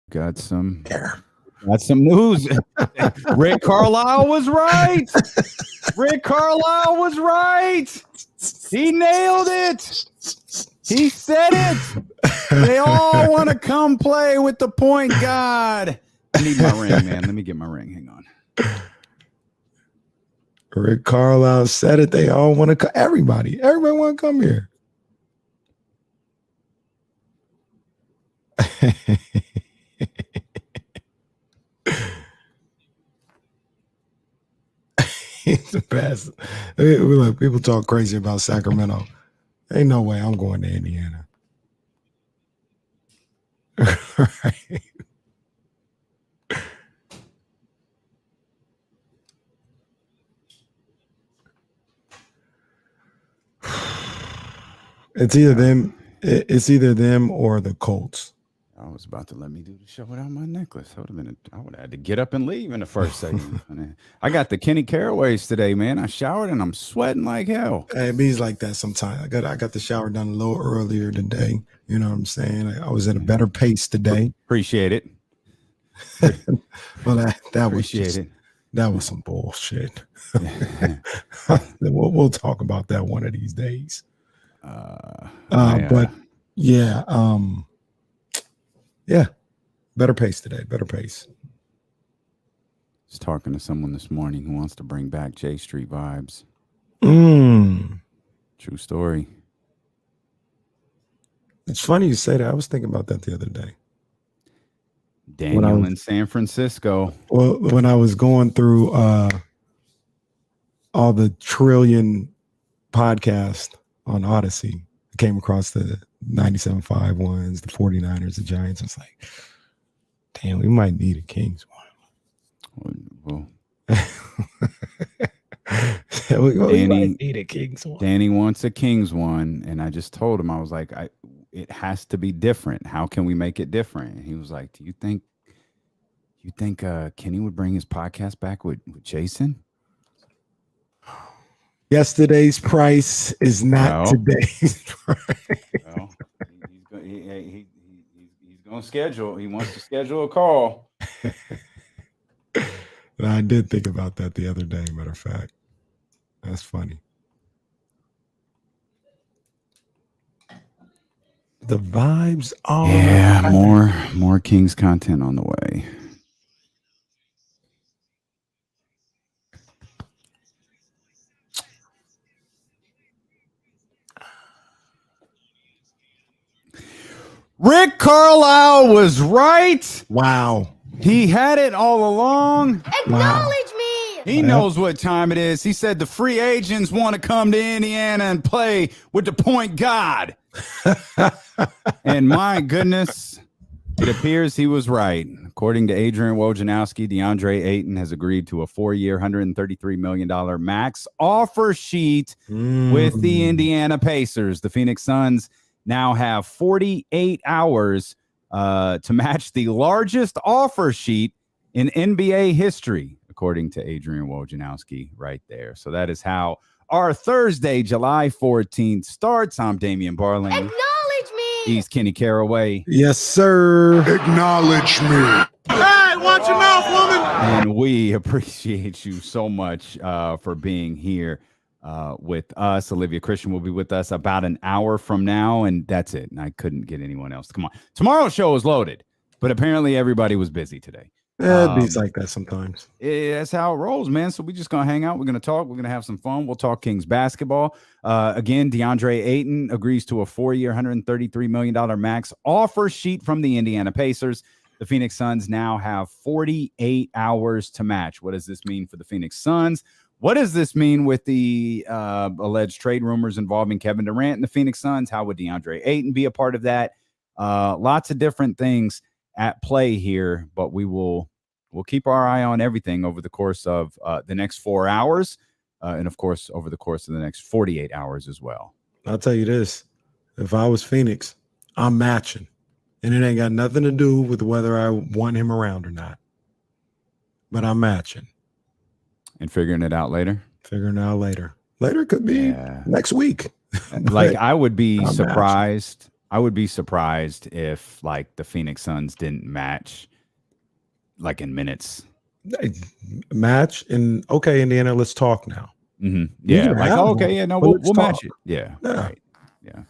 Got some news. Rick Carlisle was right. Rick Carlisle was right. He nailed it. He said it. They all want to come play with the point guard. I need my ring, man. Let me get my ring. Hang on. Rick Carlisle said it. They all want to come. Everybody want to come here. He's the best. Look, people talk crazy about Sacramento. Ain't no way I'm going to Indiana. Right. It's either them or the Colts. I was about to let me do the show without my necklace. I would have had to get up and leave in the first segment. I got the Kenny Caraways today, man. I showered and I'm sweating like hell. Hey, it be's like that sometimes. I got the shower done a little earlier today. You know what I'm saying? I was at a better pace today. Appreciate it. Well, that was some bullshit. We'll talk about that one of these days. But yeah, better pace today. Better pace. Was talking to someone this morning who wants to bring back J Street vibes. True story. It's funny you say that. I was thinking about that the other day. Daniel in San Francisco. Well, when I was going through all the trillion podcasts on Odyssey, I came across the 97.5 ones, the 49ers, the Giants. I was like, damn, we might need a Kings one. We might need a Kings one. Danny wants a Kings one, and I just told him, I was like, it has to be different. How can we make it different? And he was like, do you think Kenny would bring his podcast back with Jason? Yesterday's price is not today's price. Well, he's going to schedule. He wants to schedule a call. I did think about that the other day, matter of fact. That's funny. The vibes are... Yeah, more Kings content on the way. Rick Carlisle was right. Wow. He had it all along. Acknowledge me. He knows what time it is. He said the free agents want to come to Indiana and play with the point guard. And my goodness, it appears he was right. According to Adrian Wojnarowski, DeAndre Ayton has agreed to a 4-year, $133 million max offer sheet with the Indiana Pacers. The Phoenix Suns now have 48 hours to match the largest offer sheet in NBA history, according to Adrian Wojnarowski right there. So that is how our Thursday, July 14th starts. I'm Damian Barling. Acknowledge me. He's Kenny Caraway. Yes, sir. Acknowledge me. Hey, watch your mouth, woman. And we appreciate you so much for being here with us. Olivia Christian will be with us about an hour from now, and that's it. And I couldn't get anyone else to come on. Tomorrow's show is loaded, but apparently everybody was busy today. Yeah, it beats like that sometimes. That's how it rolls, man. So we're just going to hang out. We're going to talk. We're going to have some fun. We'll talk Kings basketball. Again, DeAndre Ayton agrees to a 4-year, $133 million max offer sheet from the Indiana Pacers. The Phoenix Suns now have 48 hours to match. What does this mean for the Phoenix Suns? What does this mean with the alleged trade rumors involving Kevin Durant and the Phoenix Suns? How would DeAndre Ayton be a part of that? Lots of different things at play here, but we'll keep our eye on everything over the course of the next 4 hours, and of course over the course of the next 48 hours as well. I'll tell you this: if I was Phoenix, I'm matching, and it ain't got nothing to do with whether I want him around or not. But I'm matching and figuring it out later. Later could be next week. Like I would be surprised I would be surprised if like the Phoenix Suns didn't match like in minutes. Match and okay, Indiana, let's talk now. Yeah, like okay, yeah, no, we'll match it. Yeah, right. Yeah,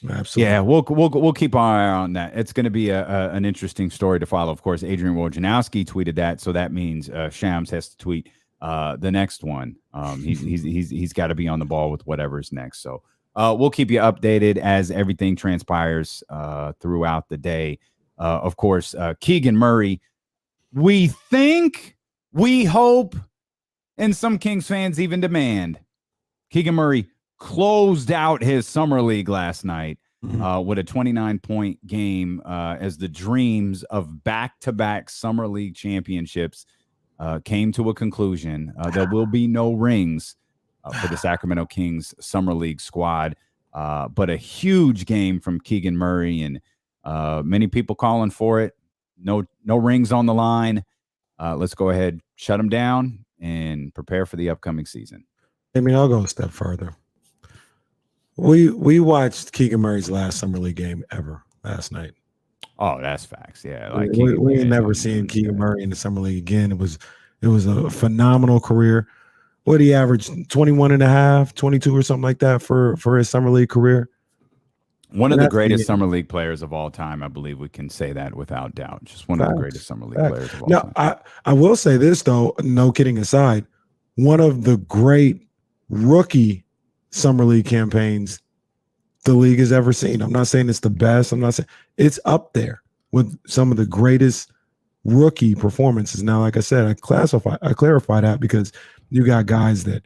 absolutely. Yeah, we'll keep our eye on that. It's going to be an interesting story to follow. Of course, Adrian Wojnarowski tweeted that, so that means Shams has to tweet the next one. He's got to be on the ball with whatever's next. So we'll keep you updated as everything transpires throughout the day. Of course, Keegan Murray. We think, we hope, and some Kings fans even demand. Keegan Murray closed out his summer league last night with a 29-point game as the dreams of back-to-back summer league championships came to a conclusion. There will be no rings for the Sacramento Kings summer league squad, but a huge game from Keegan Murray, and many people calling for it. No rings on the line. Let's go ahead, shut them down, and prepare for the upcoming season. I mean, I'll go a step further. We watched Keegan Murray's last summer league game ever last night. Oh, that's facts. Yeah, like we ain't never seen Keegan Murray in the summer league again. It was a phenomenal career. What he averaged 21 and a half, 22 or something like that for his summer league career. One of the greatest summer league players of all time. I believe we can say that without doubt. Just one of the greatest summer league players of all time. Now, I will say this, though, no kidding aside, one of the great rookie summer league campaigns the league has ever seen. I'm not saying it's the best. I'm not saying it's up there with some of the greatest rookie performances. Now, like I said, I clarify that because you got guys that,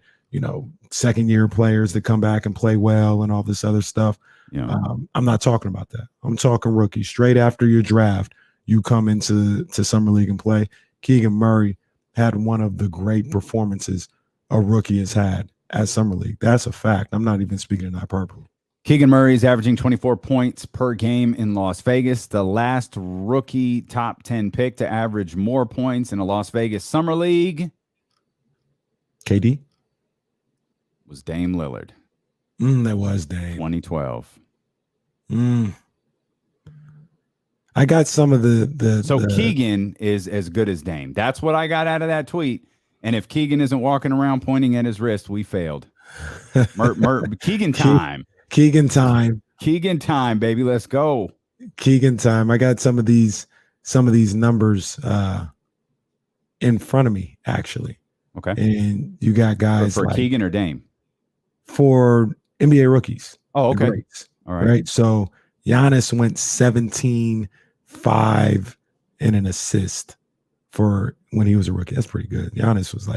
second year players that come back and play well and all this other stuff. Yeah. I'm not talking about that. I'm talking rookie. Straight after your draft, you come into summer league and play. Keegan Murray had one of the great performances a rookie has had at summer league. That's a fact. I'm not even speaking in hyperbole. Keegan Murray is averaging 24 points per game in Las Vegas, the last rookie top 10 pick to average more points in a Las Vegas summer league. KD was Dame Lillard. That was Dame. 2012. I got some of the Keegan is as good as Dame. That's what I got out of that tweet. And if Keegan isn't walking around pointing at his wrist, we failed. Keegan time. Keegan time. Keegan time, baby. Let's go. Keegan time. I got some of these numbers in front of me, actually. Okay. And you got guys for Keegan or Dame? For NBA rookies. Oh, okay. All right. Right. So Giannis went 17, 5, and an assist for when he was a rookie. That's pretty good. Giannis was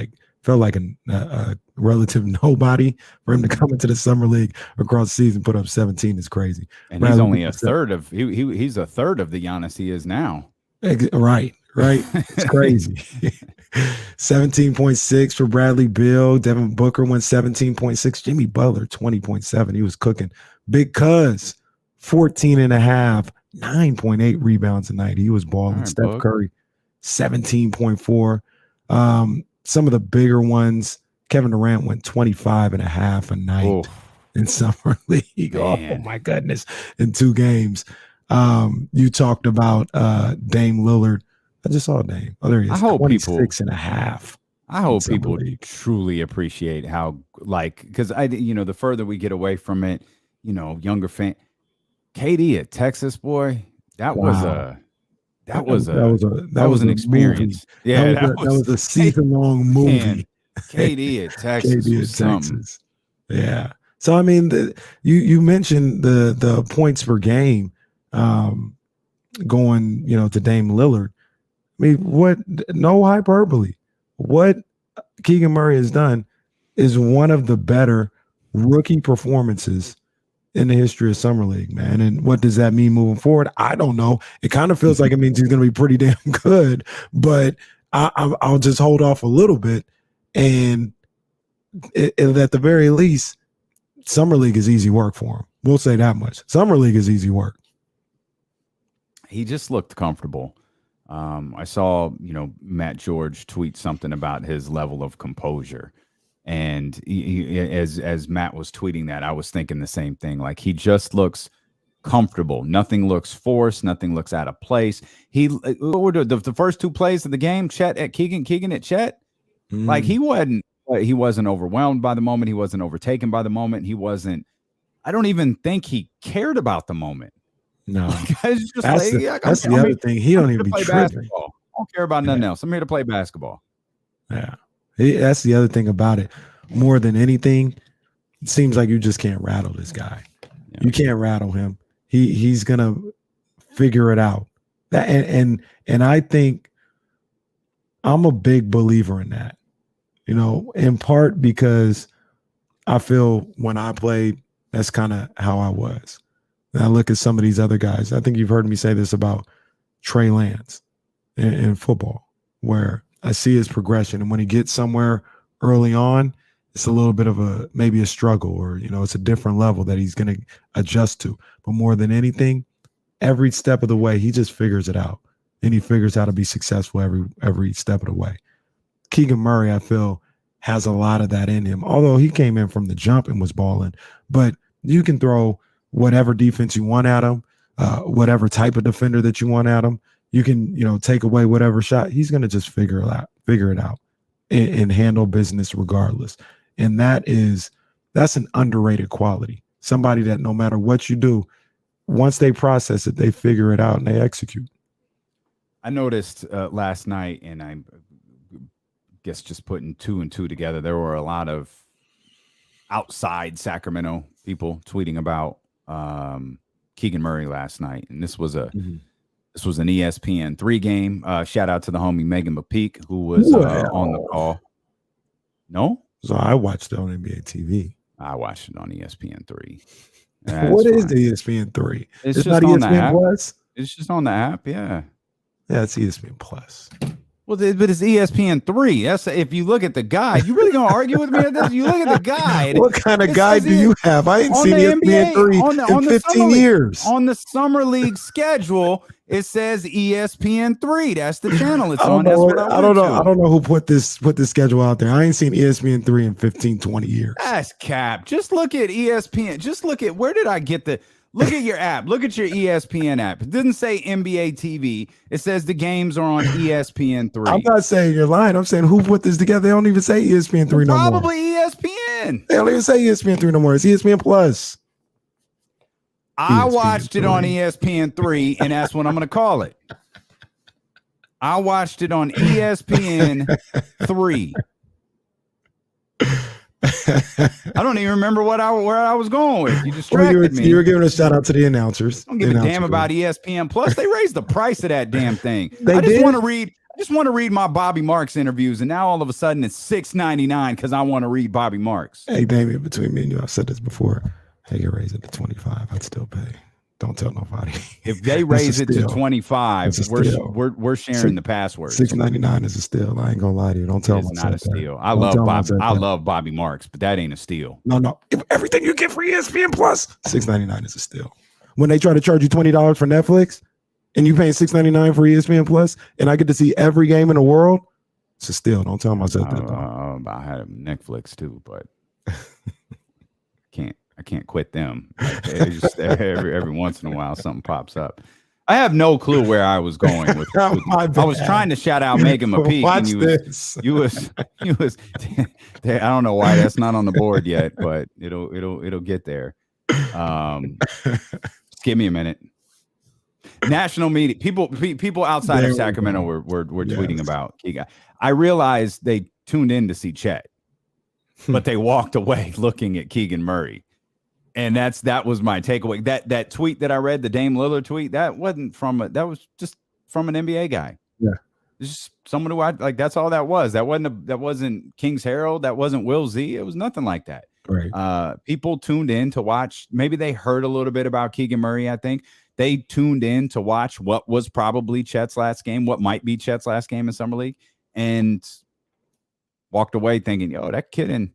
felt like a relative nobody. For him to come into the summer league across the season, put up 17 is crazy. And he's only a third of he's a third of the Giannis he is now. Right. It's crazy. 17.6 for Bradley Beal. Devin Booker went 17.6. Jimmy Butler 20.7. He was cooking. Big Cuz 14.5, 9.8 rebounds a night. He was balling. Right, Steph Curry 17.4. Some of the bigger ones, Kevin Durant went 25.5 a night in summer league. Man. Oh my goodness. In 2 games. You talked about Dame Lillard. I just saw Dame. Oh, there he is. 26.5. I hope people truly appreciate how, because the further we get away from it, younger fan, KD at Texas, boy, that was an experience. Movie. Yeah, that was a season-long movie. Man, KD at Texas. KD at Texas. Yeah. So I mean, you mentioned the points per game, going to Dame Lillard. I mean, no hyperbole. What Keegan Murray has done is one of the better rookie performances in the history of Summer League, man. And what does that mean moving forward? I don't know. It kind of feels like it means he's going to be pretty damn good, but I'll just hold off a little bit. And at the very least, Summer League is easy work for him. We'll say that much. Summer League is easy work. He just looked comfortable. I saw, Matt George tweet something about his level of composure. And as Matt was tweeting that, I was thinking the same thing. Like, he just looks comfortable. Nothing looks forced. Nothing looks out of place. The first 2 plays of the game, Chet at Keegan at Chet, like he wasn't overwhelmed by the moment. He wasn't overtaken by the moment. I don't even think he cared about the moment. No, that's the other thing. He don't even be tripping. Basketball. I don't care about nothing else. I'm here to play basketball. Yeah, that's the other thing about it. More than anything, it seems like you just can't rattle this guy. Yeah. You can't rattle him. He's gonna figure it out. And I think I'm a big believer in that. In part because I feel when I played, that's kind of how I was. And I look at some of these other guys. I think you've heard me say this about Trey Lance in football, where I see his progression. And when he gets somewhere early on, it's a little bit of maybe a struggle, or, it's a different level that he's going to adjust to. But more than anything, every step of the way, he just figures it out. And he figures how to be successful every step of the way. Keegan Murray, I feel, has a lot of that in him, although he came in from the jump and was balling. But you can throw whatever defense you want at him, whatever type of defender that you want at him. You can, take away whatever shot. He's going to just figure it out and handle business regardless. And that's an underrated quality. Somebody that no matter what you do, once they process it, they figure it out and they execute. I noticed last night, and I guess just putting 2 and 2 together, there were a lot of outside Sacramento people tweeting about Keegan Murray last night, and this was an ESPN 3 game. Shout out to the homie Megan McPeak, who was on the call. No, so I watched it on NBA TV. I watched it on ESPN 3. What is the ESPN 3? It's just not on ESPN the app. Plus. It's just on the app. Yeah, it's ESPN Plus. Well, but it's ESPN 3. That's if you look at the guide. You really gonna argue with me at this? You look at the guide. What kind of guide do you have? I ain't seen ESPN 3 in 15 years. On the summer league schedule, it says ESPN 3. That's the channel it's on. That's what I don't know. I don't know who put this schedule out there. I ain't seen ESPN 3 in 15, 20 years. That's cap. Just look at ESPN. Just look at where did I get the. Look at your app. Look at your ESPN app. It doesn't say NBA TV. It says the games are on ESPN 3. I'm not saying you're lying. I'm saying who put this together. They don't even say ESPN 3 no more. Probably ESPN. They don't even say ESPN 3 no more. It's ESPN Plus. I watched it on ESPN 3, and that's what I'm going to call it. I watched it on ESPN 3. I don't even remember where I was going with. You distracted me. You were giving a shout out to the announcers. I don't give a damn about ESPN Plus. They raised the price of that damn thing. I just want to read my Bobby Marks interviews, and now all of a sudden it's $6.99 because I want to read Bobby Marks. Hey, Damien, between me and you, I've said this before. Hey, you raise it to 25, I'd still pay. Don't tell nobody. If they raise it to 25, we're sharing the password. $6.99 is a steal. I ain't gonna lie to you. Don't tell me. It's not a steal. I love Bobby Marks, but that ain't a steal. No. If everything you get for ESPN Plus, $6.99 is a steal. When they try to charge you $20 for Netflix, and you paying $6.99 for ESPN Plus, and I get to see every game in the world, it's a steal. Don't tell myself that. I had Netflix too, but I can't quit them. Just every once in a while, something pops up. I have no clue where I was going with. I was trying to shout out Megan McPeak. Watch and this. You was. I don't know why that's not on the board yet, but it'll get there. Just give me a minute. National media people outside of Sacramento were tweeting about Keegan. I realized they tuned in to see Chet, but they walked away looking at Keegan Murray. And that was my takeaway. That tweet that I read, the Dame Lillard tweet, that was just from an NBA guy. Yeah. It's just someone who I like. That's all that was. That wasn't King's Herald. That wasn't Will Z. It was nothing like that. Right. People tuned in to watch. Maybe they heard a little bit about Keegan Murray. I think they tuned in to watch what was probably Chet's last game, what might be Chet's last game in Summer League, and walked away thinking, "Yo, that kid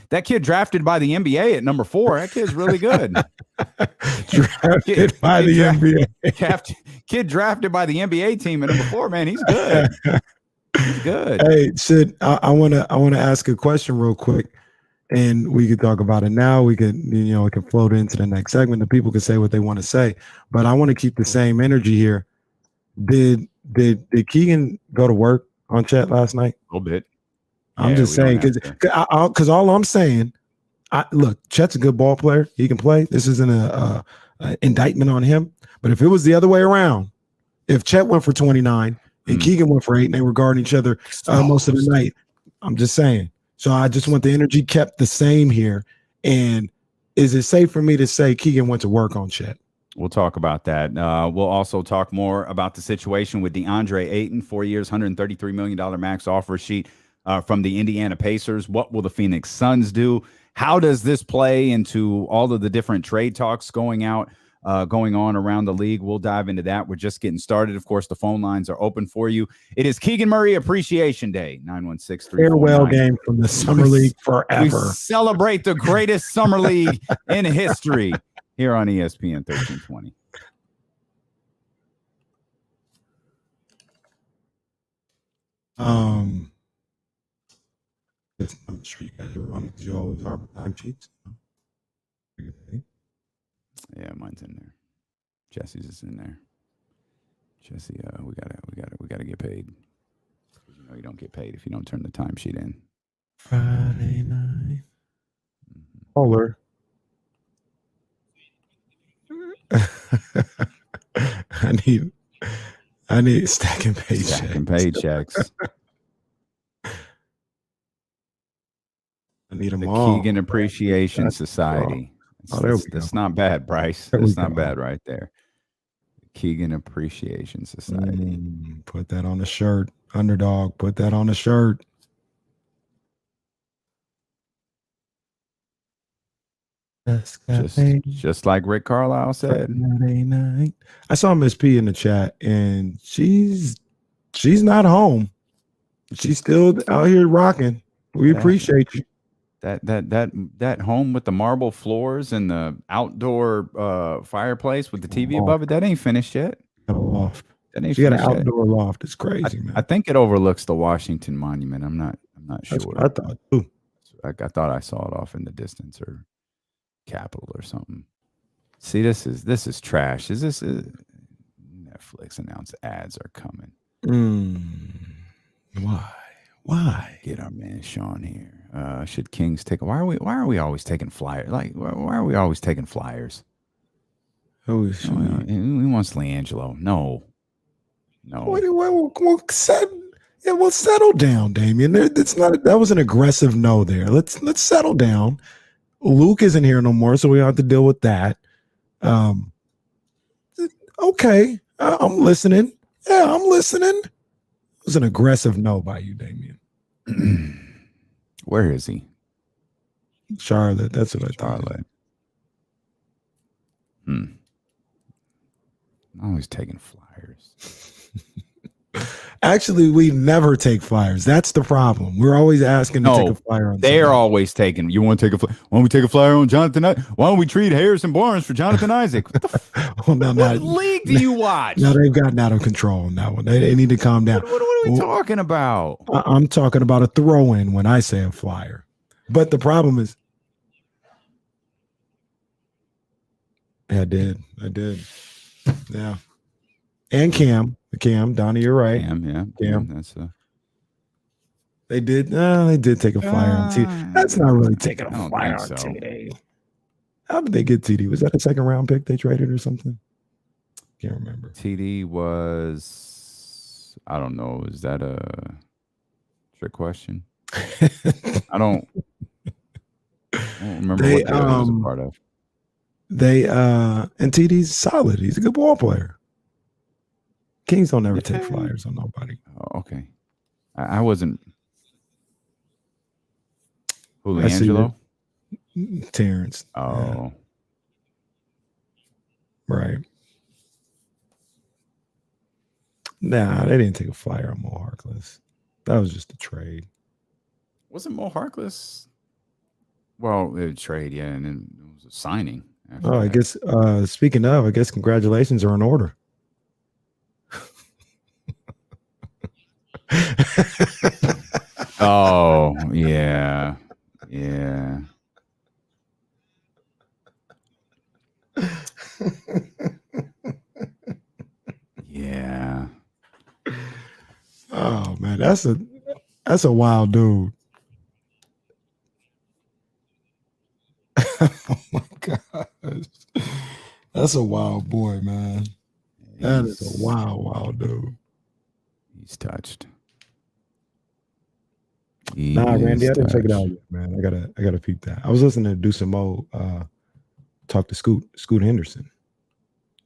that kid drafted by the NBA at number 4. That kid's really good." Drafted by the NBA. Kid drafted by the NBA team at number 4. Man, he's good. He's good. Hey, Sid, I want to ask a question real quick. and we could talk about it now. We could, it can float into the next segment. The people can say what they want to say, but I want to keep the same energy here. Did Keegan go to work on Chet last night? A little bit. I'm just saying because all I'm saying, look, Chet's a good ball player. He can play. This isn't a indictment on him. But if it was the other way around, if Chet went for 29 and Keegan went for 8 and they were guarding each other most of the night, I'm just saying. So I just want the energy kept the same here. And is it safe for me to say Keegan went to work on Chet? We'll talk about that. We'll also talk more about the situation with DeAndre Ayton, 4 years, $133 million max offer sheet from the Indiana Pacers. What will the Phoenix Suns do? How does this play into all of the different trade talks going on around the league? We'll dive into that. We're just getting started. Of course, the phone lines are open for you. It is Keegan Murray Appreciation Day, 916-349. Farewell game from the Summer League forever. We celebrate the greatest Summer League in history here on ESPN 1320. I'm sure you guys are wrong because you always are time sheets. Yeah, mine's in there. Jesse's is in there. Jesse, we gotta get paid. You don't get paid if you don't turn the timesheet in. Friday night. Caller. I need stacking paychecks. Stacking paychecks. I need them the all. Keegan Appreciation Society. That's not bad, Bryce. That's not bad right there. Keegan Appreciation Society. Put that on the shirt. Underdog, put that on the shirt. Just like Rick Carlisle said. Night. I saw Miss P in the chat, and she's not home. She's still out here rocking. We appreciate you. That home with the marble floors and the outdoor fireplace with the TV above it, that ain't finished yet. Got a loft. That ain't she got an finished outdoor yet. loft. It's crazy, man. I think it overlooks the Washington Monument. I'm not sure. That's what I thought too. I thought I saw it off in the distance or Capitol or something. See, this is trash. Is this Netflix announced ads are coming? Why? Get our man Sean here. Should Kings take? Why are we always taking flyers? Like, why are we always taking flyers? Who is Sean? He wants LiAngelo. No. We'll settle down, Damian. That was an aggressive no there. Let's settle down. Luke isn't here no more, so we don't have to deal with that. Okay, I'm listening. Yeah, I'm listening. It was an aggressive no by you, Damian. Where is he? Charlotte. That's what I thought. Charlotte. I'm always taking flyers. Actually, we never take flyers. That's the problem. We're always asking to take a flyer on. They're always taking. You want to take a flyer? Why don't we take a flyer on Jonathan? Why don't we trade Harrison Barnes for Jonathan Isaac? What what league do you watch? Now they've gotten out of control on that one. They need to calm down. What are we talking about? I'm talking about a throw-in when I say a flyer. But the problem is, yeah, I did. Yeah. And Cam, Donnie, you're right. Cam, that's They did take a flyer on TD. That's not really taking a flyer on TD. How did they get TD? Was that a second round pick they traded or something? Can't remember. TD was, I don't know. Is that a trick question? I don't remember what that was a part of. And TD's solid. He's a good ball player. Kings don't ever take flyers on nobody. Oh, okay. I wasn't. LiAngelo? Terrence. Oh. Yeah. Right. Nah, they didn't take a flyer on Mo Harkless. That was just a trade. Wasn't Mo Harkless? Well, a trade, yeah, and then it was a signing. I guess, speaking of, I guess congratulations are in order. Oh, yeah. Yeah. Yeah. Oh man, that's a wild dude. Oh my gosh. That's a wild boy, man. That is a wild dude. He's touched. Nah, Randy, I didn't check it out yet, man. I gotta peep that. I was listening to Deuce and Mo talk to Scoot Henderson.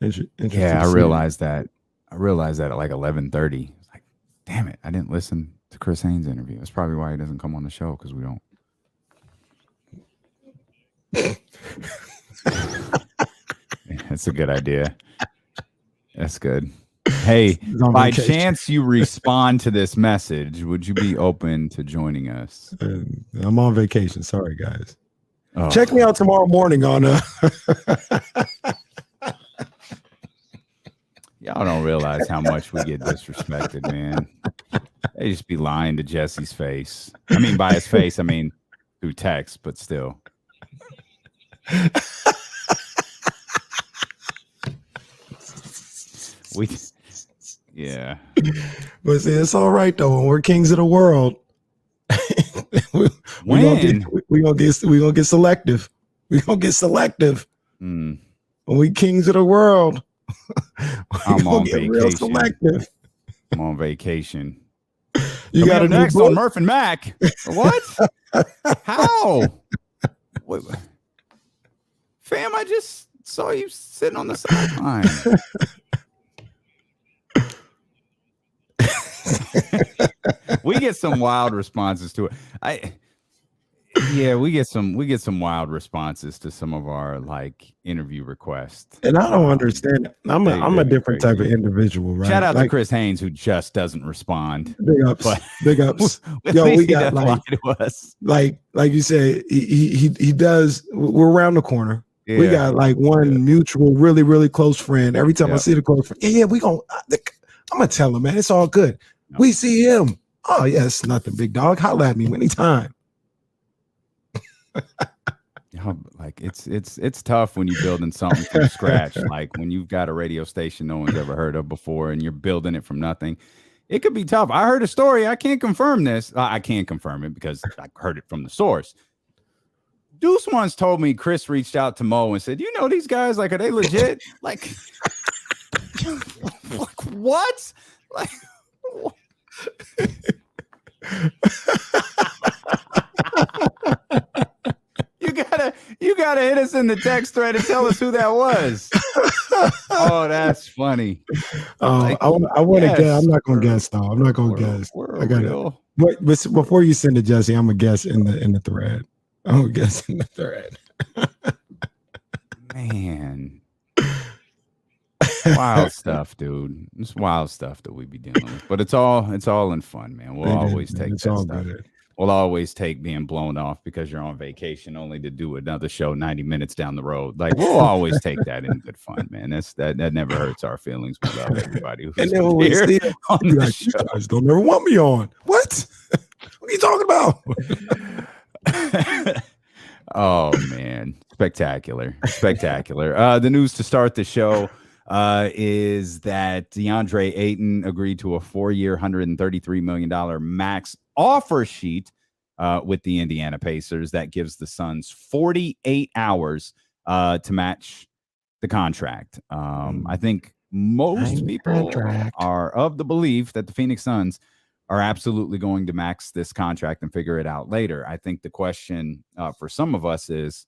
Yeah, I realized that. I realized that at like 11:30. It's like, damn it, I didn't listen to Chris Haynes' interview. That's probably why he doesn't come on the show, because we don't. That's a good idea. That's good. Hey, by chance you respond to this message, would you be open to joining us? I'm on vacation. Sorry, guys. Oh. Check me out tomorrow morning on Y'all don't realize how much we get disrespected, man. They just be lying to Jesse's face. I mean, by his face, I mean through text, but still. Yeah. But see, it's all right though. When we're kings of the world, we're gonna get selective. We're gonna get selective. When we kings of the world, I'm on vacation. Real selective. I'm on vacation. You got a next on Murph and Mac. What? How? What? Fam, I just saw you sitting on the sideline. We get some wild responses to it. We get some wild responses to some of our like interview requests. And I don't understand. I'm a different type of individual, right? Shout out to Chris Haynes, who just doesn't respond. Big ups. Big ups. Yo, we got like you said, he does. We're around the corner. Yeah. We got like one mutual, really, really close friend. Every time I see the close friend, I'm gonna tell him, man, it's all good. No. We see him. Oh, yeah, it's nothing, big dog. Holla at me anytime. Like it's tough when you're building something from scratch. Like when you've got a radio station no one's ever heard of before and you're building it from nothing. It could be tough. I heard a story. I can't confirm this. I can't confirm it because I heard it from the source. Deuce once told me Chris reached out to Mo and said, "You know these guys? Like, are they legit? Like what? Like." You gotta hit us in the text thread and tell us who that was. Oh, that's funny. I want to guess. I'm not gonna guess though. I'm not gonna guess. I gotta. But before you send it, Jesse, I'm gonna guess in the thread. I'm gonna guess in the thread. Man. Wild stuff, dude. It's wild stuff that we be dealing with. But it's all in fun, man. We'll always take that stuff. Good. We'll always take being blown off because you're on vacation only to do another show 90 minutes down the road. Like we'll always take that in good fun, man. That never hurts our feelings. We love everybody who's and then when we see it, on the like, show. You guys don't ever want me on. What? What are you talking about? Oh man, spectacular. The news to start the show is that DeAndre Ayton agreed to a 4-year, $133 million max offer sheet with the Indiana Pacers. That gives the Suns 48 hours to match the contract. I think most people are of the belief that the Phoenix Suns are absolutely going to max this contract and figure it out later. I think the question for some of us is,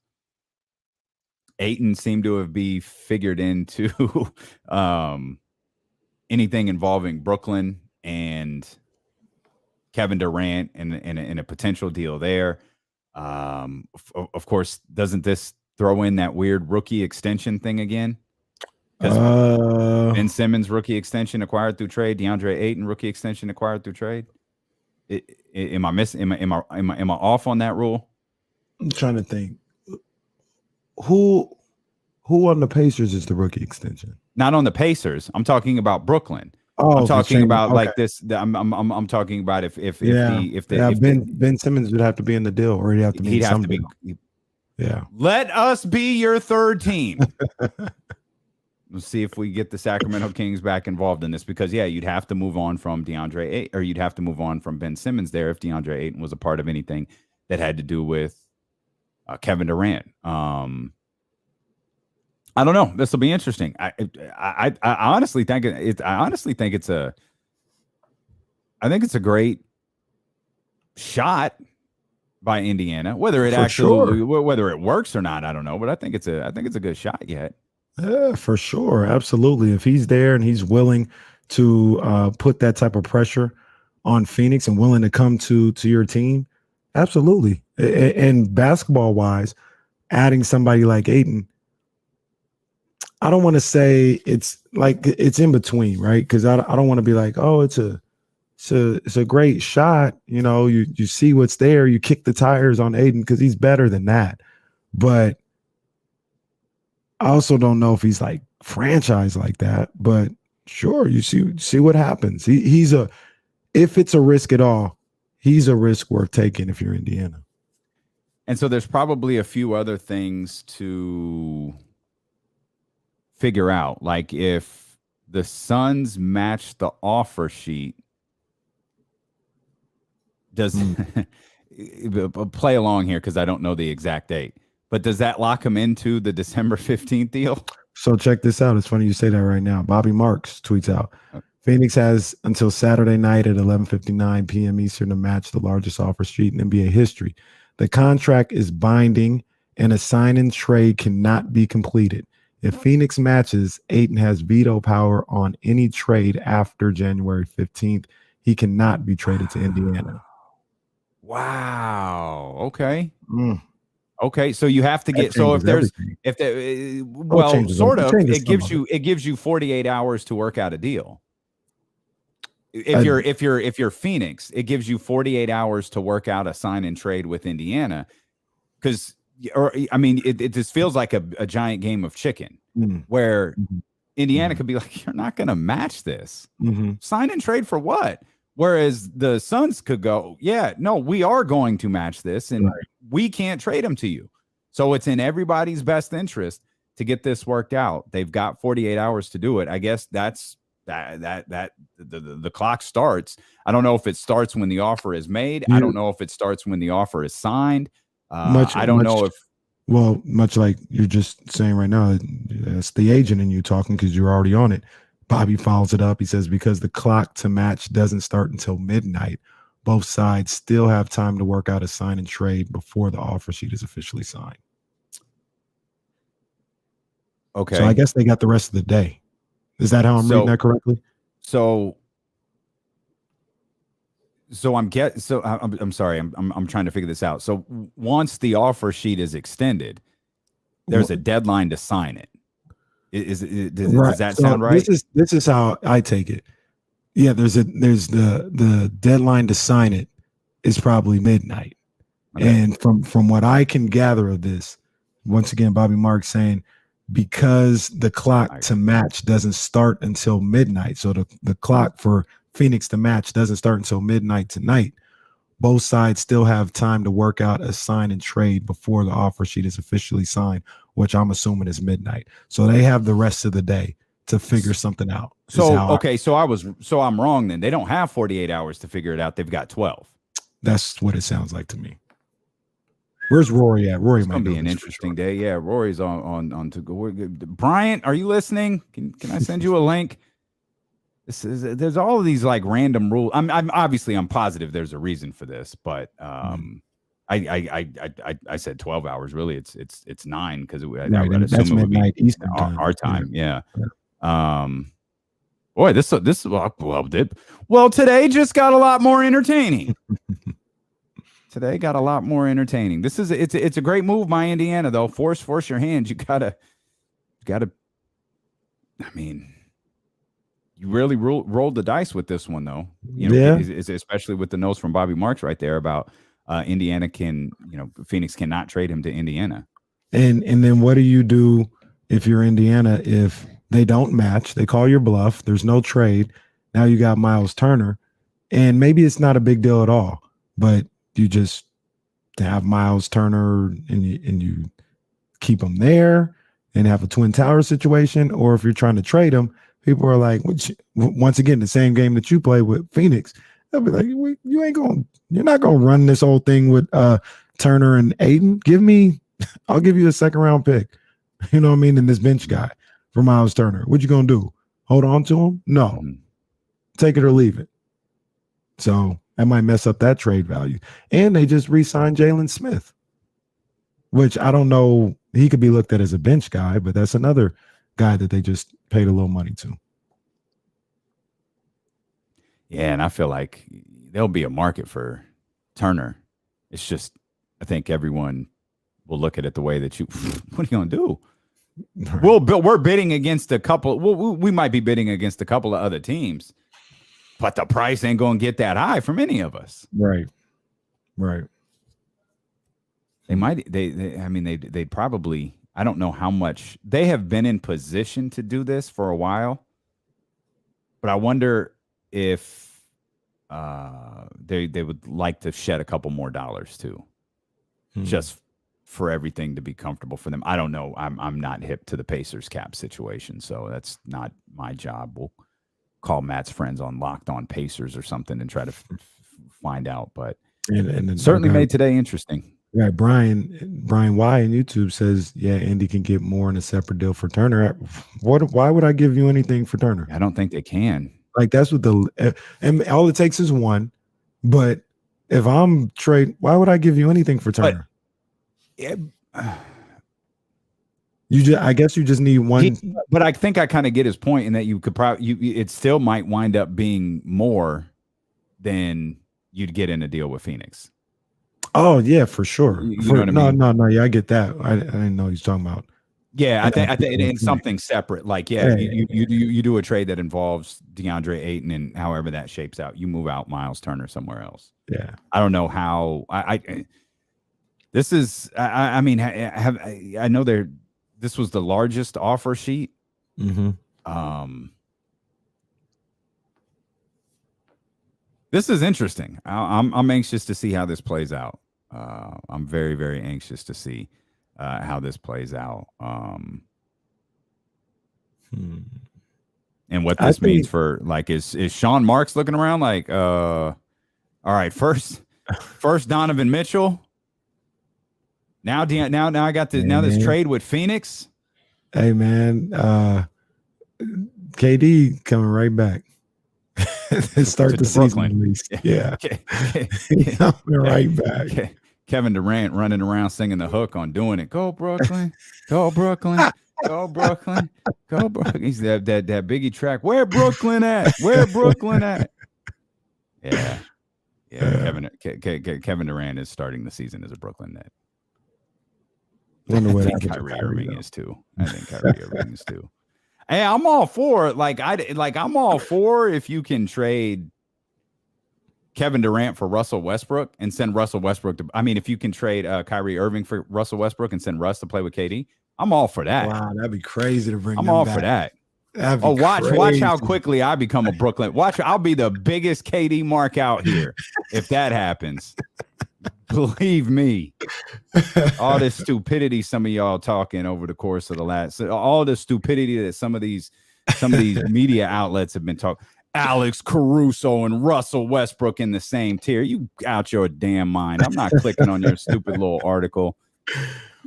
Ayton seemed to have been figured into anything involving Brooklyn and Kevin Durant and a potential deal there. Of course, doesn't this throw in that weird rookie extension thing again? Ben Simmons rookie extension acquired through trade. DeAndre Ayton rookie extension acquired through trade. Am I missing? Am I off on that rule? I'm trying to think. Who on the Pacers is the rookie extension? Not on the Pacers. I'm talking about Brooklyn. I'm talking change. about Okay. like this. I'm talking about if Ben Simmons would have to be in the deal, or he'd have to be. he'd in have some to be. deal. Yeah. Let us be your third team. We'll see if we get the Sacramento Kings back involved in this, because you'd have to move on from DeAndre Ayton, or you'd have to move on from Ben Simmons there if DeAndre Ayton was a part of anything that had to do with Kevin Durant. I don't know. This will be interesting. I honestly think it's a great shot by Indiana. Whether it whether it works or not, I don't know. But I think it's a good shot yet. Yeah, for sure. Absolutely. If he's there and he's willing to put that type of pressure on Phoenix and willing to come to your team, absolutely. And basketball wise, adding somebody like Ayton, I don't want to say it's like it's in between, right? Because I don't want to be like, oh, it's a great shot. You know, you see what's there. You kick the tires on Ayton because he's better than that. But I also don't know if he's like franchise like that, but sure, you see what happens. If it's a risk at all, he's a risk worth taking if you're Indiana. And so there's probably a few other things to figure out. Like if the Suns match the offer sheet, does play along here because I don't know the exact date. But does that lock him into the December 15th deal? So check this out. It's funny you say that right now. Bobby Marks tweets out, Phoenix has until Saturday night at 11:59 p.m. Eastern to match the largest offer sheet in NBA history. The contract is binding and a sign and trade cannot be completed. If Phoenix matches, Ayton has veto power on any trade after January 15th. He cannot be traded to Indiana. Wow. Okay. Okay, so you have to get sort of it gives you 48 hours to work out a deal. If you're Phoenix, it gives you 48 hours to work out a sign and trade with Indiana, because it just feels like a giant game of chicken where Indiana could be like, you're not going to match this. Sign and trade for what? Whereas the Suns could go, yeah, no, we are going to match this, and we can't trade them to you. So it's in everybody's best interest to get this worked out. They've got 48 hours to do it. I guess that's the clock starts. I don't know if it starts when the offer is made. I don't know if it starts when the offer is signed. Much like you're just saying right now, it's the agent and you talking because you're already on it. Bobby follows it up. He says, because the clock to match doesn't start until midnight, both sides still have time to work out a sign and trade before the offer sheet is officially signed. Okay. So I guess they got the rest of the day. Is that how I'm reading that correctly? I'm sorry. I'm trying to figure this out. So once the offer sheet is extended, there's a deadline to sign it. Does that sound right? This is how I take it. Yeah, there's the deadline to sign it is probably midnight. Okay. And from what I can gather of this, once again, Bobby Marks saying because the clock to match doesn't start until midnight. So the clock for Phoenix to match doesn't start until midnight tonight. Both sides still have time to work out a sign and trade before the offer sheet is officially signed, which I'm assuming is midnight. So they have the rest of the day to figure something out. So I'm wrong then. They don't have 48 hours to figure it out. They've got 12. That's what it sounds like to me. Where's Rory at? Rory might be an interesting day. Yeah, Rory's on to go. Bryant, are you listening? Can I send you a link? There's all of these like random rules. I'm positive there's a reason for this, but I said 12 hours. Really, it's 9 because that's midnight Eastern time. Our time. Yeah. Boy, this today just got a lot more entertaining. Today got a lot more entertaining. It's a great move by Indiana though. Force your hand. You gotta. I mean, you really rolled the dice with this one though. Especially with the notes from Bobby Marks right there about Indiana Phoenix cannot trade him to Indiana. And then what do you do if you're Indiana if they don't match? They call your bluff. There's no trade, Now you got Miles Turner, and maybe it's not a big deal at all, but you just to have Miles Turner and you keep him there and have a Twin Tower situation, or if you're trying to trade him, people are like, once again, the same game that you play with Phoenix, they'll be like, you're not gonna run this whole thing with Turner and Ayton. I'll give you a second round pick. You know what I mean? And this bench guy for Miles Turner. What you gonna do? Hold on to him? No. Take it or leave it. So that might mess up that trade value. And they just re-signed Jalen Smith, which I don't know. He could be looked at as a bench guy, but that's another guy that they just paid a little money to. Yeah, and I feel like there'll be a market for Turner. It's just, I think everyone will look at it the way that what are you going to do? Right. We're bidding against a couple. We might be bidding against a couple of other teams, but the price ain't going to get that high from any of us. Right. They might. They'd probably. I don't know how much they have been in position to do this for a while, but I wonder if they would like to shed a couple more dollars too, just for everything to be comfortable for them. I don't know. I'm not hip to the Pacers cap situation, so that's not my job. We'll call Matt's friends on Locked On Pacers or something and try to find out. But and certainly made today interesting. Yeah, Brian Y on YouTube says, yeah, Indy can get more in a separate deal for Turner. Why would I give you anything for Turner? I don't think they can. Like that's what and all it takes is one. But if I'm trade, why would I give you anything for Turner? I guess you just need one. But I think I kind of get his point in that you could probably it still might wind up being more than you'd get in a deal with Phoenix. Oh yeah, for sure. You know what I mean? No. Yeah, I get that. I didn't know he's talking about. Yeah, I think in something separate. Like, you do a trade that involves DeAndre Ayton, and however that shapes out, you move out Miles Turner somewhere else. Yeah, I don't know how. This is. I mean, I know this was the largest offer sheet. This is interesting. I'm anxious to see how this plays out. I'm very, very anxious to see how this plays out. And what this means for like is Sean Marks looking around like all right, first Donovan Mitchell. Now I got this trade with Phoenix. Hey man, KD coming right back. Start the season at least. Yeah. Right back. Kevin Durant running around singing the hook on Doing It. Go Brooklyn. Go Brooklyn. Go Brooklyn. Go Brooklyn. He's that Biggie track. Where Brooklyn at? Where Brooklyn at? Yeah. Kevin Durant is starting the season as a Brooklyn Net. I think Kyrie Irving is too. Hey, I'm all for I'm all for if you can trade Kevin Durant for Russell Westbrook and send Russell Westbrook to. I mean, if you can trade Kyrie Irving for Russell Westbrook and send Russ to play with KD, I'm all for that. Wow, that'd be crazy to bring. I'm all back. For that. Watch how quickly I become a Brooklyn. I'll be the biggest KD mark out here if that happens. Believe me, all this stupidity some of y'all talking over the course of the all the stupidity that some of these media outlets have been talking. Alex Caruso and Russell Westbrook in the same tier. You out your damn mind. I'm not clicking on your stupid little article.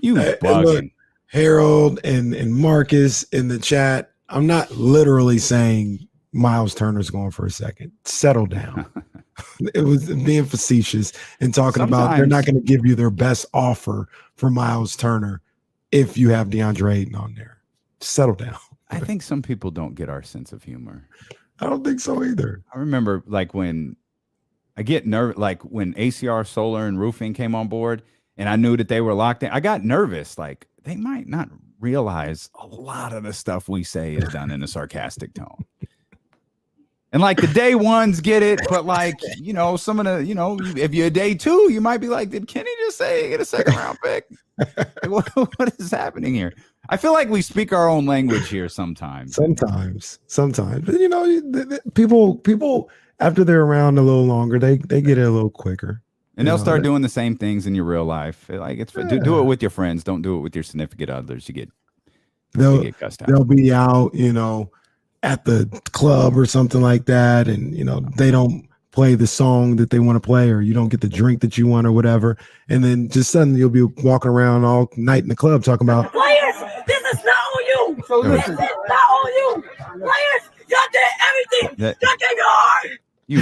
You bugging. Look, Harold and Marcus in the chat. I'm not literally saying Miles Turner's going for a second. Settle down. It was being facetious and talking about they're not going to give you their best offer for Miles Turner if you have DeAndre Ayton on there. Settle down. I think some people don't get our sense of humor. I don't think so either. I remember when I get nervous, like when ACR Solar and Roofing came on board and I knew that they were locked in. I got nervous. Like they might not realize a lot of the stuff we say is done in a sarcastic tone. And like the day ones get it, but like, some of the, if you're a day two, you might be like, did Kenny just say get a second round pick? What is happening here? I feel like we speak our own language here sometimes. Sometimes, but people after they're around a little longer, they get it a little quicker, and they'll start doing the same things in your real life. Like do it with your friends. Don't do it with your significant others. You get cussed out. They'll be out, at the club or something like that, and they don't play the song that they want to play, or you don't get the drink that you want or whatever, and then just suddenly you'll be walking around all night in the club talking about players. This is not on you. This is not on you. Players, y'all did everything. Y'all gave your heart. You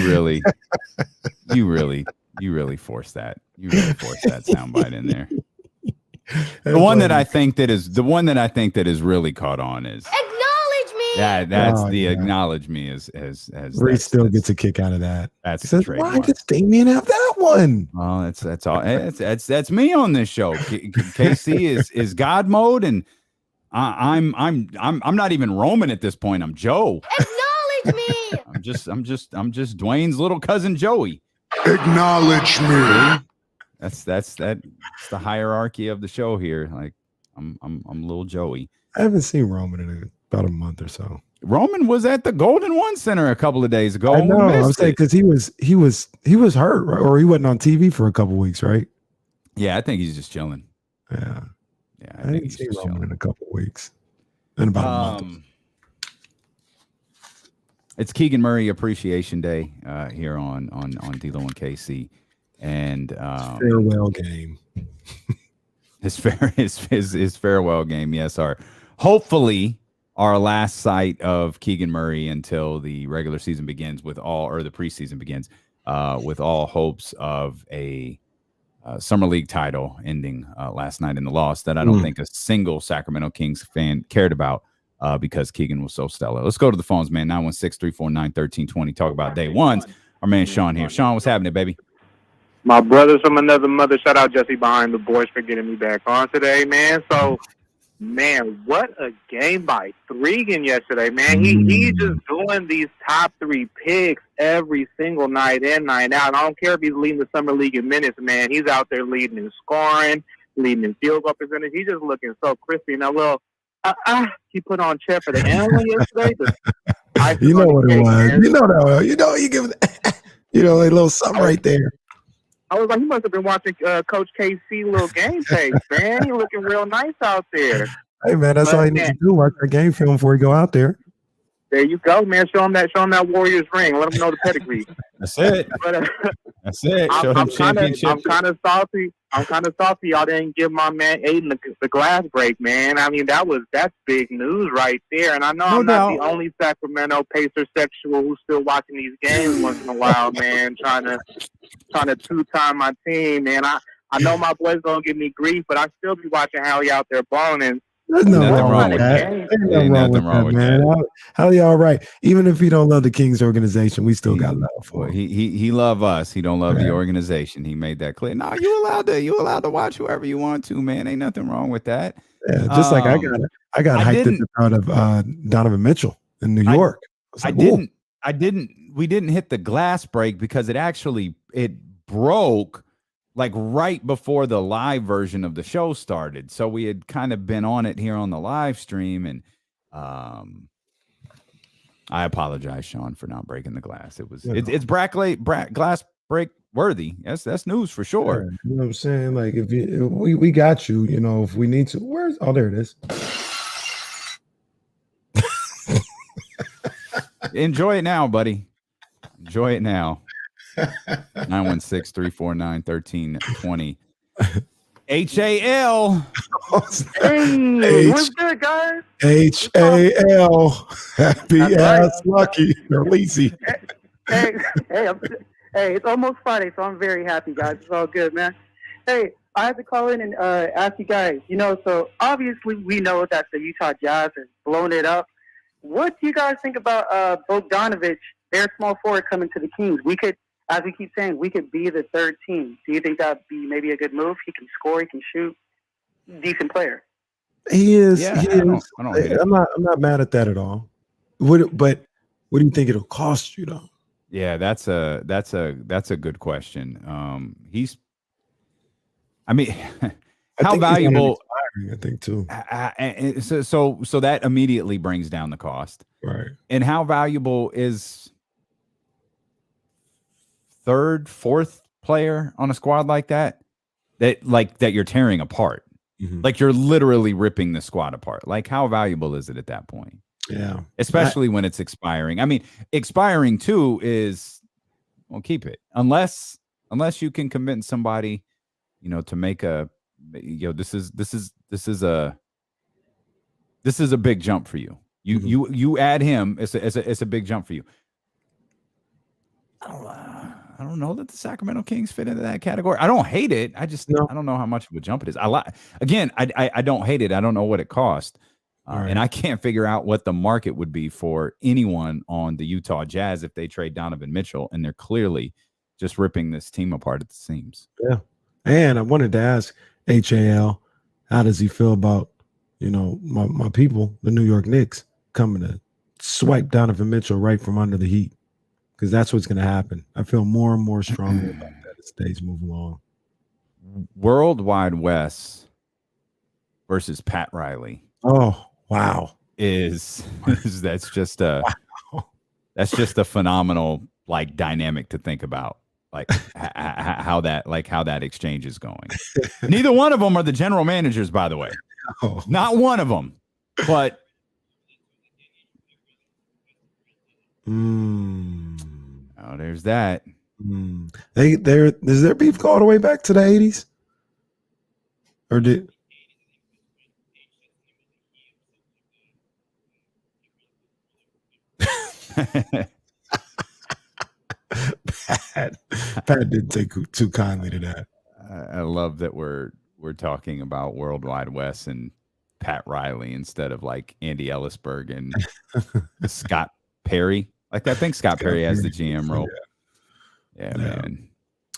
really forced that. You really forced that soundbite in there. The one that I think that is really caught on is Acknowledge me. that's acknowledge me as Ray still gets a kick out of that. That's says, why does Damien have that one? Well, that's all. That's me on this show. KC is God mode, and I'm not even Roman at this point. I'm Joe. Acknowledge me. I'm just Dwayne's little cousin Joey. Acknowledge me. That's the hierarchy of the show here. Like I'm little Joey. I haven't seen Roman in about a month or so. Roman was at the Golden One Center a couple of days ago. I know. I'm saying because he was hurt, right? Or he wasn't on TV for a couple weeks, right? Yeah, I think he's just chilling. Yeah. I didn't see Roman in a couple of weeks. In about a month. It's Keegan Murray Appreciation Day here on D-Lo and KC, and farewell game. his farewell game. Yes, hopefully our last sight of Keegan Murray until the regular season begins the preseason begins with all hopes of a summer league title ending last night in the loss that I don't think a single Sacramento Kings fan cared about. Because Keegan was so stellar. Let's go to the phones, man. 916-349-1320. Talk about day ones. Our man Sean here. Sean, what's happening, baby? My brothers from another mother. Shout out Jesse behind the boys for getting me back on today, man. So, man, what a game by Threegan yesterday, man. He's just doing these top three picks every single night in, night out. And I don't care if he's leading the summer league in minutes, man. He's out there leading in scoring, leading in field goal percentage. He's just looking so crispy. Now, he put on chair for the animal yesterday. You know what it was. Man. You know that. You give it, a little something right there. I was like, he must have been watching Coach KC little game tapes, man. He looking real nice out there. Hey, man, that's all you need to do. Watch that game film before you go out there. There you go, man. Show him that Warriors ring. Let him know the pedigree. That's it. But, that's it. Show him championship. I'm kind of salty. Y'all didn't give my man Ayton the glass break, man. I mean, that's big news right there. And I know I'm not the only Sacramento Pacer sexual who's still watching these games once in a while, man. Trying to two-time my team, man. I know my boys gonna give me grief, but I still be watching how he out there balling. And there's nothing wrong with that. There's nothing wrong with that, man. How y'all right? Even if you don't love the Kings organization, we still got love for him. He love us. He don't love the organization. He made that clear. No, you allowed to watch whoever you want to, man. Ain't nothing wrong with that. Yeah, just like I got hyped at the thought of Donovan Mitchell in New York. We didn't hit the glass break because it broke like right before the live version of the show started. So we had kind of been on it here on the live stream, and I apologize, Sean, for not breaking the glass. It's glass break worthy. That's news for sure. Yeah, you know what I'm saying? Like if we got you, if we need to. There it is. Enjoy it now, buddy. Enjoy it now. 916-349-1320. HAL. Hey, what's good, guys? HAL. Happy ass lucky or lazy. Hey, it's almost Friday, so I'm very happy, guys. It's all good, man. Hey, I had to call in and ask you guys, so obviously we know that the Utah Jazz has blown it up. What do you guys think about Bogdanovich, their small forward, coming to the Kings? We could, as we keep saying, we could be the third team. Do you think that'd be maybe a good move? He can score, he can shoot, decent player. He is. Yeah, he is. I'm not mad at that at all. But what do you think it'll cost you though? Yeah, that's a good question. How valuable? I think too. And so that immediately brings down the cost. Right. And how valuable is third, fourth player on a squad like that? That you're tearing apart. Mm-hmm. Like you're literally ripping the squad apart. Like how valuable is it at that point? Yeah. Especially when it's expiring. I mean, expiring too is, well, keep it. Unless you can convince somebody, to make a, this is a big jump for you. You add him, it's a big jump for you. I don't know that the Sacramento Kings fit into that category. I don't hate it. I don't know how much of a jump it is. I don't hate it. I don't know what it cost. Right. And I can't figure out what the market would be for anyone on the Utah Jazz if they trade Donovan Mitchell, and they're clearly just ripping this team apart at the seams. Yeah. And I wanted to ask HAL, how does he feel about, my people, the New York Knicks, coming to swipe Donovan Mitchell right from under the Heat? Because that's what's going to happen. I feel more and more strongly about that as days move along. Worldwide Wes versus Pat Riley. Oh, wow. That's just a phenomenal dynamic to think about. How that exchange is going. Neither one of them are the general managers, by the way. Oh. Not one of them. But oh, there's that. Does their beef go all the way back to the 80s? Or did Pat didn't take too kindly to that. I love that we're talking about Worldwide Wes and Pat Riley instead of Andy Ellisberg and Scott Perry. I think Scott Perry has the GM role. Yeah, man.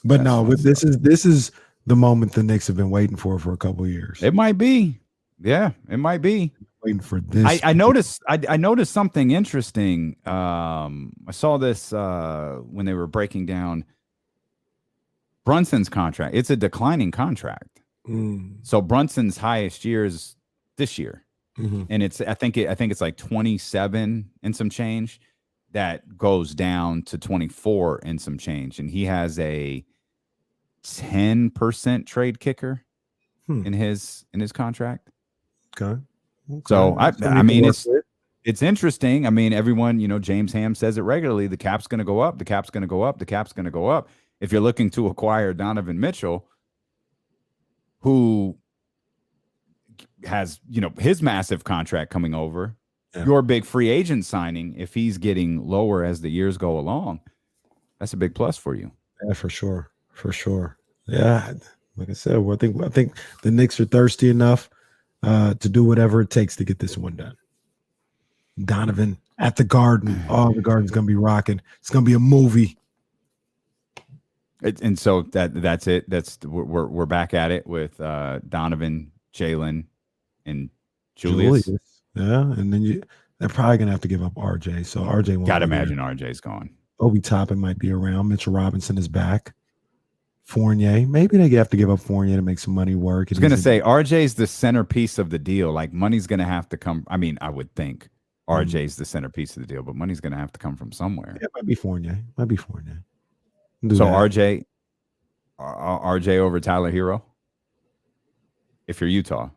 But this is the moment the Knicks have been waiting for a couple of years. It might be. Yeah, it might be. Waiting for this. I noticed something interesting. I saw this when they were breaking down Brunson's contract. It's a declining contract. So Brunson's highest year is this year. And I think it's 27 and some change that goes down to 24 and some change. And he has a 10% trade kicker in his contract. Okay. So I mean it's interesting. I mean, everyone, James Ham says it regularly. The cap's going to go up. The cap's going to go up. The cap's going to go up. If you're looking to acquire Donovan Mitchell, who has, his massive contract coming over, your big free agent signing, if he's getting lower as the years go along, that's a big plus for you. Yeah, for sure. For sure. Yeah. Like I said, I think the Knicks are thirsty enough to do whatever it takes to get this one done. Donovan at the Garden. Oh, the Garden's going to be rocking. It's going to be a movie. And so that's it. We're back at it with Donovan, Jalen, and Julius. Yeah, and then they're probably going to have to give up RJ. So RJ won't. Gotta imagine RJ's gone. Obi Toppin might be around. Mitchell Robinson is back. Fournier. Maybe they have to give up Fournier to make some money work. I was going to say RJ's the centerpiece of the deal. Money's going to have to come. I mean, I would think RJ's the centerpiece of the deal, but money's going to have to come from somewhere. Yeah, it might be Fournier. So RJ over Tyler Hero if you're Utah.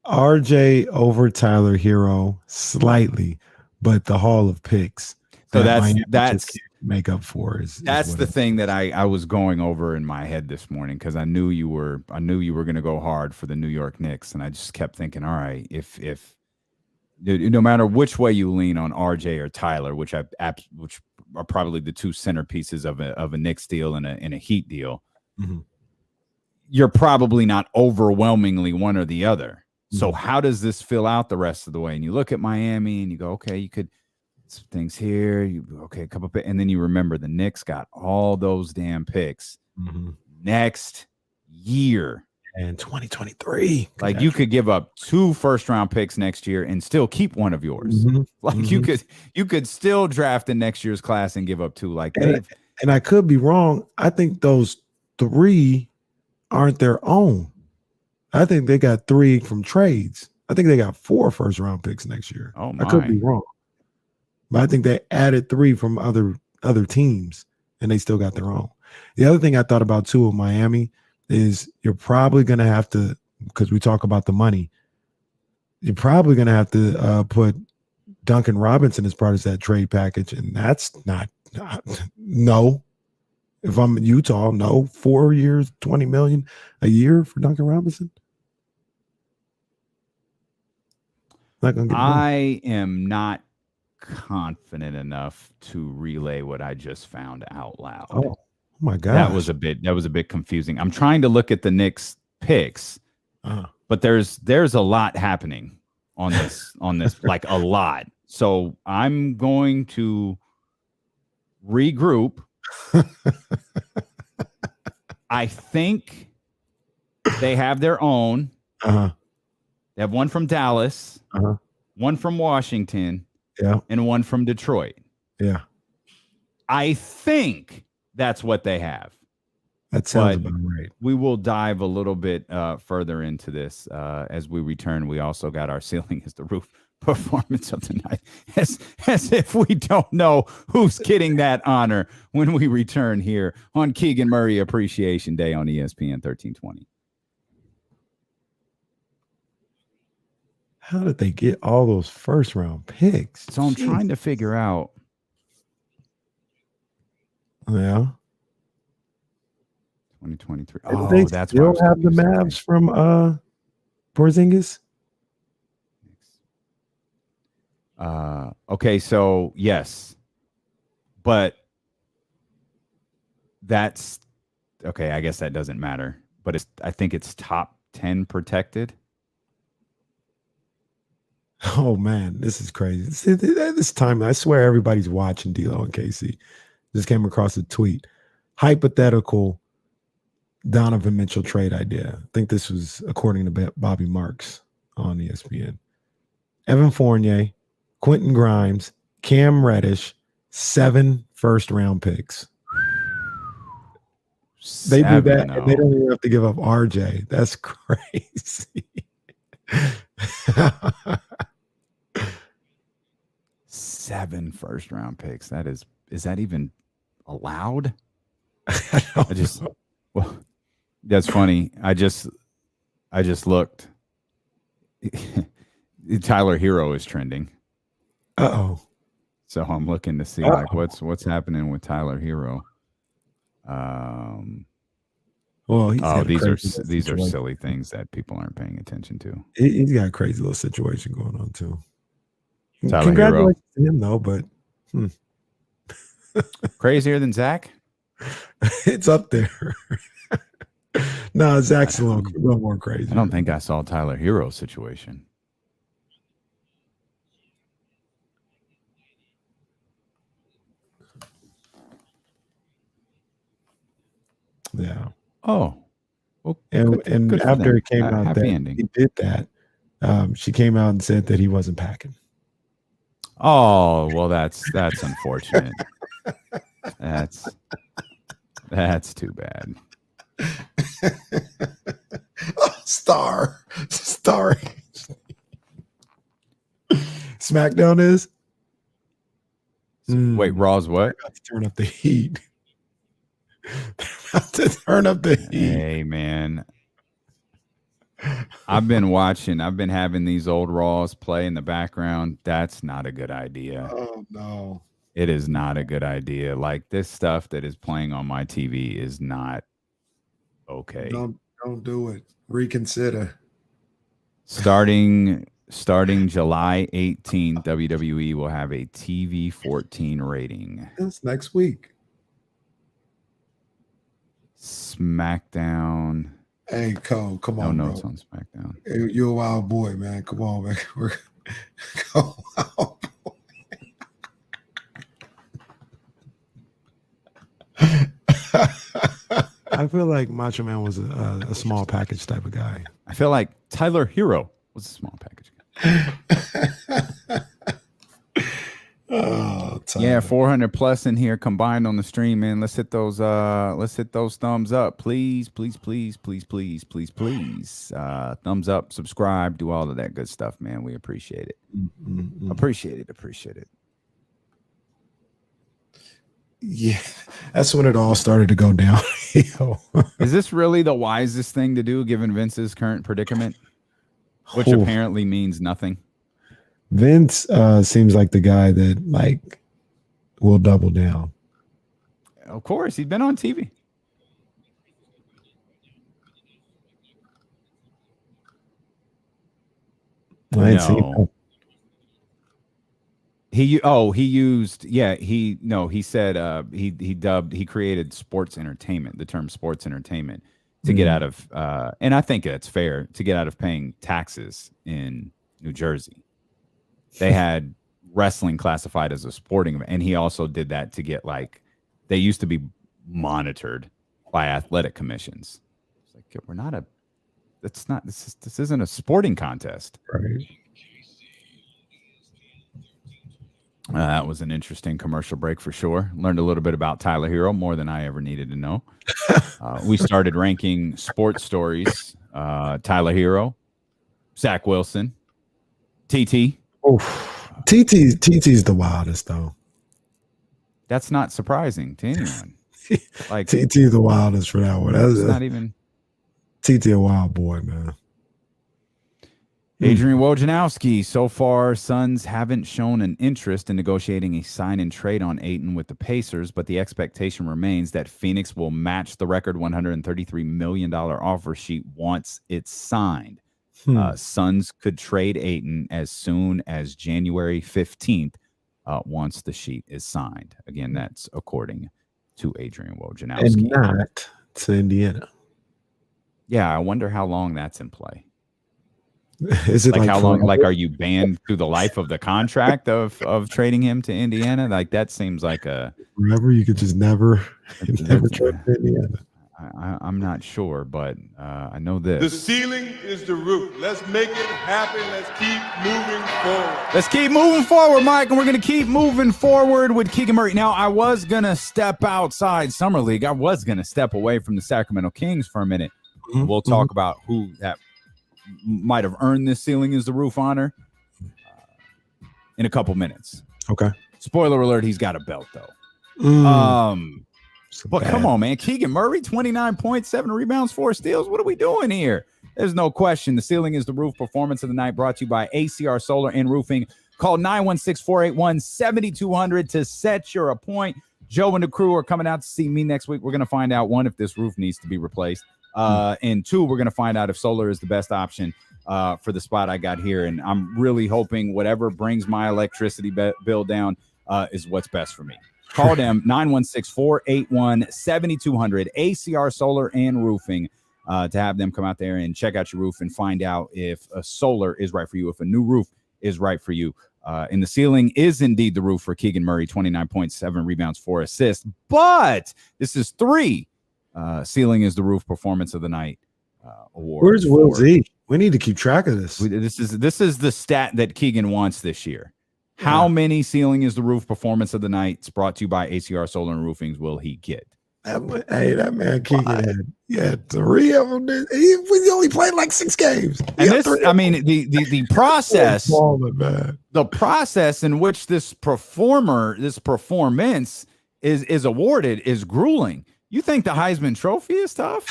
RJ over Tyler Hero slightly, but the haul of picks. So that's make up for that's the thing that I was going over in my head this morning, because I knew you were going to go hard for the New York Knicks, and I just kept thinking, all right, if no matter which way you lean on RJ or Tyler, which are probably the two centerpieces of a Knicks deal and a Heat deal, you're probably not overwhelmingly one or the other. So how does this fill out the rest of the way? And you look at Miami and you go, okay, you could some things here. A couple, and then you remember the Knicks got all those damn picks next year. And 2023. You could give up 2 first-round picks next year and still keep one of yours. You could still draft in next year's class and give up 2 And I could be wrong. I think those 3 aren't their own. I think they got 3 from trades. I think they got 4 first-round picks next year. Oh, I could be wrong. But I think they added 3 from other teams, and they still got their own. The other thing I thought about, too, with Miami is you're probably going to have to, because we talk about the money, you're probably going to have to put Duncan Robinson as part of that trade package, and that's not no. If I'm in Utah, no. 4 years, $20 million a year for Duncan Robinson. Not gonna get I am not confident enough to relay what I just found out loud. Oh my God, that was a bit confusing. I'm trying to look at the Knicks picks, but there's a lot happening on this like a lot. So I'm going to regroup. I think they have their own. They have one from Dallas, one from Washington, and one from Detroit. Yeah. I think that's what they have. That sounds about right. We will dive a little bit further into this as we return. We also got our Ceiling is the Roof performance of the night, as if we don't know who's getting that honor when we return here on Keegan Murray Appreciation Day on ESPN 1320. How did they get all those first-round picks? So I'm trying to figure out. Yeah. 2023. Oh, they that's still why have the Mavs from Porzingis. Okay, so yes, but that's okay. I guess that doesn't matter, but I think it's top 10 protected. Oh man, this is crazy. This time, I swear everybody's watching D-Lo and KC. Just came across a tweet. Hypothetical Donovan Mitchell trade idea. I think this was according to Bobby Marks on ESPN. Evan Fournier, Quentin Grimes, Cam Reddish, 7 first-round picks. They do that, and they don't even have to give up RJ. That's crazy. 7 first-round picks. Is that even allowed? Well, that's funny. I just looked. Tyler Hero is trending. Uh-oh. So I'm looking to see like what's happening with Tyler Hero. Well, these are silly things that people aren't paying attention to. He's got a crazy little situation going on too. Tyler Congratulations to him though, but crazier than Zach? It's up there. No, Zach's a little more crazy. I don't think I saw Tyler Hero's situation. Yeah. Oh. Well, and good after it came out that ending. he did that, she came out and said that he wasn't packing. Oh, well, that's unfortunate. That's too bad. Star. SmackDown is. Wait, Raw's what? About to turn up the heat. Hey, man. I've been having these old Raws play in the background. That's not a good idea. Oh, no. It is not a good idea. Like, this stuff that is playing on my TV is not okay. Don't do it. Reconsider. Starting July 18th, WWE will have a TV 14 rating. That's next week. SmackDown. Hey, Cole, come on, no notes bro. on SmackDown. Hey, you're a wild boy, man. Come on, man. Go wild boy. I feel like Macho Man was a small package type of guy. I feel like Tyler Hero was a small package guy. Oh, outside. Yeah, 400 plus in here combined on the stream, man. Let's hit those thumbs up, please. Thumbs up, subscribe, do all of that good stuff, man. We appreciate it. Mm-hmm. Appreciate it. Yeah, that's when it all started to go downhill. Is this really the wisest thing to do given Vince's current predicament? Which apparently means nothing. Vince seems like the guy that like will double down. Of course, he's been on TV. He created sports entertainment, the term sports entertainment, to get out of and I think that's fair, to get out of paying taxes in New Jersey. They had wrestling classified as a sporting event, and he also did that to get, like, they used to be monitored by athletic commissions. It's like, this isn't a sporting contest. Right. That was an interesting commercial break for sure. Learned a little bit about Tyler Hero, more than I ever needed to know. We started ranking sports stories. Tyler Hero, Zach Wilson, TT. TT's the wildest though. That's not surprising to anyone. Like TT's the wildest for that one. That's not even TT a wild boy, man. Adrian Wojnarowski. So far, Suns haven't shown an interest in negotiating a sign and trade on Ayton with the Pacers, but the expectation remains that Phoenix will match the record $133 million offer sheet once it's signed. Suns could trade Ayton as soon as January 15th once the sheet is signed. Again, that's according to Adrian Wojnarowski. And not to Indiana. Yeah, I wonder how long that's in play. Is it like how long? forever? Like, are you banned through the life of the contract of trading him to Indiana? Like, that seems like a forever. You could just never trade to Indiana. I'm not sure, but I know this. The ceiling is the roof. Let's make it happen. Let's keep moving forward. Let's keep moving forward, Mike, and we're going to keep moving forward with Keegan Murray. Now, I was going to step outside Summer League. I was going to step away from the Sacramento Kings for a minute. Mm-hmm. We'll talk about who that might have earned this ceiling is the roof honor in a couple minutes. Okay. Spoiler alert, he's got a belt, though. But come on, man. Keegan Murray, 29 points, 7 rebounds, 4 steals. What are we doing here? There's no question. The ceiling is the roof. Performance of the night brought to you by ACR Solar and Roofing. Call 916-481-7200 to set your appointment. Joe and the crew are coming out to see me next week. We're going to find out, 1, if this roof needs to be replaced. And 2, we're going to find out if solar is the best option for the spot I got here. And I'm really hoping whatever brings my electricity bill down is what's best for me. Call them 916-481-7200, ACR Solar and Roofing, to have them come out there and check out your roof and find out if a solar is right for you, if a new roof is right for you. And the ceiling is indeed the roof for Keegan Murray, 29 points, 7 rebounds, 4 assists. But this is 3 ceiling is the roof performance of the night award. Where's Will Z? We need to keep track of this. This is the stat that Keegan wants this year. How many ceiling is the roof performance of the night? It's brought to you by ACR Solar and Roofings. Will he get? That man Keegan had 3 of them. He only played like 6 games. And this, I mean, the process, the process in which this performance is awarded is grueling. You think the Heisman Trophy is tough?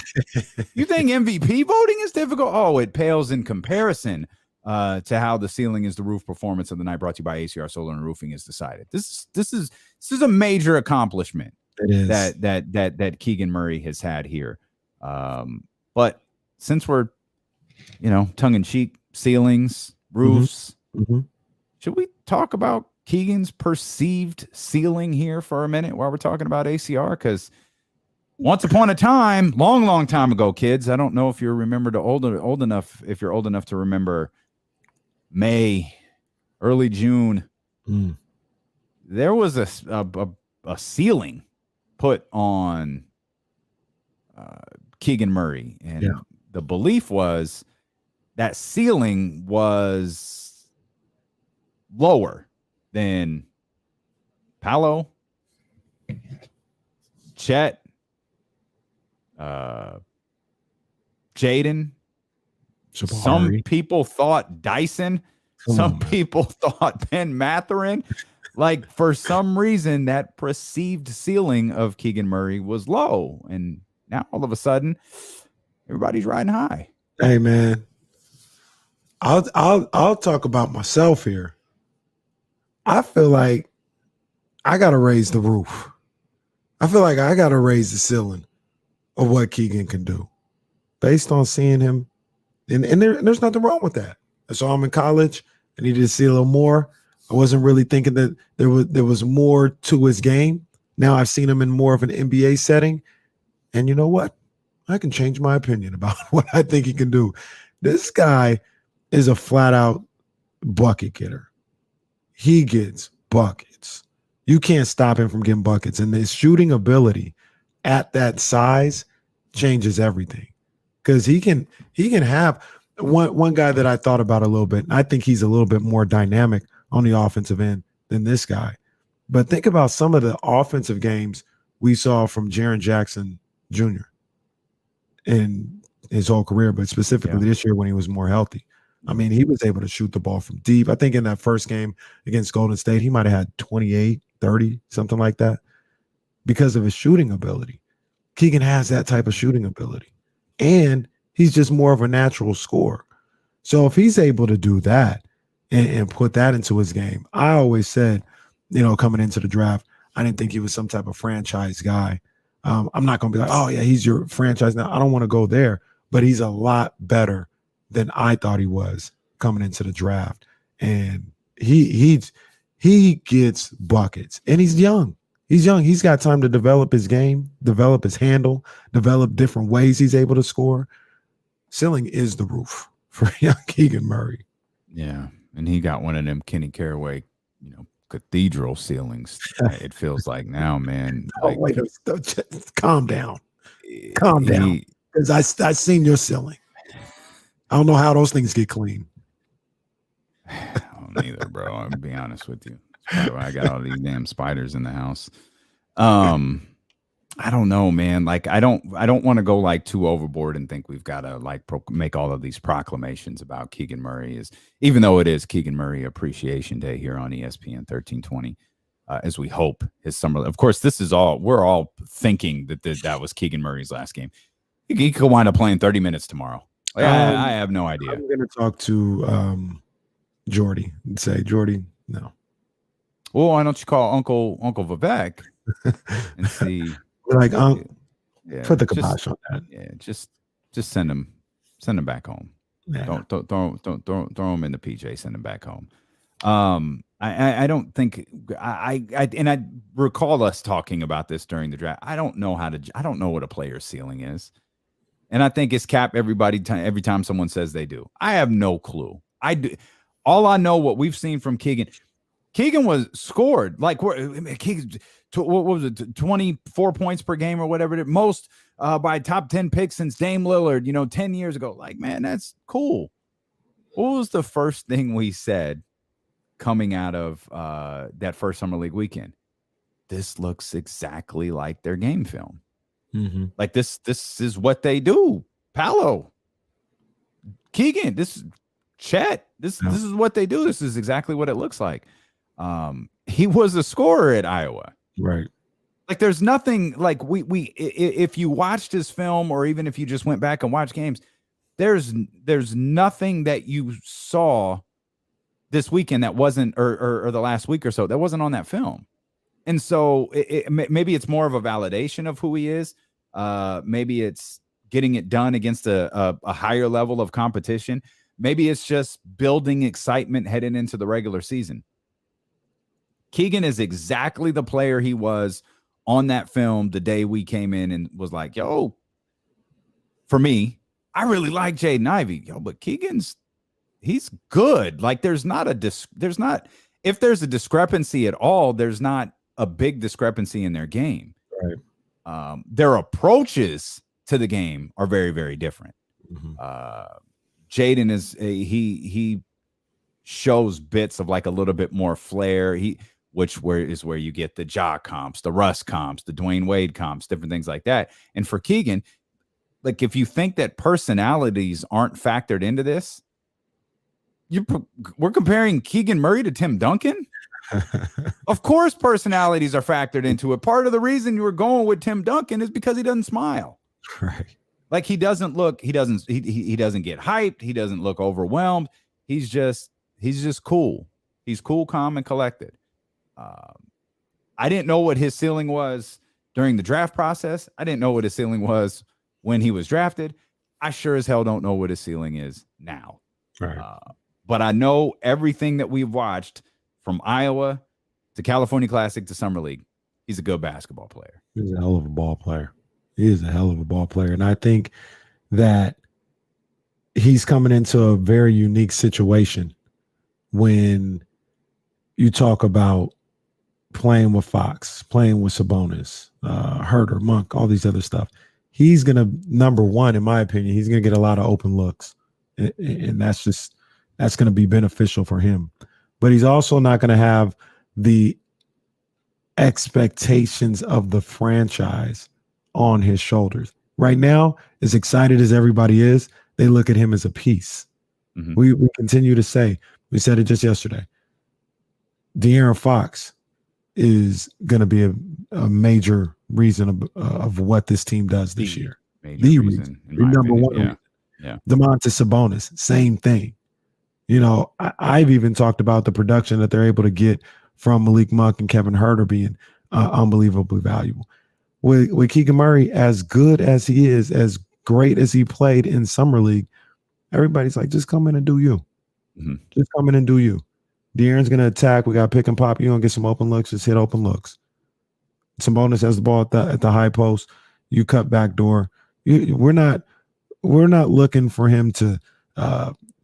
You think MVP voting is difficult? Oh, it pales in comparison to how the ceiling is the roof performance of the night, brought to you by ACR Solar and Roofing, is decided. This is a major accomplishment. It is. that Keegan Murray has had here. But since we're, tongue in cheek, ceilings, roofs, should we talk about Keegan's perceived ceiling here for a minute while we're talking about ACR? Because once upon a time, long time ago, kids, I don't know if you remember old enough to remember May, early June, there was a ceiling put on Keegan Murray, and the belief was that ceiling was lower than Paolo, Chet, Jaden. Some people thought Dyson. Some people thought Ben Mathurin. Like, for some reason, that perceived ceiling of Keegan Murray was low. And now all of a sudden, everybody's riding high. Hey, man, I'll talk about myself here. I feel like I got to raise the roof. I feel like I got to raise the ceiling of what Keegan can do based on seeing him. And there's nothing wrong with that. I saw him in college. I needed to see a little more. I wasn't really thinking that there was more to his game. Now I've seen him in more of an NBA setting. And you know what? I can change my opinion about what I think he can do. This guy is a flat-out bucket getter. He gets buckets. You can't stop him from getting buckets. And his shooting ability at that size changes everything. Because he can have one guy that I thought about a little bit. I think he's a little bit more dynamic on the offensive end than this guy. But think about some of the offensive games we saw from Jaren Jackson Jr. in his whole career, but specifically this year when he was more healthy. I mean, he was able to shoot the ball from deep. I think in that first game against Golden State, he might have had 28, 30, something like that, because of his shooting ability. Keegan has that type of shooting ability. And he's just more of a natural scorer. So if he's able to do that and put that into his game, I always said, coming into the draft, I didn't think he was some type of franchise guy. I'm not going to be like, oh, yeah, he's your franchise now. I don't want to go there. But he's a lot better than I thought he was coming into the draft. And he gets buckets. And he's young. He's young. He's got time to develop his game, develop his handle, develop different ways he's able to score. Ceiling is the roof for young Keegan Murray. Yeah, and he got one of them Kenny Caraway, cathedral ceilings. It feels like now, man. Like, wait, calm down. Calm down. Because I seen your ceiling. I don't know how those things get clean. I don't either, bro. I'll be honest with you. That's why I got all these damn spiders in the house. I don't know, man. Like, I don't want to go like too overboard and think we've got to like make all of these proclamations about Keegan Murray, even though it is Keegan Murray Appreciation Day here on ESPN 1320, as we hope his summer. Of course, we're all thinking that was Keegan Murray's last game. He could wind up playing 30 minutes tomorrow. Like, I have no idea. I'm going to talk to Jordy and say, Jordy, no. Well, why don't you call Uncle Vivek and see? Like, put the kibosh on that. Yeah, just send him back home. Yeah. Don't throw him in the PJ. Send him back home. I don't think I recall us talking about this during the draft. I don't know what a player's ceiling is, and I think it's cap every time someone says they do. I have no clue. All I know what we've seen from Keegan. Keegan was scored like what was it, 24 points per game or whatever it is, most by top 10 picks since Dame Lillard, 10 years ago. Like, man, that's cool. What was the first thing we said coming out of that first summer league weekend? This looks exactly like their game film. Mm-hmm. Like this is what they do. Paolo, Keegan, Chet, this is what they do. This is exactly what it looks like. He was a scorer at Iowa. Right. Like, there's nothing like if you watched his film or even if you just went back and watched games, there's nothing that you saw this weekend that wasn't or the last week or so that wasn't on that film. And so maybe it's more of a validation of who he is. Maybe it's getting it done against a higher level of competition. Maybe it's just building excitement heading into the regular season. Keegan is exactly the player he was on that film the day we came in and was like, yo, for me, I really like Jaden Ivey. Yo, but he's good. Like, if there's a discrepancy at all, there's not a big discrepancy in their game. Right. Their approaches to the game are very, very different. Mm-hmm. Jaden he shows bits of like a little bit more flair. is where you get the Ja comps, the Russ comps, the Dwayne Wade comps, different things like that. And for Keegan, like if you think that personalities aren't factored into this, we're comparing Keegan Murray to Tim Duncan. Of course, personalities are factored into it. Part of the reason you were going with Tim Duncan is because he doesn't smile. Right. Like he doesn't get hyped. He doesn't look overwhelmed. He's just cool. He's cool, calm, and collected. I didn't know what his ceiling was during the draft process. I didn't know what his ceiling was when he was drafted. I sure as hell don't know what his ceiling is now. Right. But I know everything that we've watched from Iowa to California Classic to Summer League. He's a good basketball player. He's a hell of a ball player. He is a hell of a ball player. And I think that he's coming into a very unique situation when you talk about playing with Fox, playing with Sabonis, Herter, Monk, all these other stuff. He's going to, number one, in my opinion, he's going to get a lot of open looks. And that's going to be beneficial for him. But he's also not going to have the expectations of the franchise on his shoulders. Right now, as excited as everybody is, they look at him as a piece. Mm-hmm. We continue to say, we said it just yesterday, De'Aaron Fox is going to be a major reason of what this team does this year. The reason. Number one. Yeah. Domantas Sabonis, same thing. You know, I've even talked about the production that they're able to get from Malik Monk and Kevin Huerter being unbelievably valuable. With Keegan Murray, as good as he is, as great as he played in Summer League, everybody's like, just come in and do you. Mm-hmm. Just come in and do you. De'Aaron's going to attack. We got pick and pop. You're going to get some open looks. Just hit open looks. Sabonis has the ball at the high post. You cut back door. We're not looking for him to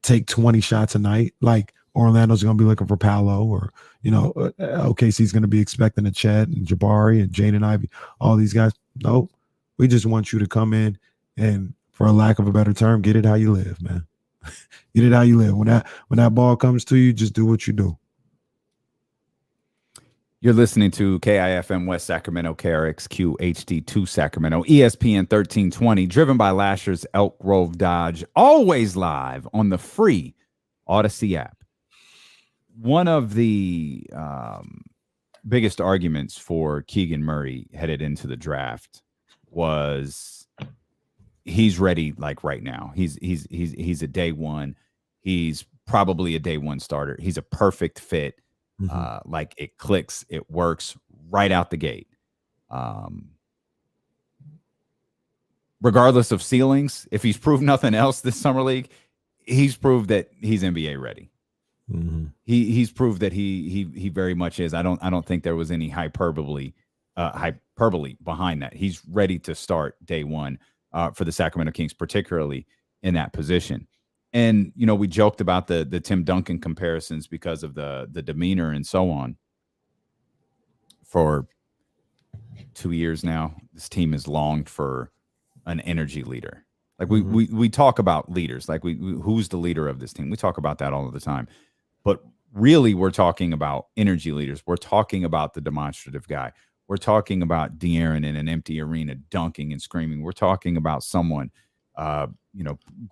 take 20 shots a night. Like Orlando's going to be looking for Paolo, or, OKC's going to be expecting a Chet and Jabari and Jaden Ivey, all these guys. Nope. We just want you to come in and, for a lack of a better term, get it how you live, man. Get it how you live. When that ball comes to you, just do what you do. You're listening to KIFM West Sacramento, KRXQ HD2 Sacramento, ESPN 1320, driven by Lasher's Elk Grove Dodge, always live on the free Odyssey app. One of the biggest arguments for Keegan Murray headed into the draft was he's ready like right now. He's a day one. He's probably a day one starter. He's a perfect fit. Like it clicks, it works right out the gate. Regardless of ceilings, if he's proved nothing else this summer league, he's proved that he's NBA ready. Mm-hmm. He's proved that he very much is. I don't think there was any hyperbole behind that. He's ready to start day one for the Sacramento Kings, particularly in that position. And, we joked about the Tim Duncan comparisons because of the demeanor and so on. For 2 years now, this team has longed for an energy leader. Like we talk about leaders, like who's the leader of this team? We talk about that all of the time. But really, we're talking about energy leaders. We're talking about the demonstrative guy. We're talking about De'Aaron in an empty arena dunking and screaming. We're talking about someone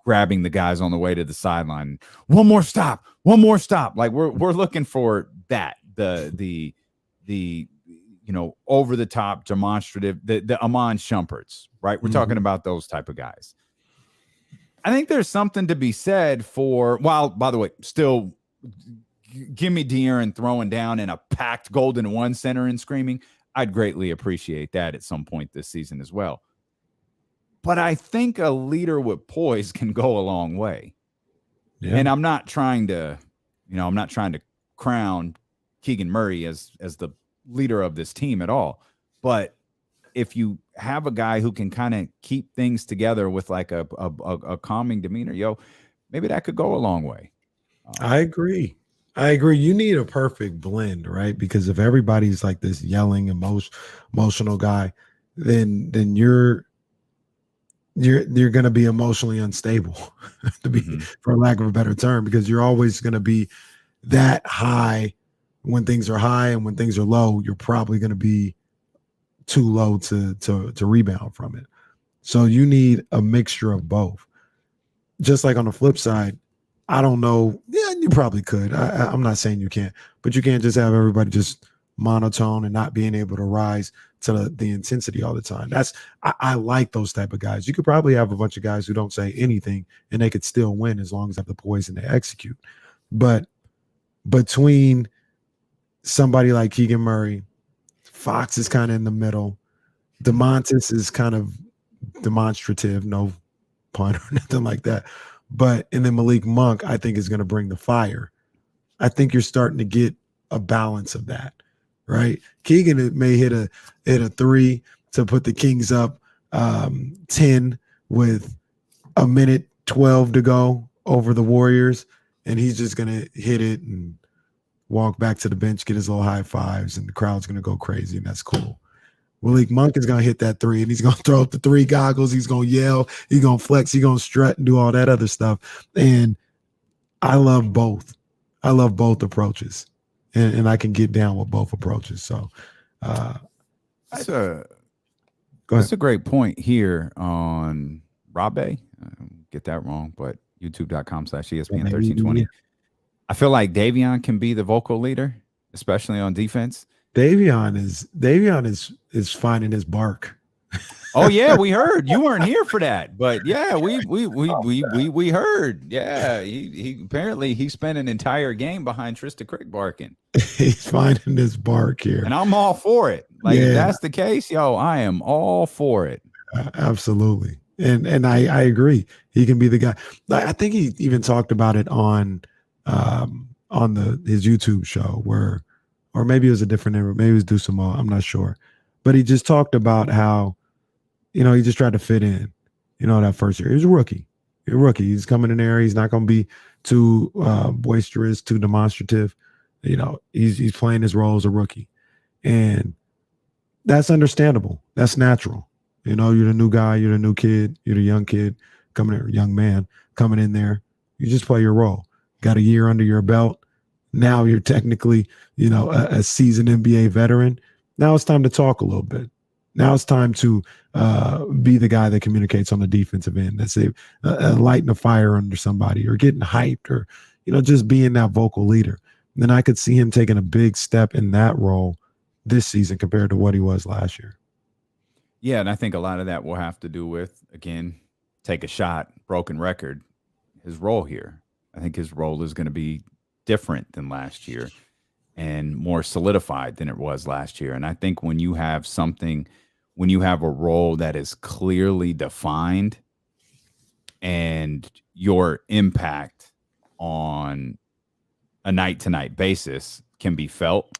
grabbing the guys on the way to the sideline. One more stop. Like we're looking for that. The over the top demonstrative, the Amon Shumperts, right? We're talking about those type of guys. I think there's something to be said for, by the way, still give me De'Aaron throwing down in a packed Golden One center and screaming. I'd greatly appreciate that at some point this season as well. But I think a leader with poise can go a long way. Yeah. And I'm not trying to crown Keegan Murray as the leader of this team at all. But if you have a guy who can kind of keep things together with like a calming demeanor, maybe that could go a long way. I agree. You need a perfect blend, right? Because if everybody's like this yelling, emotional guy, then you're going to be emotionally unstable, to be, for lack of a better term, because you're always going to be that high when things are high and when things are low, you're probably going to be too low to rebound from it. So you need a mixture of both. Just like on the flip side, I don't know. Yeah, you probably could. I'm not saying you can't, but you can't just have everybody just monotone and not being able to rise to the intensity all the time. I like those type of guys. You could probably have a bunch of guys who don't say anything and they could still win as long as they have the poise and they execute. But between somebody like Keegan Murray, Fox is kind of in the middle. DeMontis is kind of demonstrative, no pun or nothing like that. And then Malik Monk, I think, is going to bring the fire. I think you're starting to get a balance of that, right? Keegan may hit a 3 to put the Kings up 10 with a minute 12 to go over the Warriors, and he's just going to hit it and walk back to the bench, get his little high fives, and the crowd's going to go crazy, and that's cool. Malik Monk is going to hit that 3, and he's going to throw up the 3 goggles. He's going to yell. He's going to flex. He's going to strut and do all that other stuff. And I love both. I love both approaches, and I can get down with both approaches. So that's a great point here on Rabe. Get that wrong, but youtube.com/ESPN 1320. I feel like Davion can be the vocal leader, especially on defense. Davion is finding his bark. Oh yeah, we heard. You weren't here for that, but yeah, we heard. Yeah, he apparently he spent an entire game behind Trista Crick barking. He's finding his bark here, and I'm all for it. Like if that's the case, yo, I am all for it. Absolutely, and I agree. He can be the guy. I think he even talked about it on his YouTube show where. Or maybe it was a different name. Maybe it was Dusamo. I'm not sure. But he just talked about how, he just tried to fit in, that first year. He was a rookie. He's coming in there. He's not going to be too boisterous, too demonstrative. He's playing his role as a rookie. And that's understandable. That's natural. You're the new guy. You're the new kid. You're the young kid young man coming in there. You just play your role. Got a year under your belt. Now you're technically, a seasoned NBA veteran. Now it's time to talk a little bit. Now it's time to be the guy that communicates on the defensive end. That's lighting a fire under somebody or getting hyped or, just being that vocal leader. And then I could see him taking a big step in that role this season compared to what he was last year. Yeah, and I think a lot of that will have to do with, again, take a shot, broken record, his role here. I think his role is going to be different than last year and more solidified than it was last year. And I think when you have a role that is clearly defined and your impact on a night-to-night basis can be felt,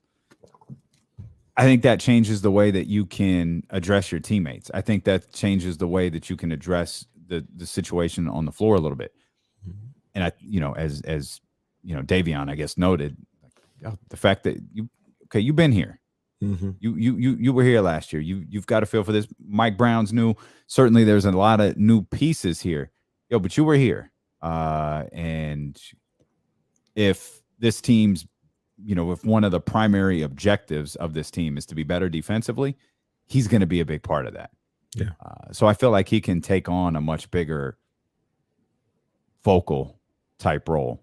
I think that changes the way that you can address your teammates. I think that changes the way that you can address the situation on the floor a little bit. And as Davion, I guess, noted the fact that you've been here. Mm-hmm. You were here last year. You've got to feel for this. Mike Brown's new. Certainly, there's a lot of new pieces here. But you were here. And if this team's, if one of the primary objectives of this team is to be better defensively, he's going to be a big part of that. Yeah. So I feel like he can take on a much bigger vocal type role.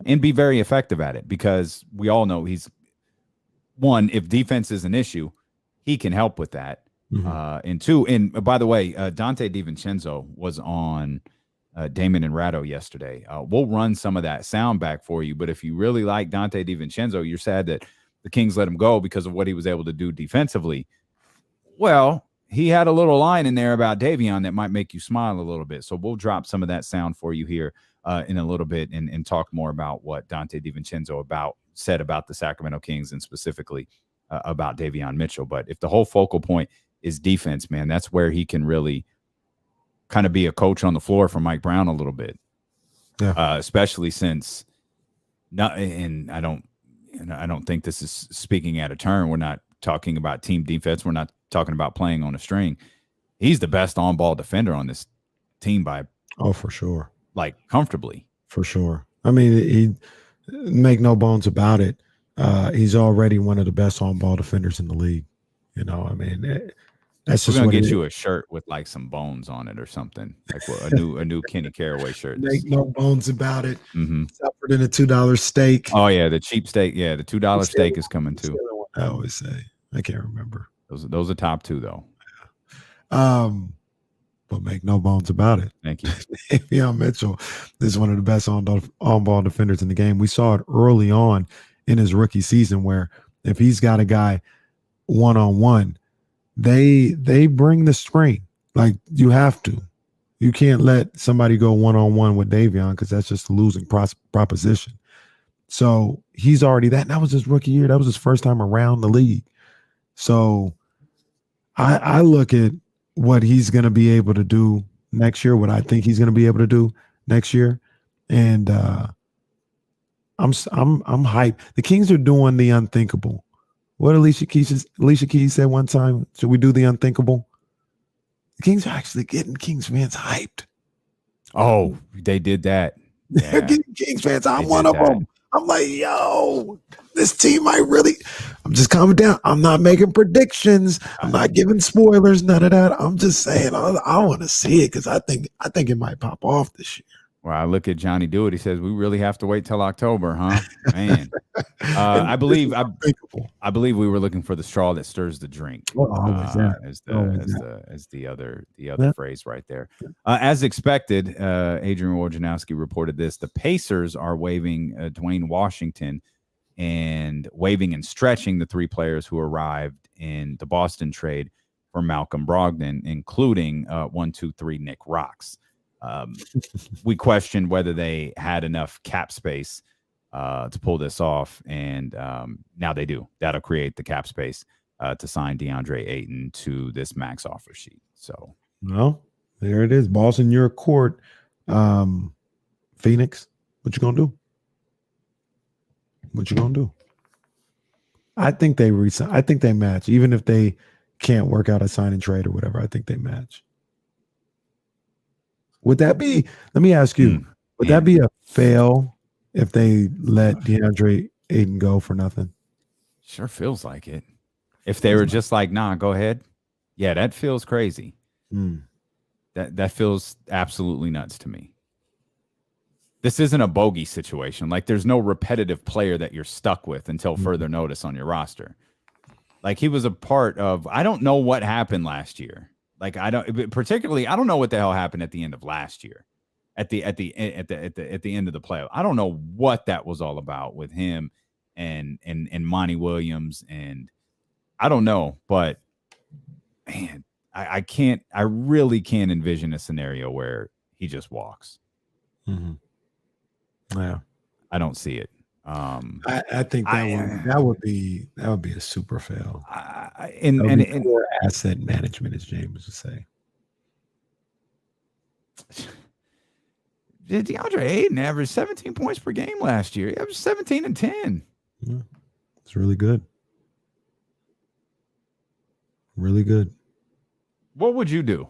And be very effective at it because we all know he's one, if defense is an issue, he can help with that. Mm-hmm. And two, and by the way, Donte DiVincenzo was on Damon and Ratto yesterday. We'll run some of that sound back for you, but if you really like Donte DiVincenzo, you're sad that the Kings let him go because of what he was able to do defensively. Well, he had a little line in there about Davion that might make you smile a little bit. So we'll drop some of that sound for you here in a little bit and talk more about what Donte DiVincenzo said about the Sacramento Kings and specifically about Davion Mitchell. But if the whole focal point is defense, man, that's where he can really kind of be a coach on the floor for Mike Brown a little bit. Yeah. Especially since I don't think this is speaking out of turn. We're not talking about team defense. We're not talking about playing on a string. He's the best on-ball defender on this team by for sure. Like comfortably. For sure. I mean, he make no bones about it. he's already one of the best on-ball defenders in the league. You know, I mean, that's We're just gonna what get it you a shirt with like some bones on it or something, like a new Kenny Caraway shirt. Make no bones about it. Mm-hmm. Suffered in a $2 steak. Oh yeah, the cheap steak. Yeah, the $2 steak is coming too. I always say, I can't remember. Those are top two though. But make no bones about it. Thank you. Davion Mitchell is one of the best on-ball defenders in the game. We saw it early on in his rookie season where if he's got a guy one-on-one, they bring the screen. Like, you have to. You can't let somebody go one-on-one with Davion because that's just a losing proposition. So he's already that. And that was his rookie year. That was his first time around the league. So I look at what he's going to be able to do next year, what I think he's going to be able to do next year. And I'm hyped. The Kings are doing the unthinkable. What Alicia Keys said one time, should we do the unthinkable? The Kings are actually getting Kings fans hyped. Oh, they did that. Yeah. They're getting Kings fans. I'm one of them. I'm like, yo, this team might really. I'm just calming down. I'm not making predictions. I'm not giving spoilers. None of that. I'm just saying I want to see it because I think it might pop off this year. Well, I look at Johnny Do It. He says we really have to wait till October, huh? Man, I believe we were looking for the straw that stirs the drink. As the other phrase right there. As expected, Adrian Wojnarowski reported this: the Pacers are waiving Duane Washington and waiving and stretching the three players who arrived in the Boston trade for Malcolm Brogdon, including 1, 2, 3 Nick Rocks. We questioned whether they had enough cap space to pull this off, and now they do. That'll create the cap space to sign DeAndre Ayton to this max offer sheet. So, well, there it is. Balls in your court. Phoenix, what you gonna do? What you gonna do? I think they I think they match, even if they can't work out a sign and trade or whatever. I think they match. Would that be? Let me ask you. Would that be a fail if they let DeAndre Ayton go for nothing? Sure feels like it. If they were just like, nah, go ahead. Yeah, that feels crazy. That feels absolutely nuts to me. This isn't a bogey situation. Like, there's no repetitive player that you're stuck with until further notice on your roster. Like, he was a part of. I don't know what happened last year. Like, I don't know what the hell happened at the end of last year, at the end of the playoff. I don't know what that was all about with him and Monty Williams, and I don't know, but man, I really can't envision a scenario where he just walks. Yeah, I don't see it. I think that would be a super fail. And poor asset management, as James would say. DeAndre Ayton averaged 17 points per game last year. He averaged 17 and 10. Yeah, it's really good. Really good. What would you do?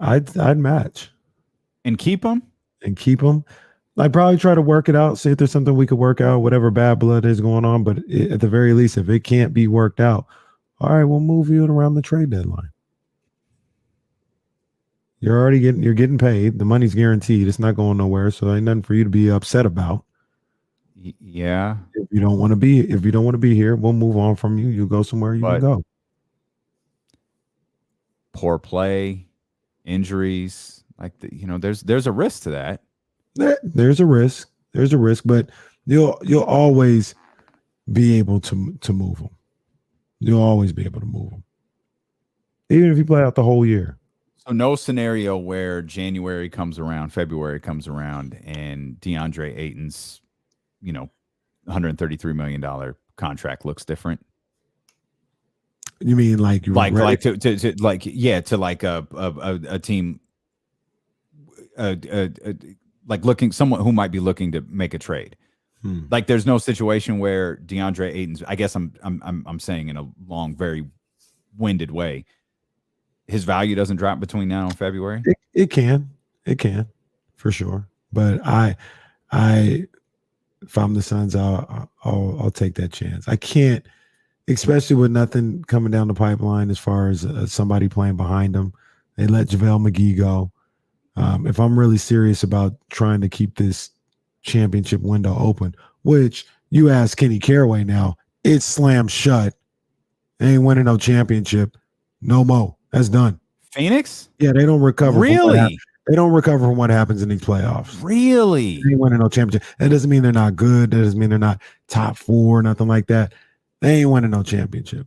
I'd match and keep him. I'd probably try to work it out, see if there's something we could work out, whatever bad blood is going on. But at the very least, if it can't be worked out, all right, we'll move you around the trade deadline. You're getting paid. The money's guaranteed. It's not going nowhere. So ain't nothing for you to be upset about. Yeah. If you don't want to be here, we'll move on from you. You go somewhere you can go. Poor play, injuries, there's a risk to that. There's a risk, but you'll always be able to move them. You'll always be able to move them, even if you play out the whole year. So no scenario where January comes around, February comes around, and DeAndre Ayton's, $133 million contract looks different. You mean like to a team, looking someone who might be looking to make a trade. Like, there's no situation where DeAndre Ayton's. I guess I'm saying in a long, very winded way, his value doesn't drop between now and February. It can for sure, but if I'm the Suns, I'll take that chance. I can't, especially with nothing coming down the pipeline as far as somebody playing behind them. They let JaVale McGee go. If I'm really serious about trying to keep this championship window open, which you ask Kenny Caraway now, it's slammed shut. They ain't winning no championship. No more. That's done. Phoenix? Yeah, they don't recover. Really? They don't recover from what happens in these playoffs. Really? They ain't winning no championship. That doesn't mean they're not good. That doesn't mean they're not top 4, nothing like that. They ain't winning no championship.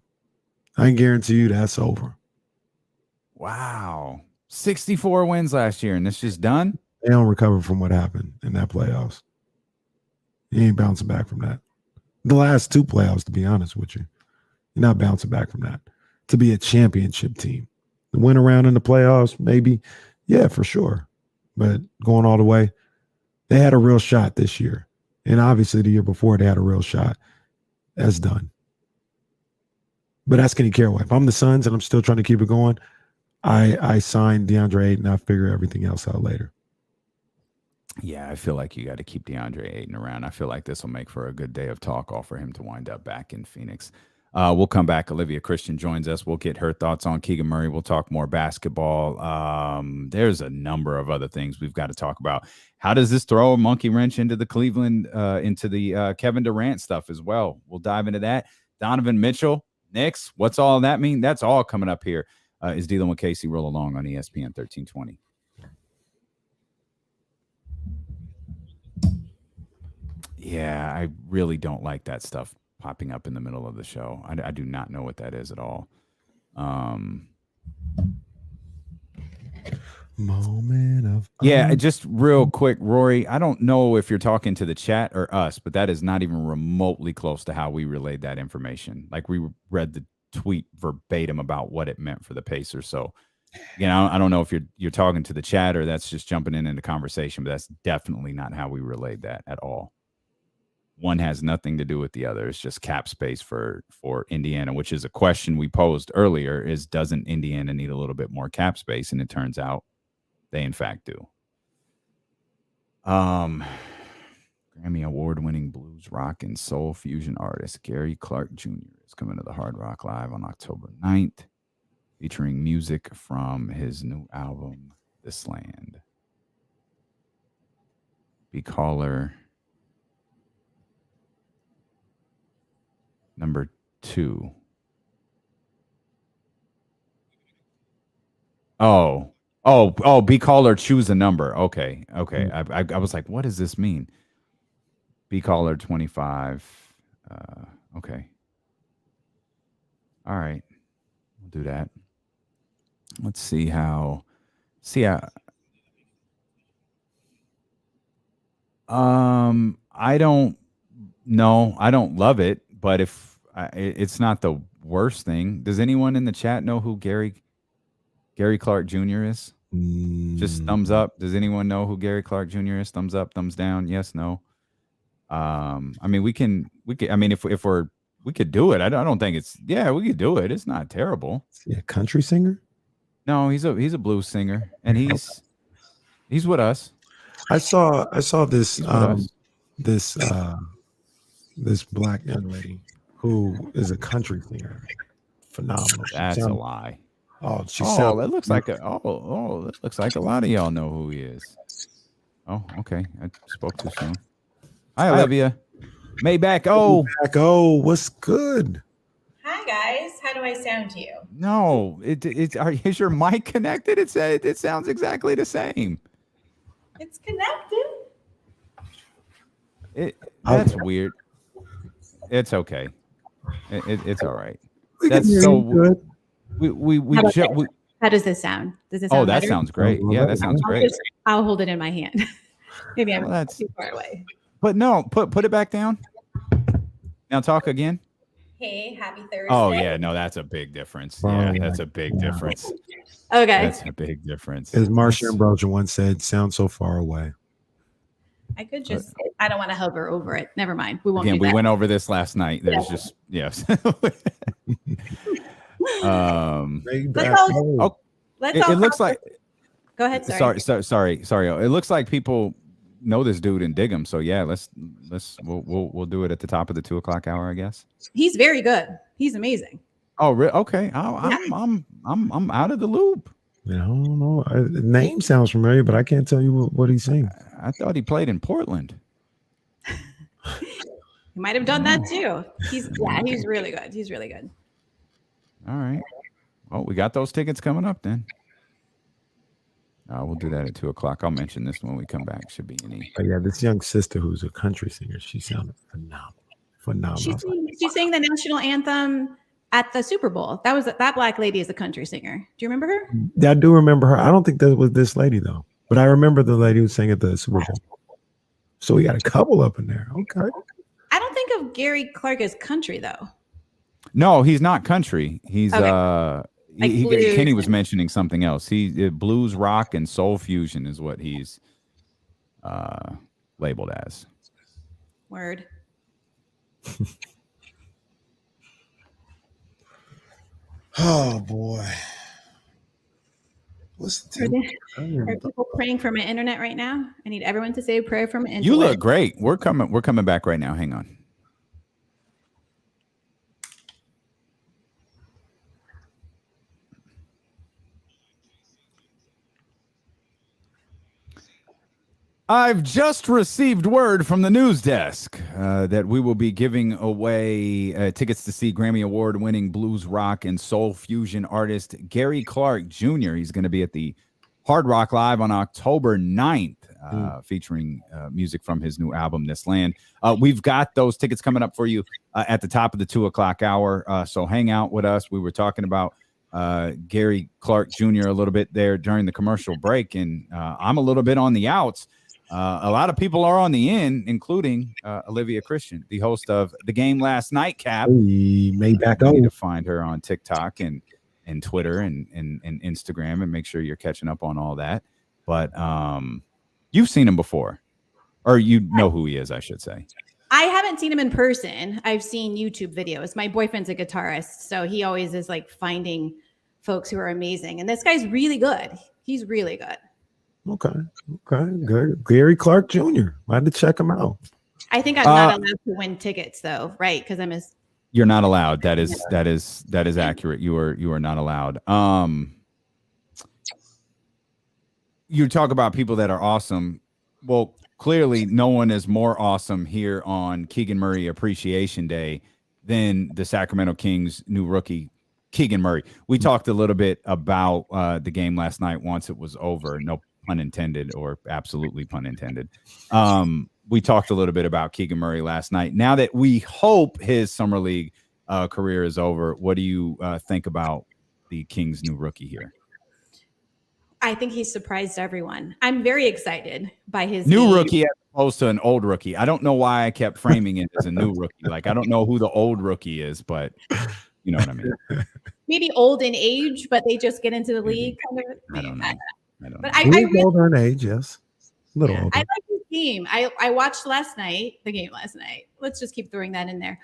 I can guarantee you that's over. Wow. 64 wins last year, and it's just done? They don't recover from what happened in that playoffs. You ain't bouncing back from that. The last 2 playoffs, to be honest with you. You're not bouncing back from that. To be a championship team. To win around in the playoffs, maybe, yeah, for sure. But going all the way, they had a real shot this year. And obviously the year before, they had a real shot. That's done. But that's Kenny Caraway. If I'm the Suns and I'm still trying to keep it going, I signed DeAndre Ayton. I figure everything else out later. Yeah, I feel like you got to keep DeAndre Ayton around. I feel like this will make for a good day of talk, all for him to wind up back in Phoenix. We'll come back. Olivia Christian joins us. We'll get her thoughts on Keegan Murray. We'll talk more basketball. There's a number of other things we've got to talk about. How does this throw a monkey wrench into the Cleveland, into the Kevin Durant stuff as well? We'll dive into that. Donovan Mitchell, Knicks. What's all that mean? That's all coming up here. Is dealing with Casey. Roll along on ESPN 1320. Yeah, I really don't like that stuff popping up in the middle of the show. I do not know what that is at all. Moment of yeah, just real quick, Rory. I don't know if you're talking to the chat or us, but that is not even remotely close to how we relayed that information. Like we read the tweet verbatim about what it meant for the Pacers. So, you know, I don't know if you're talking to the chat or that's just jumping in the conversation, but that's definitely not how we relayed that at all. One has nothing to do with the other. It's just cap space for Indiana, which is a question we posed earlier, is doesn't Indiana need a little bit more cap space? And it turns out they in fact do. Grammy award-winning blues, rock, and soul fusion artist Gary Clark Jr. is coming to the Hard Rock Live on October 9th, featuring music from his new album, This Land. Be Caller number 2. Oh, be caller, choose a number. Okay. I was like, what does this mean? Be caller 25. Okay. All right. We'll do that. Let's see how. I don't know. I don't love it, but if it's not the worst thing. Does anyone in the chat know who Gary Clark Jr. is? Just thumbs up. Does anyone know who Gary Clark Jr. is? Thumbs up, thumbs down. Yes, no. I mean, we can. I mean, if we could do it. I don't think it's. Yeah, we could do it. It's not terrible. Is he a country singer? No, he's a blues singer, and he's with us. I saw this this black young lady who is a country singer. Phenomenal. That's a lie. Oh, that looks like that looks like a lot of y'all know who he is. Oh, okay. I spoke too soon. Hi, Olivia. Maybach. What's good? Hi guys, how do I sound to you? No, is your mic connected? It sounds exactly the same. It's connected. That's weird. It's okay. It's all right. That's so good. How does this sound? Does it sound that better? sounds great. Yeah, that sounds great. I'll hold it in my hand. Maybe I'm that's too far away. But no, put it back down. Now talk again. Hey, happy Thursday. Oh yeah, no, that's a big difference. Yeah, that's a big difference. Okay. That's a big difference. As Marsha Ambrosia once said, sound so far away. I could just I don't want to hover over it. Never mind. We won't Again, do that. we went over this last night. There's just yes. Let's it looks like go ahead. Sorry. Sorry. It looks like people know this dude and dig him. So yeah, we'll do it at the top of the 2 o'clock hour, I guess. He's very good. He's amazing. Oh, okay. I'm out of the loop. I don't know. The name sounds familiar, but I can't tell you what he's saying. I thought he played in Portland. He might have done that too. He's really good. He's really good. All right. Well, we got those tickets coming up then. We'll do that at 2 o'clock. I'll mention this when we come back. Should be any. But yeah, this young sister who's a country singer, she sounded phenomenal. She sang the national anthem at the Super Bowl. That black lady is a country singer. Do you remember her? I do remember her. I don't think that was this lady though, but I remember the lady who sang at the Super Bowl. So we got a couple up in there. Okay. I don't think of Gary Clark as country though. No, he's not country. He's okay. Kenny was mentioning something else. He blues, rock, and soul fusion is what he's labeled as. Word. Oh boy. What's the Are people praying for my internet right now? I need everyone to say a prayer for my internet. You look great. We're coming back right now. Hang on. I've just received word from the news desk that we will be giving away tickets to see Grammy Award-winning blues, rock, and soul fusion artist Gary Clark Jr. He's going to be at the Hard Rock Live on October 9th, featuring music from his new album, This Land. We've got those tickets coming up for you at the top of the 2 o'clock hour, so hang out with us. We were talking about Gary Clark Jr. a little bit there during the commercial break, and I'm a little bit on the outs. A lot of people are on the in, including Olivia Christian, the host of The Game Last Night, Cap. We may back up. You need to find her on TikTok and Twitter and Instagram, and make sure you're catching up on all that. But you've seen him before, or you know who he is, I should say. I haven't seen him in person. I've seen YouTube videos. My boyfriend's a guitarist, so he always is like finding folks who are amazing. And this guy's really good. He's really good. Okay, good. Gary Clark Jr. I had to check him out. I think I'm not allowed to win tickets though, right? Because I'm You're not allowed. That is accurate. You are not allowed. You talk about people that are awesome. Well, clearly no one is more awesome here on Keegan Murray Appreciation Day than the Sacramento Kings new rookie Keegan Murray. We talked a little bit about the game last night once it was over. No pun intended, or absolutely pun intended. We talked a little bit about Keegan Murray last night. Now that we hope his summer league career is over, what do you think about the Kings' new rookie here? I think he's surprised everyone. I'm very excited by his new rookie as opposed to an old rookie. I don't know why I kept framing it as a new rookie. Like, I don't know who the old rookie is, but you know what I mean. Maybe old in age, but they just get into the league. Kind of. I don't know. But I really, older in age, yes. A little older. I like his game. I watched the game last night. Let's just keep throwing that in there.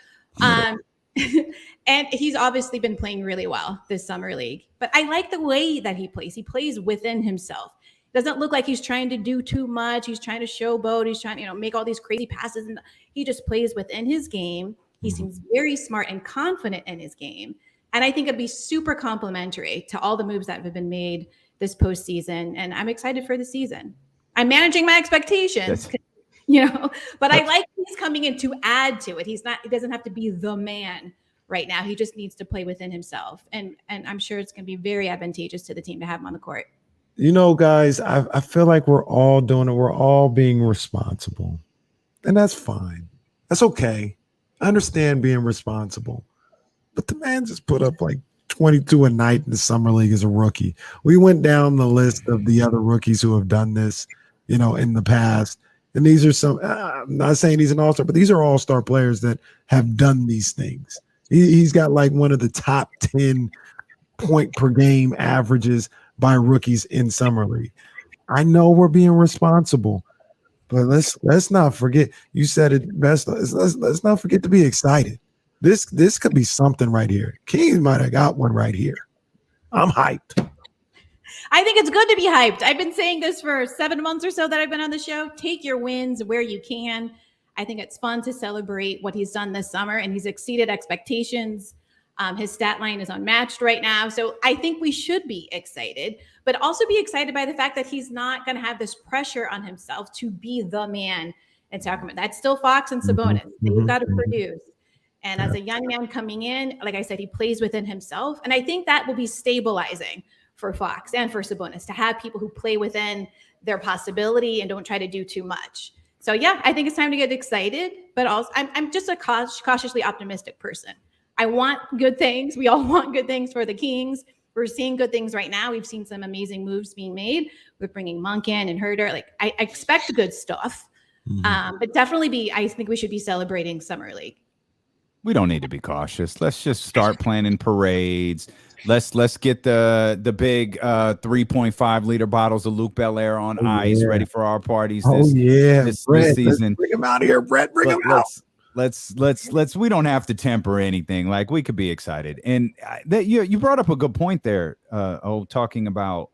And he's obviously been playing really well this summer league. But I like the way that he plays. He plays within himself. Doesn't look like he's trying to do too much. He's trying to showboat. He's trying to, make all these crazy passes. And he just plays within his game. He seems very smart and confident in his game. And I think it'd be super complimentary to all the moves that have been made this postseason. And I'm excited for the season. I'm managing my expectations, but I like he's coming in to add to it. He doesn't have to be the man right now. He just needs to play within himself. And I'm sure it's going to be very advantageous to the team to have him on the court. Guys, I feel like we're all doing it. We're all being responsible. And that's fine. That's okay. I understand being responsible. But the man just put up like 22 a night in the summer league as a rookie. We went down the list of the other rookies who have done this, in the past. And these are some, I'm not saying he's an all-star, but these are all-star players that have done these things. He's got like one of the top 10 point per game averages by rookies in summer league. I know we're being responsible, but let's not forget. You said it best. Let's not forget to be excited. This could be something right here. King might have got one right here. I'm hyped. I think it's good to be hyped. I've been saying this for 7 months or so that I've been on the show. Take your wins where you can. I think it's fun to celebrate what he's done this summer, and he's exceeded expectations. His stat line is unmatched right now. So I think we should be excited, but also be excited by the fact that he's not going to have this pressure on himself to be the man in Sacramento. That's still Fox and Sabonis. They've got to produce. And as a young man coming in, like I said, he plays within himself. And I think that will be stabilizing for Fox and for Sabonis to have people who play within their possibility and don't try to do too much. So yeah, I think it's time to get excited, but also I'm just a cautiously optimistic person. I want good things. We all want good things for the Kings. We're seeing good things right now. We've seen some amazing moves being made with bringing Monk in and Herder. Like I expect good stuff, but definitely I think we should be celebrating Summer League. We don't need to be cautious. Let's just start planning parades. Let's get the big 3.5 liter bottles of Luke Belaire on ice ready for our parties. This season. Bring him out here, Brett. Bring him out. Let's we don't have to temper anything. Like we could be excited. And that you brought up a good point there. Talking about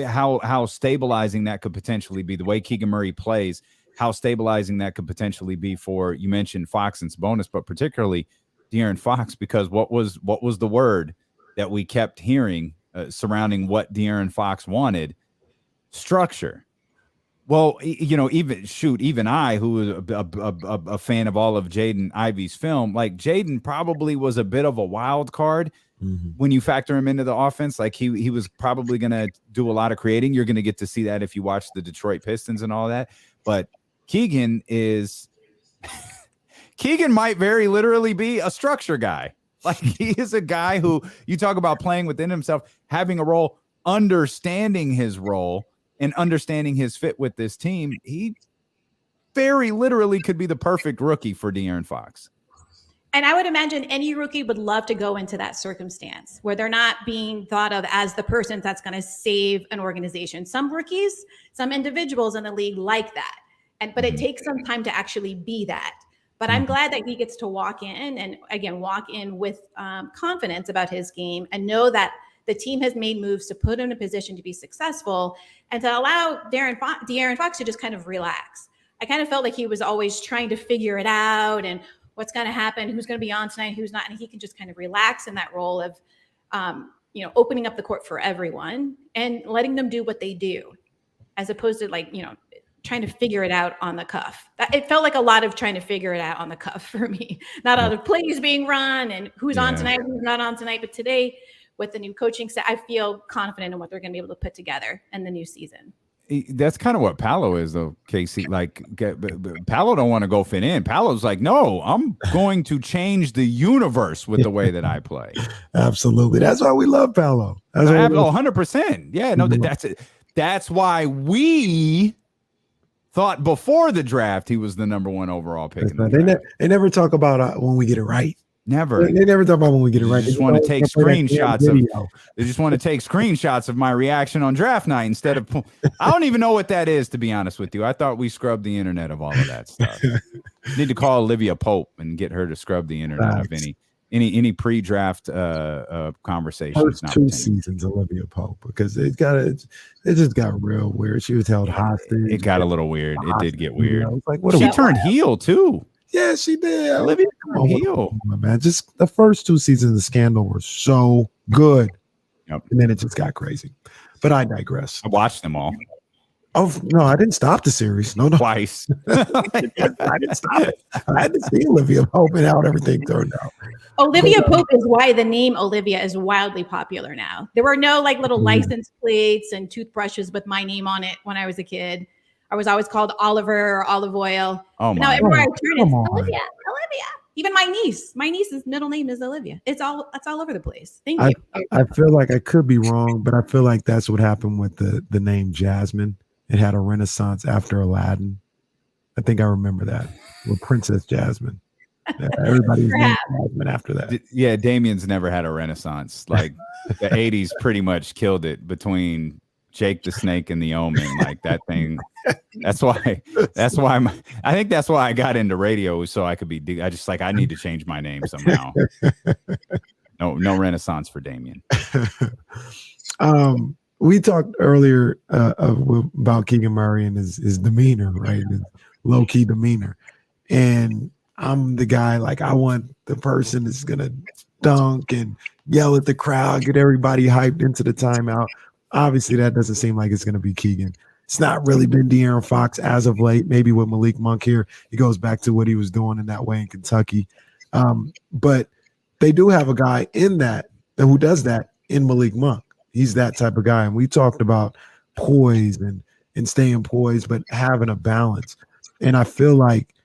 how stabilizing that could potentially be, the way Keegan Murray plays, how stabilizing that could potentially be for, you mentioned Fox and Sabonis, but particularly De'Aaron Fox, because what was the word that we kept hearing surrounding what De'Aaron Fox wanted? Structure. Well, even I, who was a fan of all of Jaden Ivey's film, like Jaden probably was a bit of a wild card when you factor him into the offense. Like he was probably going to do a lot of creating. You're going to get to see that if you watch the Detroit Pistons and all that. But Keegan might very literally be a structure guy. Like he is a guy who, you talk about playing within himself, having a role, understanding his role, and understanding his fit with this team. He very literally could be the perfect rookie for De'Aaron Fox. And I would imagine any rookie would love to go into that circumstance where they're not being thought of as the person that's going to save an organization. Some rookies, some individuals in the league like that. But it takes some time to actually be that. But I'm glad that he gets to walk in and, again, walk in with confidence about his game and know that the team has made moves to put him in a position to be successful and to allow De'Aaron Fox to just kind of relax. I kind of felt like he was always trying to figure it out and what's going to happen, who's going to be on tonight, who's not. And he can just kind of relax in that role of, opening up the court for everyone and letting them do what they do, as opposed to trying to figure it out on the cuff. It felt like a lot of trying to figure it out on the cuff for me. Not a lot of plays being run and who's on tonight, who's not on tonight. But today, with the new coaching set, I feel confident in what they're going to be able to put together in the new season. That's kind of what Paolo is, though, Casey. Like, Paolo don't want to go fit in. Paolo's like, no, I'm going to change the universe with the way that I play. Absolutely. That's why we love Paolo. 100%. Yeah, no, that's it. That's why we thought before the draft he was the number one overall pick. They never talk about when we get it right. Never. They never talk about when we get it right. They just want to take screenshots of my reaction on draft night instead of. I don't even know what that is, to be honest with you. I thought we scrubbed the internet of all of that stuff. Need to call Olivia Pope and get her to scrub the internet of any pre-draft conversations. First 2 seasons, Olivia Pope, because it just got real weird. She was held hostage. It got a little weird. It did get weird. She turned heel too. Yeah, she did. Olivia turned heel. Man, just the first 2 seasons of the Scandal were so good. Yep. And then it just got crazy. But I digress. I watched them all. Oh no, I didn't stop the series. No. Twice. I didn't stop it. I had to see Olivia Pope and how everything turned out. Olivia Pope is why the name Olivia is wildly popular now. There were no little license plates and toothbrushes with my name on it when I was a kid. I was always called Oliver or Olive Oil. Oh my! Now everywhere I turn, it's Olivia. Even my niece's middle name is Olivia. It's all over the place. Thank you. I feel like I could be wrong, but I feel like that's what happened with the name Jasmine. It had a renaissance after Aladdin. I think I remember that with Princess Jasmine. Yeah, everybody's named Jasmine after that. Yeah, Damien's never had a renaissance. Like the 80s pretty much killed it between Jake the Snake and the Omen. Like that thing. That's why I think that's why I got into radio, so I could be. I need to change my name somehow. No renaissance for Damien. We talked earlier about Keegan Murray and his demeanor, right? His low-key demeanor. And I'm the guy, like, I want the person that's going to dunk and yell at the crowd, get everybody hyped into the timeout. Obviously, that doesn't seem like it's going to be Keegan. It's not really been De'Aaron Fox as of late. Maybe with Malik Monk here, he goes back to what he was doing in that way in Kentucky. But they do have a guy in that who does that in Malik Monk. He's that type of guy. And we talked about poise and staying poised, but having a balance. And I feel like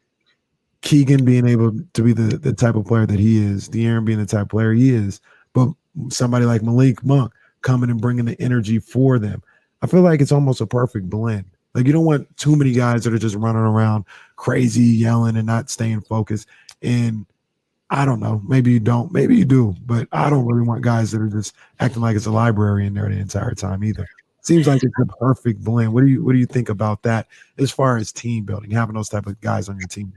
Keegan being able to be the type of player that he is, De'Aaron being the type of player he is, but somebody like Malik Monk coming and bringing the energy for them. I feel like it's almost a perfect blend. Like, you don't want too many guys that are just running around crazy, yelling and not staying focused. And I don't know. Maybe you don't. Maybe you do. But I don't really want guys that are just acting like it's a library in there the entire time either. Seems like it's a perfect blend. What do you think about that as far as team building, having those type of guys on your team?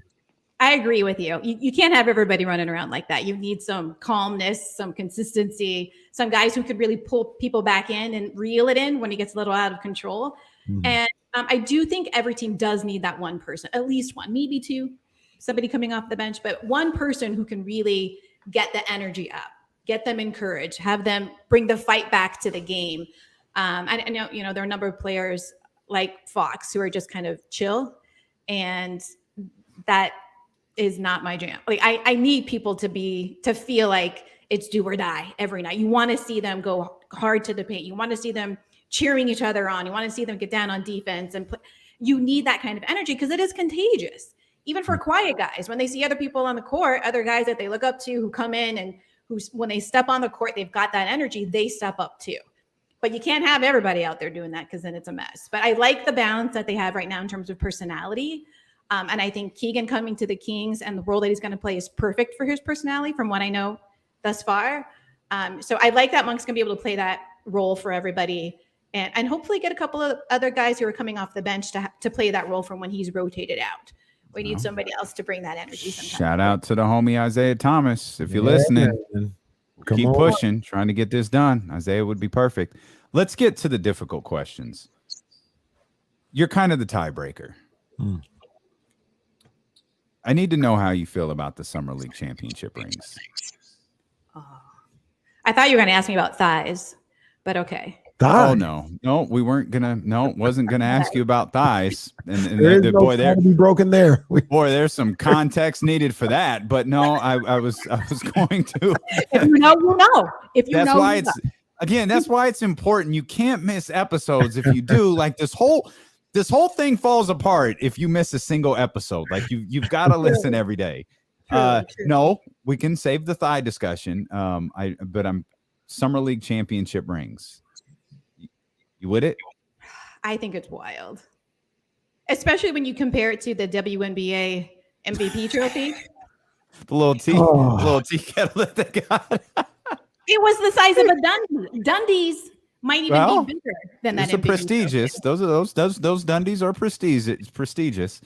I agree with you. You can't have everybody running around like that. You need some calmness, some consistency, some guys who could really pull people back in and reel it in when it gets a little out of control. Mm-hmm. And I do think every team does need that one person, at least one, maybe two, somebody coming off the bench, but one person who can really get the energy up, get them encouraged, have them bring the fight back to the game. I know, there are a number of players like Fox who are just kind of chill, and that is not my jam. Like, I need people to feel like it's do or die every night. You want to see them go hard to the paint. You want to see them cheering each other on. You want to see them get down on defense and you need that kind of energy because it is contagious. Even for quiet guys, when they see other people on the court, other guys that they look up to who come in and when they step on the court, they've got that energy, they step up too. But you can't have everybody out there doing that because then it's a mess. But I like the balance that they have right now in terms of personality. And I think Keegan coming to the Kings and the role that he's going to play is perfect for his personality from what I know thus far. So I like that Monk's going to be able to play that role for everybody and hopefully get a couple of other guys who are coming off the bench to play that role from when he's rotated out. We need somebody else to bring that energy sometimes. Shout out to the homie Isaiah Thomas. If you're listening, keep pushing, trying to get this done. Isaiah would be perfect. Let's get to the difficult questions. You're kind of the tiebreaker. I need to know how you feel about the Summer League championship rings. I thought you were going to ask me about thighs, but okay. Thighs? Oh, no, we weren't going to. Wasn't going to ask you about thighs. And boy, there be broken there. Boy, there's some context needed for that. But no, I was going to. If you know, you know. If you that's know, why it's again. That's why it's important. You can't miss episodes. If you do, like this whole thing falls apart if you miss a single episode. Like you've got to listen every day. True. No, we can save the thigh discussion. But I'm Summer League championship rings. You with it? I think it's wild, especially when you compare it to the WNBA MVP trophy. The little tea kettle that they got. It was the size of a Dundee. Dundee's might even be bigger than that. It's prestigious. Trophy. Those Dundees are prestigious. Do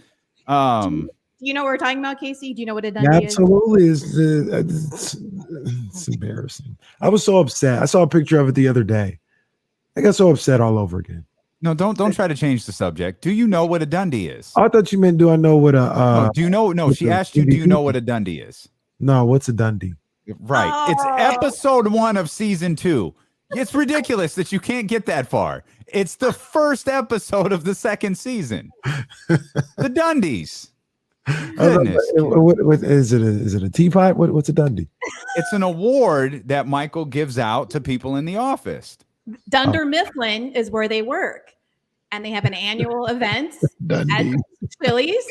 you know what we're talking about, Casey? Do you know what a Dundee is? Absolutely. It's embarrassing. I was so upset. I saw a picture of it the other day. I got so upset all over again. No, don't try to change the subject. Do you know what a Dundee is? I thought you meant, do I know what a no, do you know? No, she asked you, do you know what a Dundee is? No, what's a Dundee? Right. Oh. It's episode 1 of season 2. It's ridiculous that you can't get that far. It's the first episode of the second season. The Dundies. Goodness. What is it a teapot? What's a Dundee? It's an award that Michael gives out to people in the office. Dunder Mifflin is where they work, and they have an annual event at Phillies.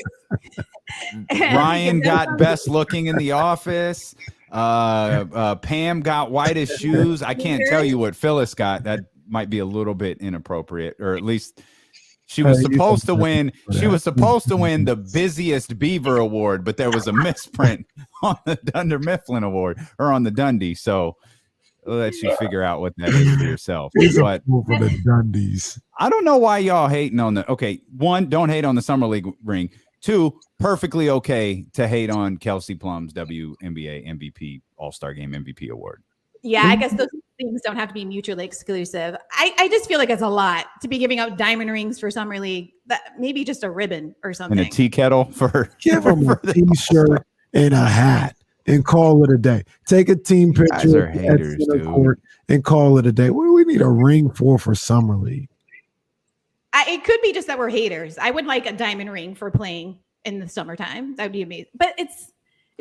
Ryan got best looking in the office. Pam got whitest shoes. I can't tell you what Phyllis got. That might be a little bit inappropriate, or at least she was supposed to win. She was supposed to win the busiest Beaver award, but there was a misprint on the Dunder Mifflin award or on the Dundee. So I'll let you figure out what that is for yourself. But for the Dundies, I don't know why y'all hating on the. Okay, 1, don't hate on the Summer League ring. 2, perfectly okay to hate on Kelsey Plum's WNBA MVP All-Star Game MVP award. Yeah, I guess things don't have to be mutually exclusive. I just feel like it's a lot to be giving out diamond rings for Summer League. That maybe just a ribbon or something. And a tea kettle for Give them a T-shirt and a hat and call it a day. Take a team picture are haters, at center dude. court and call it a day. What do we need a ring for Summer League? It could be just that we're haters. I would like a diamond ring for playing in the summertime. That would be amazing. But it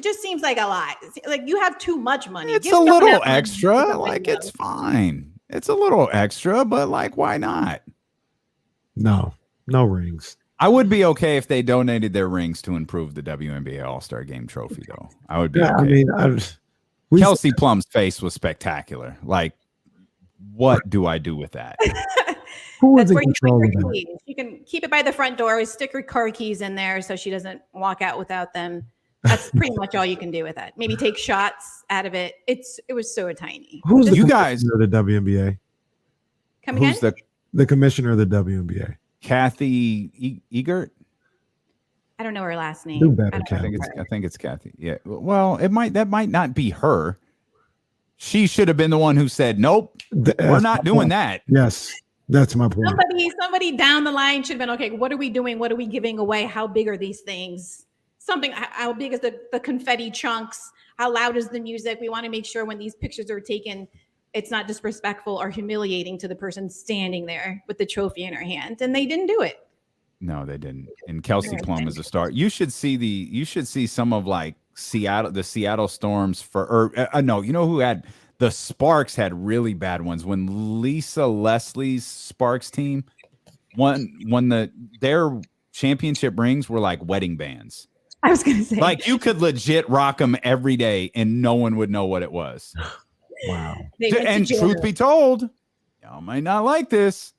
just seems like a lot. Like you have too much money. it's Give a someone little that money extra. out the Like window. it's fine. It's a little extra, but like why not? No rings. I would be okay if they donated their rings to improve the WNBA All-Star Game trophy, though. I would be Yeah, okay. I mean, Kelsey Plum's face was spectacular. Like, what do I do with that? who was That's in where you put control of your that? keys. You can keep it by the front door. Stick her car keys in there so she doesn't walk out without them. That's pretty much all you can do with that. Maybe take shots out of it. It was so tiny. Who's the You guys- commissioner of the WNBA? Come again? Who's The commissioner of the WNBA. Kathy Egert? I don't know her last name. Do better, I don't Kathy. know I her. think it's Kathy. Yeah. Well, that might not be her. She should have been the one who said, "Nope, we're not doing that." Yes, that's my point. Somebody down the line should have been, okay, what are we doing? What are we giving away? How big are these things? Something, how big is the confetti chunks? How loud is the music? We want to make sure when these pictures are taken, it's not disrespectful or humiliating to the person standing there with the trophy in her hand. And they didn't do it. No, they didn't. And Kelsey Yeah, Plum is a star. You should see some of like the Seattle Storms no, you know who had the Sparks had really bad ones when Lisa Leslie's Sparks team won their championship rings were like wedding bands. I was going to say, Like you could legit rock them every day and no one would know what it was. Wow. they went to And jail. truth be told, y'all might not like this.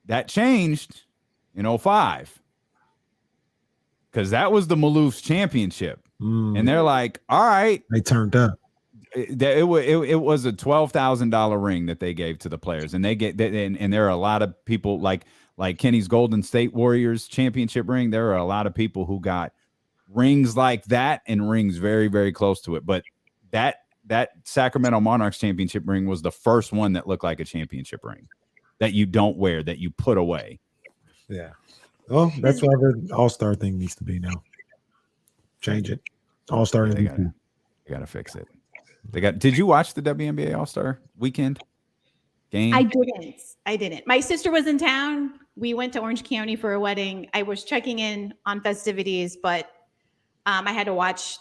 That changed in 2005. Because that was the Maloof's championship. And they're like, all right. They turned up. It was a $12,000 ring that they gave to the players. And and there are a lot of people like Kenny's Golden State Warriors championship ring. There are a lot of people who got rings like that and rings very, very close to it. But that Sacramento Monarchs championship ring was the first one that looked like a championship ring that you don't wear, that you put away. Yeah. Well, that's why the All-Star thing needs to be now. Change it. All-Star They MVP. gotta fix it. Did you watch the WNBA All-Star weekend game? I didn't. My sister was in town. We went to Orange County for a wedding. I was checking in on festivities, but I had to watch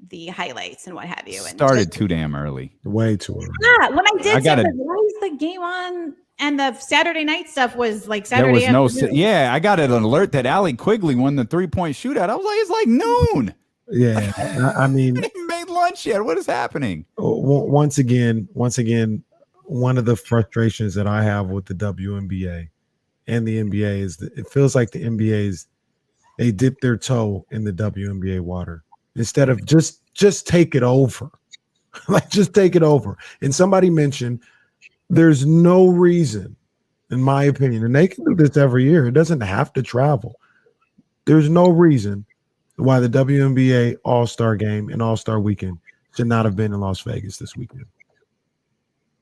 the highlights and what have you. And Started too damn early. Way too early. yeah, when I did, gotta- why is the game on? And the Saturday night stuff was like There Saturday was no. afternoon. Yeah, I got an alert that Allie Quigley won the 3-point shootout. I was like, it's like noon. Yeah. I mean, I didn't even make lunch yet. What is happening? once again, one of the frustrations that I have with the WNBA and the NBA is that it feels like the NBA they dip their toe in the WNBA water instead of just take it over. Like just take it over. And somebody mentioned there's no reason, in my opinion, and they can do this every year. It doesn't have to travel. There's no reason why the WNBA All-Star Game and All-Star Weekend should not have been in Las Vegas this weekend.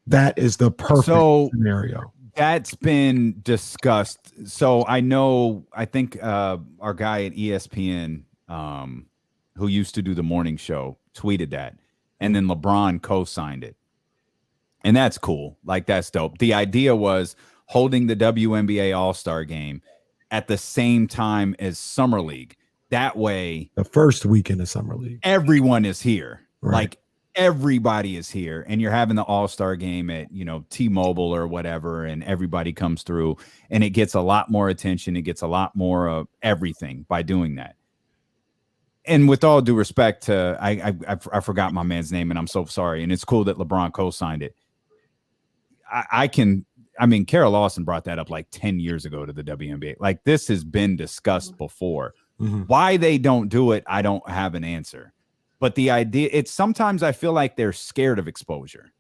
That is the perfect scenario. That's been discussed. So I think our guy at ESPN, who used to do the morning show, tweeted that. And then LeBron co-signed it. And that's cool. Like, that's dope. The idea was holding the WNBA All-Star Game at the same time as Summer League. That way, The first weekend of Summer League. everyone is here. Right. Like, everybody is here. And you're having the All-Star Game at, T-Mobile or whatever, and everybody comes through. And it gets a lot more attention. It gets a lot more of everything by doing that. And with all due respect to, I forgot my man's name, and I'm so sorry. And it's cool that LeBron co-signed it. Carol Lawson brought that up like 10 years ago to the WNBA. Like, this has been discussed before. Mm-hmm. Why they don't do it, I don't have an answer. But the idea, it's sometimes I feel like they're scared of exposure.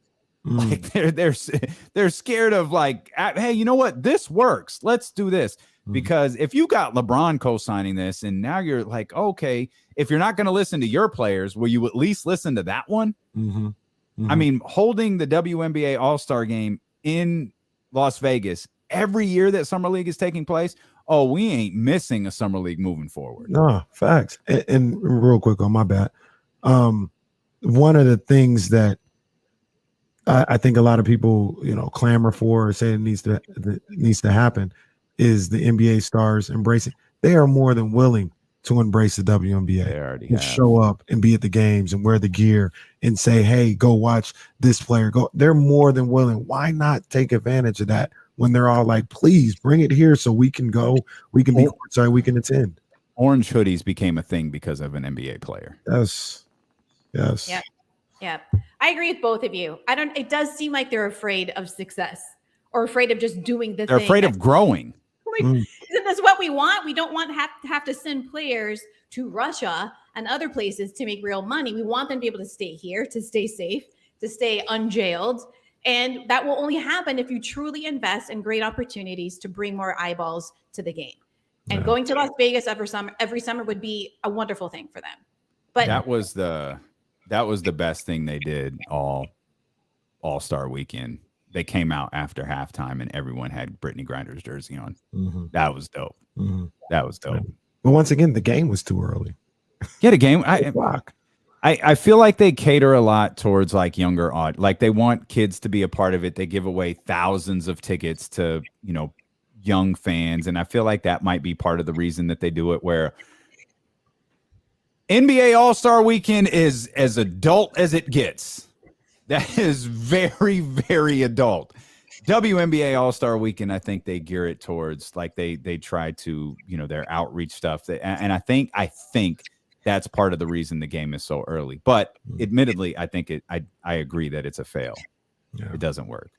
Like they're scared of like, hey, you know what? This works. Let's do this. Because if you got LeBron co-signing this and now you're like, okay, if you're not going to listen to your players, will you at least listen to that one? I mean, holding the WNBA All-Star game in Las Vegas every year that Summer League is taking place, we ain't missing a Summer League moving forward. No, facts. And real quick on my bat, one of the things that I think a lot of people, clamor for or say it needs to happen is the NBA stars embracing. They are more than willing to embrace the WNBA. They already and have. show up and be at the games and wear the gear and say, hey, go watch this player. Go. They're more than willing. Why not take advantage of that when they're all like, please bring it here so we can go, we can be courtside, we can attend. Orange hoodies became a thing because of an NBA player. Yes. Yeah. I agree with both of you. It does seem like they're afraid of success or afraid of just doing the thing. They're afraid of growing. Isn't this what we want? We don't want to have to send players to Russia and other places to make real money. We want them to be able to stay here, to stay safe, to stay unjailed. And that will only happen if you truly invest in great opportunities to bring more eyeballs to the game. And going to Las Vegas every summer would be a wonderful thing for them. But that was the best thing they did all-star weekend. They came out after halftime and everyone had Brittany Grinder's jersey on. That was dope. That was dope. But once again, the game was too early. Yeah, the game. I feel like they cater a lot towards like younger like they want kids to be a part of it. They give away thousands of tickets to, young fans. And I feel like that might be part of the reason that they do it, where NBA All-Star Weekend is as adult as it gets. That is very, very adult. WNBA All-Star Weekend, I think they gear it towards like they try to, their outreach stuff. And I think that's part of the reason the game is so early. But admittedly, I think I agree that it's a fail. Yeah. It doesn't work.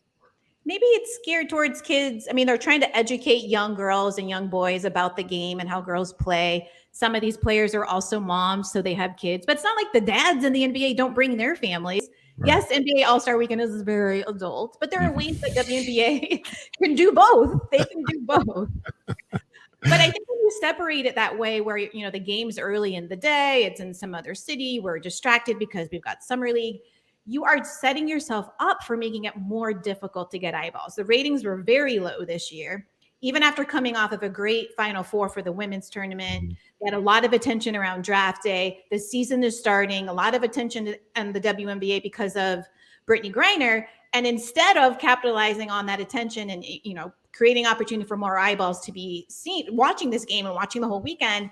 Maybe it's geared towards kids. I mean, they're trying to educate young girls and young boys about the game and how girls play. Some of these players are also moms, so they have kids. But it's not like the dads in the NBA don't bring their families. Right. Yes, NBA All-Star Weekend is very adult, but there are ways that WNBA can do both. They can do both. But I think when you separate it that way, where the game's early in the day, it's in some other city, we're distracted because we've got Summer League, you are setting yourself up for making it more difficult to get eyeballs. The ratings were very low this year, even after coming off of a great Final Four for the women's tournament. They had a lot of attention around draft day. The season is starting, a lot of attention on the WNBA because of Brittany Griner. And instead of capitalizing on that attention and, creating opportunity for more eyeballs to be seen, watching this game and watching the whole weekend,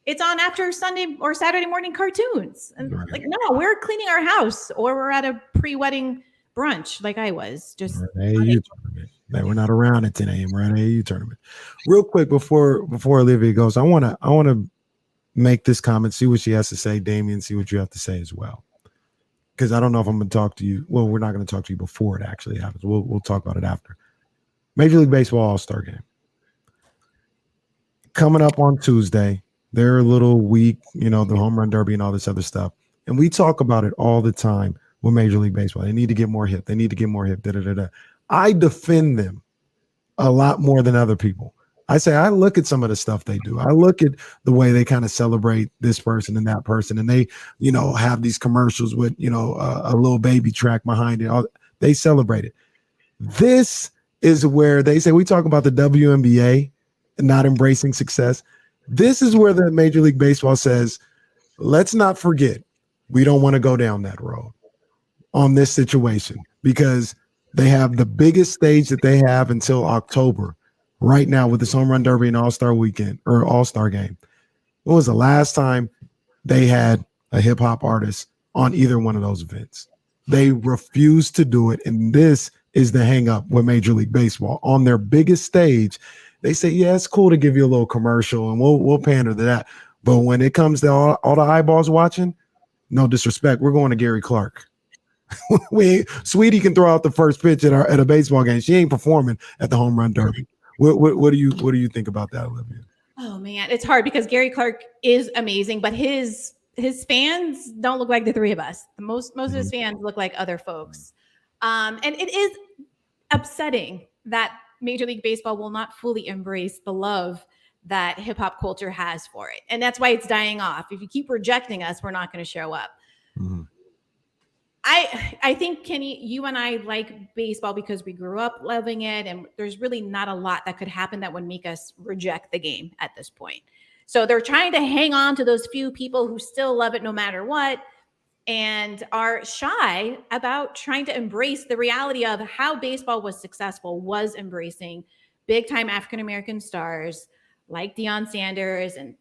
it's on after Sunday or Saturday morning cartoons. And no, we're cleaning our house or we're at a pre-wedding brunch like I was. Just AAU tournament. We're not around at 10 a.m. We're at AAU tournament. Real quick before Olivia goes, I wanna make this comment, see what she has to say. Davion, see what you have to say as well. Because I don't know if I'm gonna talk to you. Well, we're not gonna talk to you before it actually happens. We'll talk about it after. Major League Baseball All-Star Game. Coming up on Tuesday. They're a little weak, the home run derby and all this other stuff. And we talk about it all the time with Major League Baseball. They need to get more hip. They need to get more hip. I defend them a lot more than other people. I look at some of the stuff they do. I look at the way they kind of celebrate this person and that person. And they, have these commercials with, a little baby track behind it. They celebrate it. This is where they say, we talk about the WNBA and not embracing success. This is where the Major League Baseball says, let's not forget, we don't want to go down that road on this situation because they have the biggest stage that they have until October right now with this home run derby and All-Star weekend or All-Star game. When was the last time they had a hip hop artist on either one of those events? They refuse to do it. And this is the hang up with Major League Baseball on their biggest stage. They say, yeah, it's cool to give you a little commercial and we'll pander to that. But when it comes to all the eyeballs watching, no disrespect, we're going to Gary Clark. Sweetie can throw out the first pitch at a baseball game. She ain't performing at the home run derby. What do you think about that, Olivia? Oh man, it's hard because Gary Clark is amazing, but his fans don't look like the three of us. Most of his fans look like other folks. And it is upsetting that Major League Baseball will not fully embrace the love that hip hop culture has for it. And that's why it's dying off. If you keep rejecting us, we're not going to show up. I think, Kenny, you and I like baseball because we grew up loving it, and there's really not a lot that could happen that would make us reject the game at this point. So they're trying to hang on to those few people who still love it no matter what, and are shy about trying to embrace the reality of how baseball was successful, was embracing big-time African-American stars like Deion Sanders and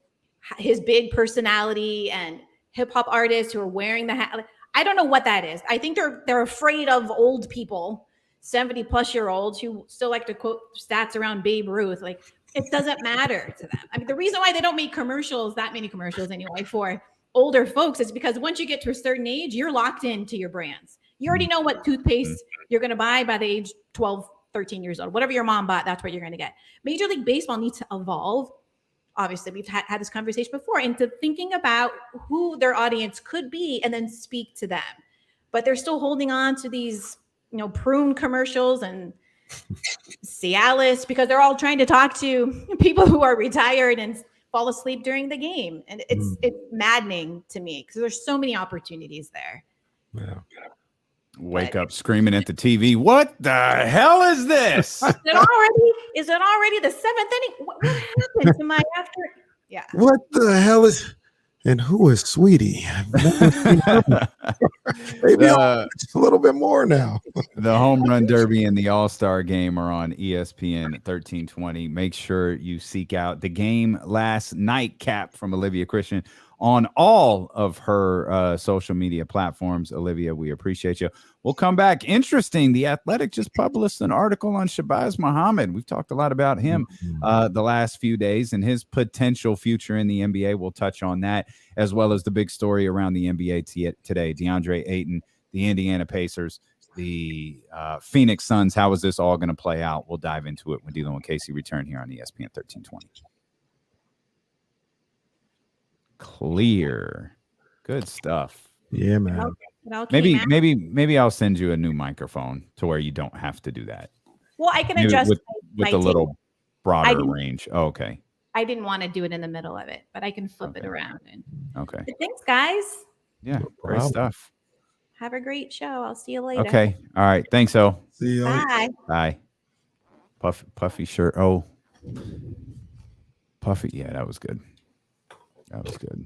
his big personality, and hip-hop artists who are wearing the hat. I don't know what that is. I think they're afraid of old people, 70-plus-year-olds who still like to quote stats around Babe Ruth. Like, it doesn't matter to them. I mean, the reason why they don't make commercials, that many commercials anyway, for older folks is because once you get to a certain age, you're locked into your brands. You already know what toothpaste you're going to buy by the age 12, 13 years old. Whatever your mom bought, that's what you're going to get. Major League Baseball needs to evolve. Obviously, we've had this conversation before, into thinking about who their audience could be and then speak to them. But they're still holding on to these, prune commercials and Cialis because they're all trying to talk to people who are retired and fall asleep during the game. And it's maddening to me because there's so many opportunities there. Yeah. Wake up screaming at the TV. What the hell is this? Is it already the seventh inning? What happened to my after? Yeah. What the hell is? And who is Sweetie? Maybe a little bit more now. The Home Run Derby and the All-Star Game are on ESPN at 1320. Make sure you seek out the Game Last Night cap from Olivia Christian on all of her social media platforms. Olivia, we appreciate you. We'll come back. Interesting. The Athletic just published an article on Shabazz Muhammad. We've talked a lot about him the last few days and his potential future in the NBA. We'll touch on that, as well as the big story around the NBA today. DeAndre Ayton, the Indiana Pacers, the Phoenix Suns. How is this all going to play out? We'll dive into it when D'Lo and Casey return here on ESPN 1320. Clear. Good stuff. Yeah, man. Maybe I'll send you a new microphone to where you don't have to do that. Well, I can adjust with a little broader range. Oh, okay. I didn't want to do it in the middle of it, but I can flip it around. Okay. But thanks, guys. Yeah, great stuff. Have a great show. I'll see you later. Okay. All right. Thanks, O. See you. Bye. Bye. Puffy shirt. Oh, Puffy. Yeah, that was good. That was good.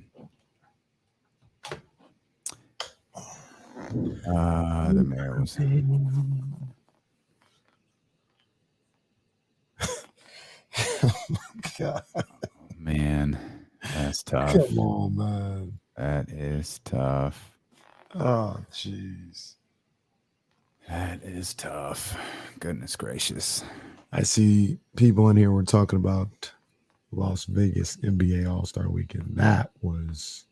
The mayor was. Oh my God. Man, that's tough. Come on, man. That is tough. Oh, jeez. That is tough. Goodness gracious. I see people in here were talking about Las Vegas NBA All-Star Weekend. That was.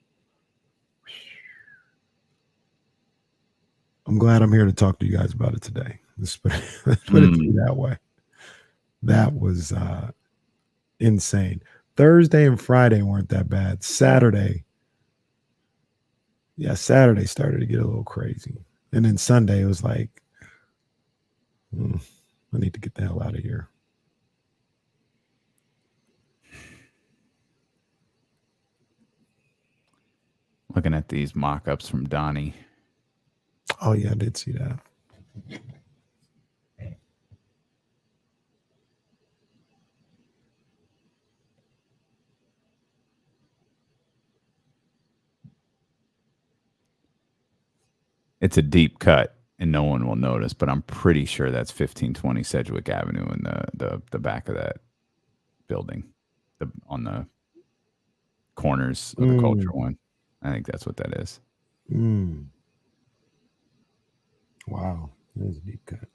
I'm glad I'm here to talk to you guys about it today. Let's put it that way. That was insane. Thursday and Friday weren't that bad. Saturday started to get a little crazy. And then Sunday it was like, I need to get the hell out of here. Looking at these mock-ups from Donnie. Oh, yeah, I did see that. It's a deep cut and no one will notice, but I'm pretty sure that's 1520 Sedgwick Avenue in the back of that building, on the corners of the Culture one. I think that's what that is. Wow, that was a deep cut.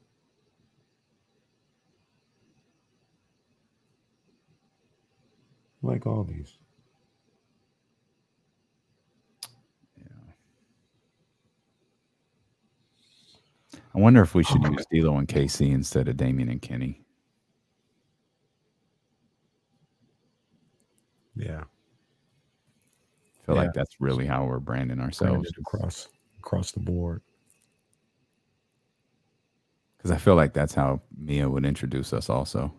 Like all these. I wonder if we should use D'Lo and KC instead of Damian and Kenny. Yeah. I feel like that's really how we're branding ourselves. Across the board. Because I feel like that's how Mia would introduce us also.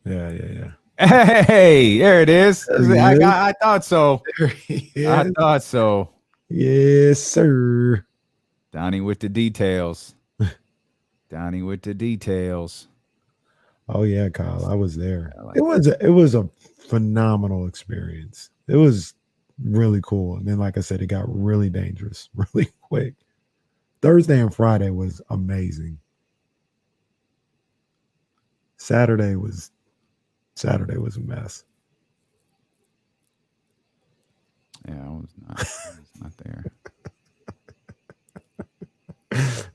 Yeah. Hey, there it is. I thought so. I thought so. Yes, sir. Donnie with the details. Donnie with the details. Oh yeah, Kyle, I was there. It was a phenomenal experience. It was really cool. And then, like I said, it got really dangerous really quick. Thursday and Friday was amazing. Saturday was a mess. Yeah, I was not there.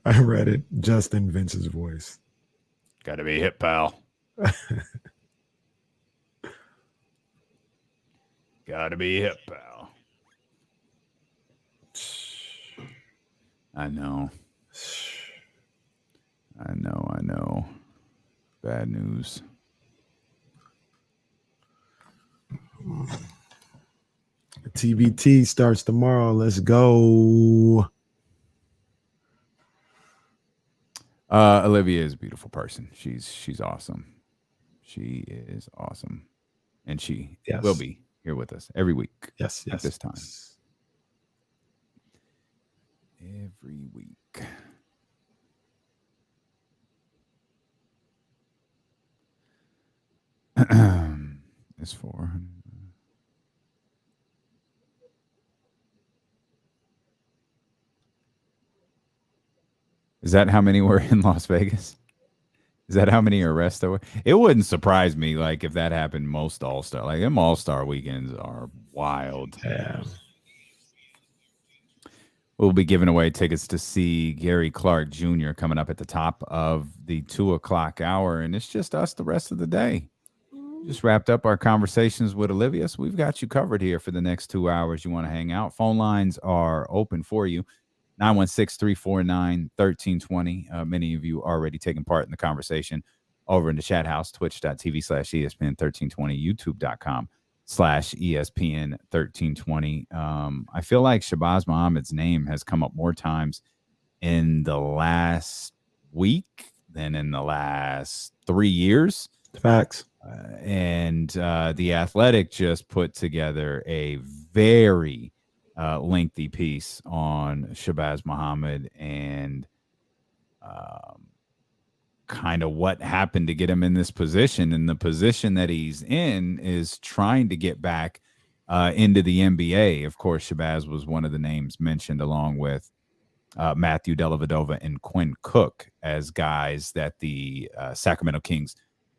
I read it just in Vince's voice. Got to be hip, pal. Got to be hip, pal. I know. Bad news. TBT starts tomorrow. Let's go. Olivia is a beautiful person. She's awesome. She is awesome. And she will be here with us every week. Yes. At this time. Every week. It's 400. Is that how many were in Las Vegas? Is that how many arrests there were? It wouldn't surprise me, like, if that happened most All-Star. Like, them All-Star weekends are wild. Yeah. We'll be giving away tickets to see Gary Clark Jr. coming up at the top of the 2:00 hour, and it's just us the rest of the day. Just wrapped up our conversations with Olivia, so we've got you covered here for the next 2 hours. You want to hang out? Phone lines are open for you. 916-349-1320. Many of you already taking part in the conversation over in the chat house, twitch.tv/ESPN1320, youtube.com/ESPN1320. I feel like Shabazz Muhammad's name has come up more times in the last week than in the last 3 years. Facts. And The Athletic just put together a very lengthy piece on Shabazz Muhammad and kind of what happened to get him in this position. And the position that he's in is trying to get back into the NBA. Of course, Shabazz was one of the names mentioned along with Matthew Dellavedova and Quinn Cook as guys that the Sacramento Kings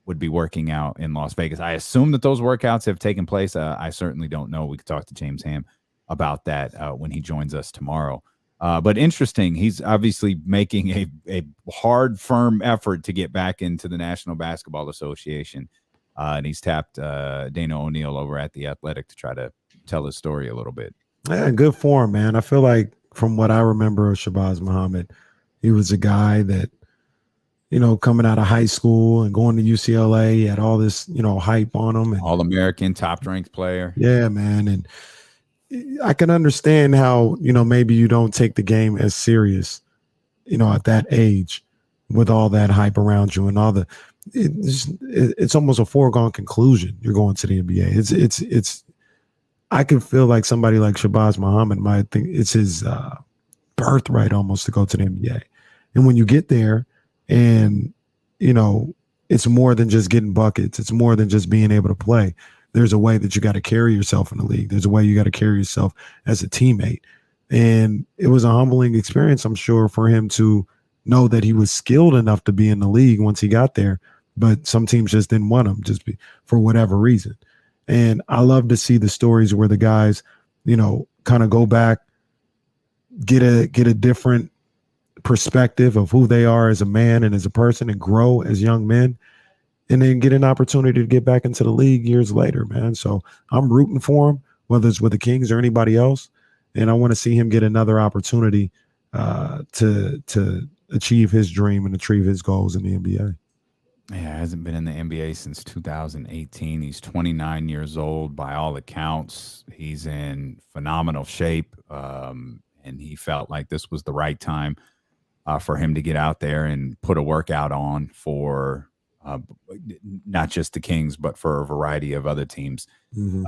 would be working out in Las Vegas. I assume that those workouts have taken place. I certainly don't know. We could talk to James Ham about that when he joins us tomorrow. But interesting, he's obviously making a hard, firm effort to get back into the National Basketball Association. And he's tapped Dana O'Neill over at The Athletic to try to tell his story a little bit. Yeah, good for him, man. I feel like from what I remember of Shabazz Muhammad, he was a guy that, you know, coming out of high school and going to UCLA, he had all this, you know, hype on him. And, All-American, top-ranked player. Yeah, man. And I can understand how, you know, maybe you don't take the game as serious, you know, at that age with all that hype around you and all the it's almost a foregone conclusion you're going to the NBA. It's I can feel like somebody like Shabazz Muhammad might think it's his birthright almost to go to the NBA. And when you get there and, you know, it's more than just getting buckets. It's more than just being able to play. There's a way that you got to carry yourself in the league. There's a way you got to carry yourself as a teammate. And it was a humbling experience, I'm sure, for him to know that he was skilled enough to be in the league once he got there, but some teams just didn't want him for whatever reason. And I love to see the stories where the guys, you know, kind of go back, get a different perspective of who they are as a man and as a person and grow as young men, and then get an opportunity to get back into the league years later, man. So I'm rooting for him, whether it's with the Kings or anybody else. And I want to see him get another opportunity to achieve his dream and achieve his goals in the NBA. Yeah, hasn't been in the NBA since 2018. He's 29 years old. By all accounts, he's in phenomenal shape. And he felt like this was the right time for him to get out there and put a workout on for not just the Kings, but for a variety of other teams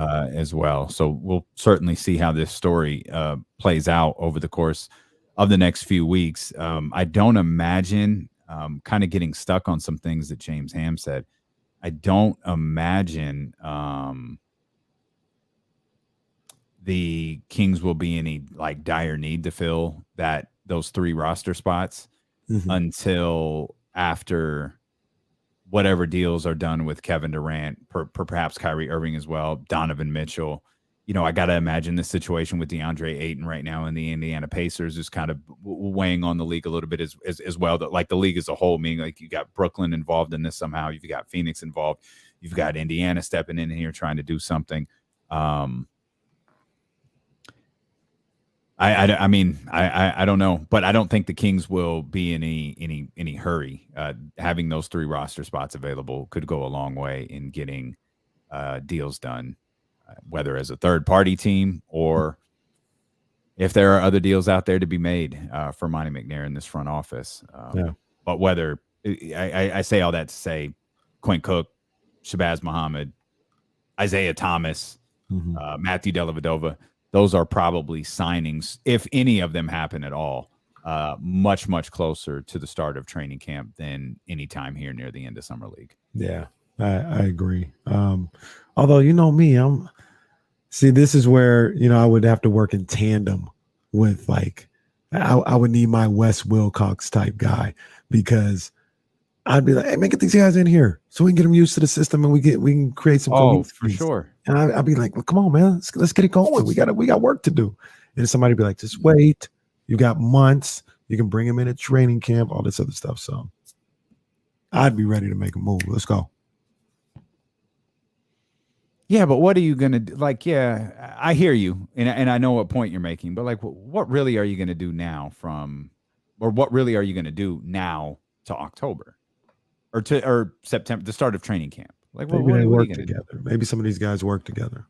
as well. So we'll certainly see how this story plays out over the course of the next few weeks. I don't imagine, kind of getting stuck on some things that James Ham said. I don't imagine the Kings will be any like dire need to fill those 3 roster spots until after whatever deals are done with Kevin Durant, perhaps Kyrie Irving as well, Donovan Mitchell. You know, I got to imagine the situation with DeAndre Ayton right now in the Indiana Pacers is kind of weighing on the league a little bit as well. That like the league as a whole, meaning like you got Brooklyn involved in this somehow. You've got Phoenix involved. You've got Indiana stepping in here trying to do something. I mean, I don't know, but I don't think the Kings will be in any hurry. Having those 3 roster spots available could go a long way in getting deals done, whether as a third-party team or if there are other deals out there to be made for Monty McNair in this front office. But whether I say all that to say Quinn Cook, Shabazz Muhammad, Isaiah Thomas, Matthew Dellavedova, those are probably signings, if any of them happen at all, much, much closer to the start of training camp than any time here near the end of Summer League. Yeah, I agree. Although, you know me, this is where, you know, I would have to work in tandem with like, I would need my Wes Wilcox type guy, because I'd be like, hey, man, get these guys in here so we can get them used to the system and we can create some. Oh, for sure. And I'd be like, well, come on, man, let's get it going. We got work to do. And somebody be like, just wait. You got months. You can bring them in at training camp, all this other stuff. So I'd be ready to make a move. Let's go. Yeah, but what are you going to do? Like, yeah, I hear you. And I know what point you're making, but like, what really are you going to do now what really are you going to do now to October or September, the start of training camp? Like, maybe they work together. Maybe some of these guys work together.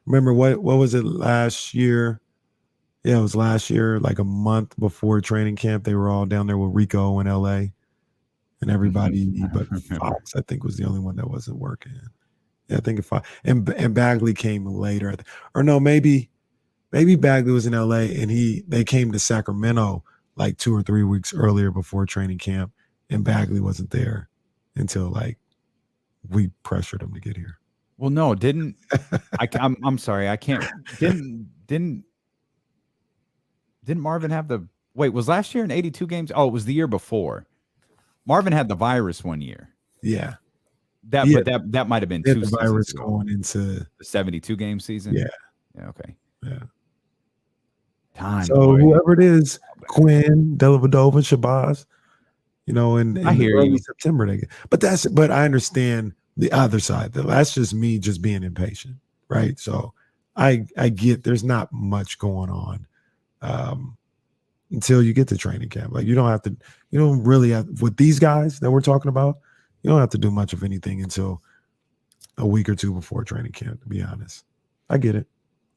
Remember what was it last year? Yeah, it was last year, like a month before training camp. They were all down there with Rico in LA, and everybody but Fox, I think, was the only one that wasn't working. Yeah, I think and Bagley came later, or no, maybe Bagley was in LA and they came to Sacramento like 2 or 3 weeks earlier before training camp, and Bagley wasn't there until like we pressured him to get here. Well, no, I'm sorry, I can't. Didn't Marvin have was last year in 82 games? Oh, it was the year before. Marvin had the virus one year. Yeah. But that might have been 2 seasons virus ago. Going into the 72 game season. Yeah. Okay. Yeah. Time. So boy. whoever it is, Quinn, Dellavedova, Shabazz, you know, and I hear early you. September but I understand the other side. That's just me just being impatient, right? So I get there's not much going on until you get to training camp. Like you don't really have, with these guys that we're talking about, you don't have to do much of anything until a week or 2 before training camp, to be honest. I get it.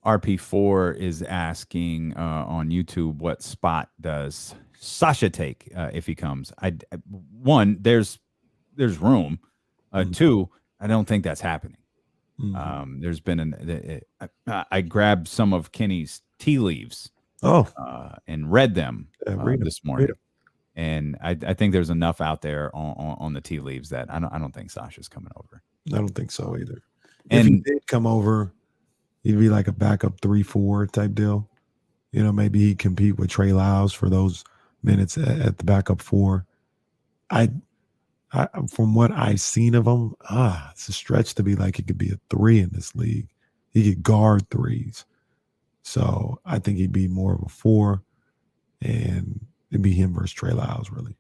RP4 is asking on YouTube, what spot does Sasha take if he comes? One, there's room. 2, I don't think that's happening. There's been I grabbed some of Kenny's tea leaves and read them this morning. And I think there's enough out there on the tea leaves that I don't think Sasha's coming over. I don't think so either. If he did come over, he'd be like a backup 3-4 type deal. You know, maybe he'd compete with Trey Lyles for those minutes at the backup 4. I from what I've seen of him, it's a stretch to be like he could be a 3 in this league. He could guard 3s. So I think he'd be more of a 4, and it'd be him versus Trey Lyles, really.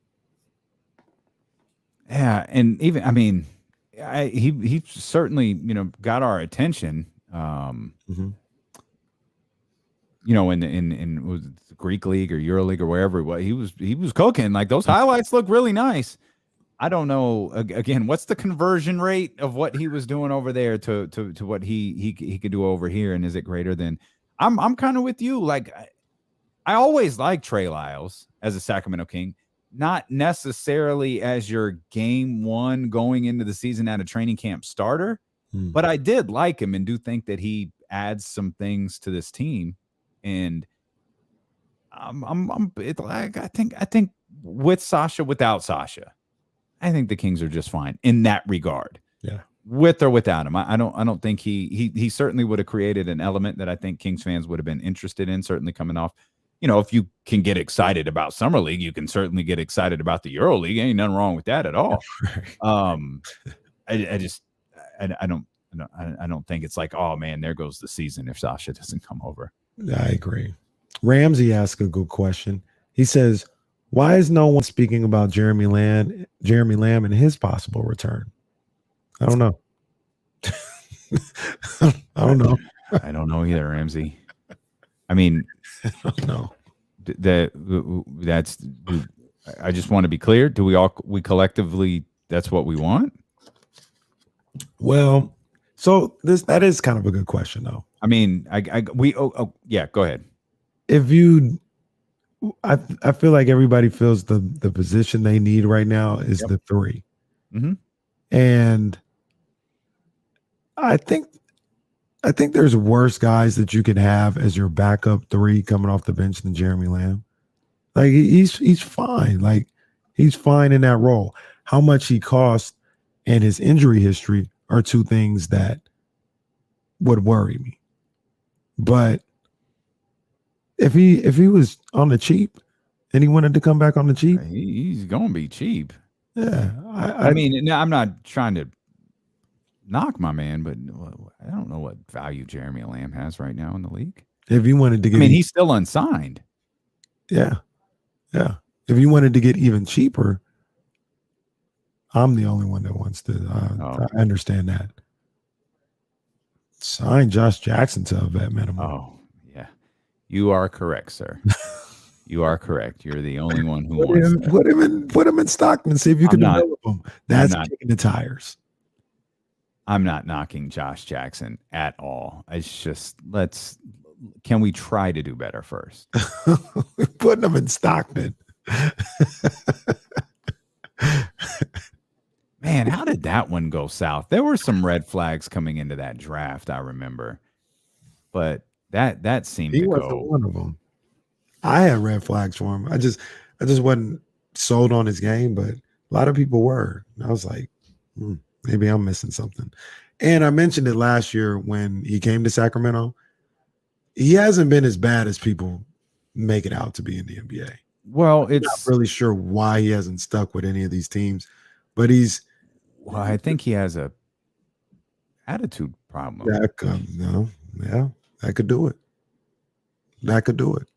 Yeah, and even he certainly got our attention. You know, in was it the Greek league or Euro league or wherever it was, he was cooking. Like those highlights look really nice. I don't know. Again, what's the conversion rate of what he was doing over there to what he could do over here, and is it greater than? I'm kind of with you. Like I always liked Trey Lyles as a Sacramento King, not necessarily as your game 1 going into the season at a training camp starter, but I did like him and do think that he adds some things to this team. And I think with Sasha, without Sasha, I think the Kings are just fine in that regard. Yeah. With or without him. I don't think he certainly would have created an element that I think Kings fans would have been interested in, certainly coming off. If you can get excited about Summer League, you can certainly get excited about the Euro League. Ain't nothing wrong with that at all. I don't think it's like, oh man, there goes the season if Sasha doesn't come over. I agree. Ramsey asked a good question. He says, why is no one speaking about Jeremy Lamb and his possible return? I don't know. I don't know. I don't know either, Ramsey. I mean, I don't know. I just want to be clear. Do we collectively, that's what we want? Well, so that is kind of a good question though. I mean, yeah, go ahead. I feel like everybody feels the position they need right now is the 3. Mm-hmm. And I think there's worse guys that you can have as your backup 3 coming off the bench than Jeremy Lamb. Like he's fine. Like he's fine in that role. How much he cost and his injury history are 2 things that would worry me. But if he was on the cheap and he wanted to come back on the cheap, he's gonna be cheap. Yeah, I mean, I'm not trying to knock my man, but I don't know what value Jeremy Lamb has right now in the league. If you wanted to get, he's still unsigned. Yeah. If you wanted to get even cheaper, I'm the only one that wants to. I understand that. Sign Josh Jackson to a vet minimum. Oh, yeah. You are correct, sir. You are correct. You're the only one who wants that. Put him in Stockton and see if you can develop him. That's kicking the tires. I'm not knocking Josh Jackson at all. It's just can we try to do better first? Putting him in Stockton. Man, how did that one go south? There were some red flags coming into that draft, I remember. But that seemed to go. He wasn't one of them. I had red flags for him. I just wasn't sold on his game, but a lot of people were. And I was like, maybe I'm missing something. And I mentioned it last year when he came to Sacramento. He hasn't been as bad as people make it out to be in the NBA. Well, I'm not really sure why he hasn't stuck with any of these teams, but I think he has a attitude problem. That could do it. That could do it.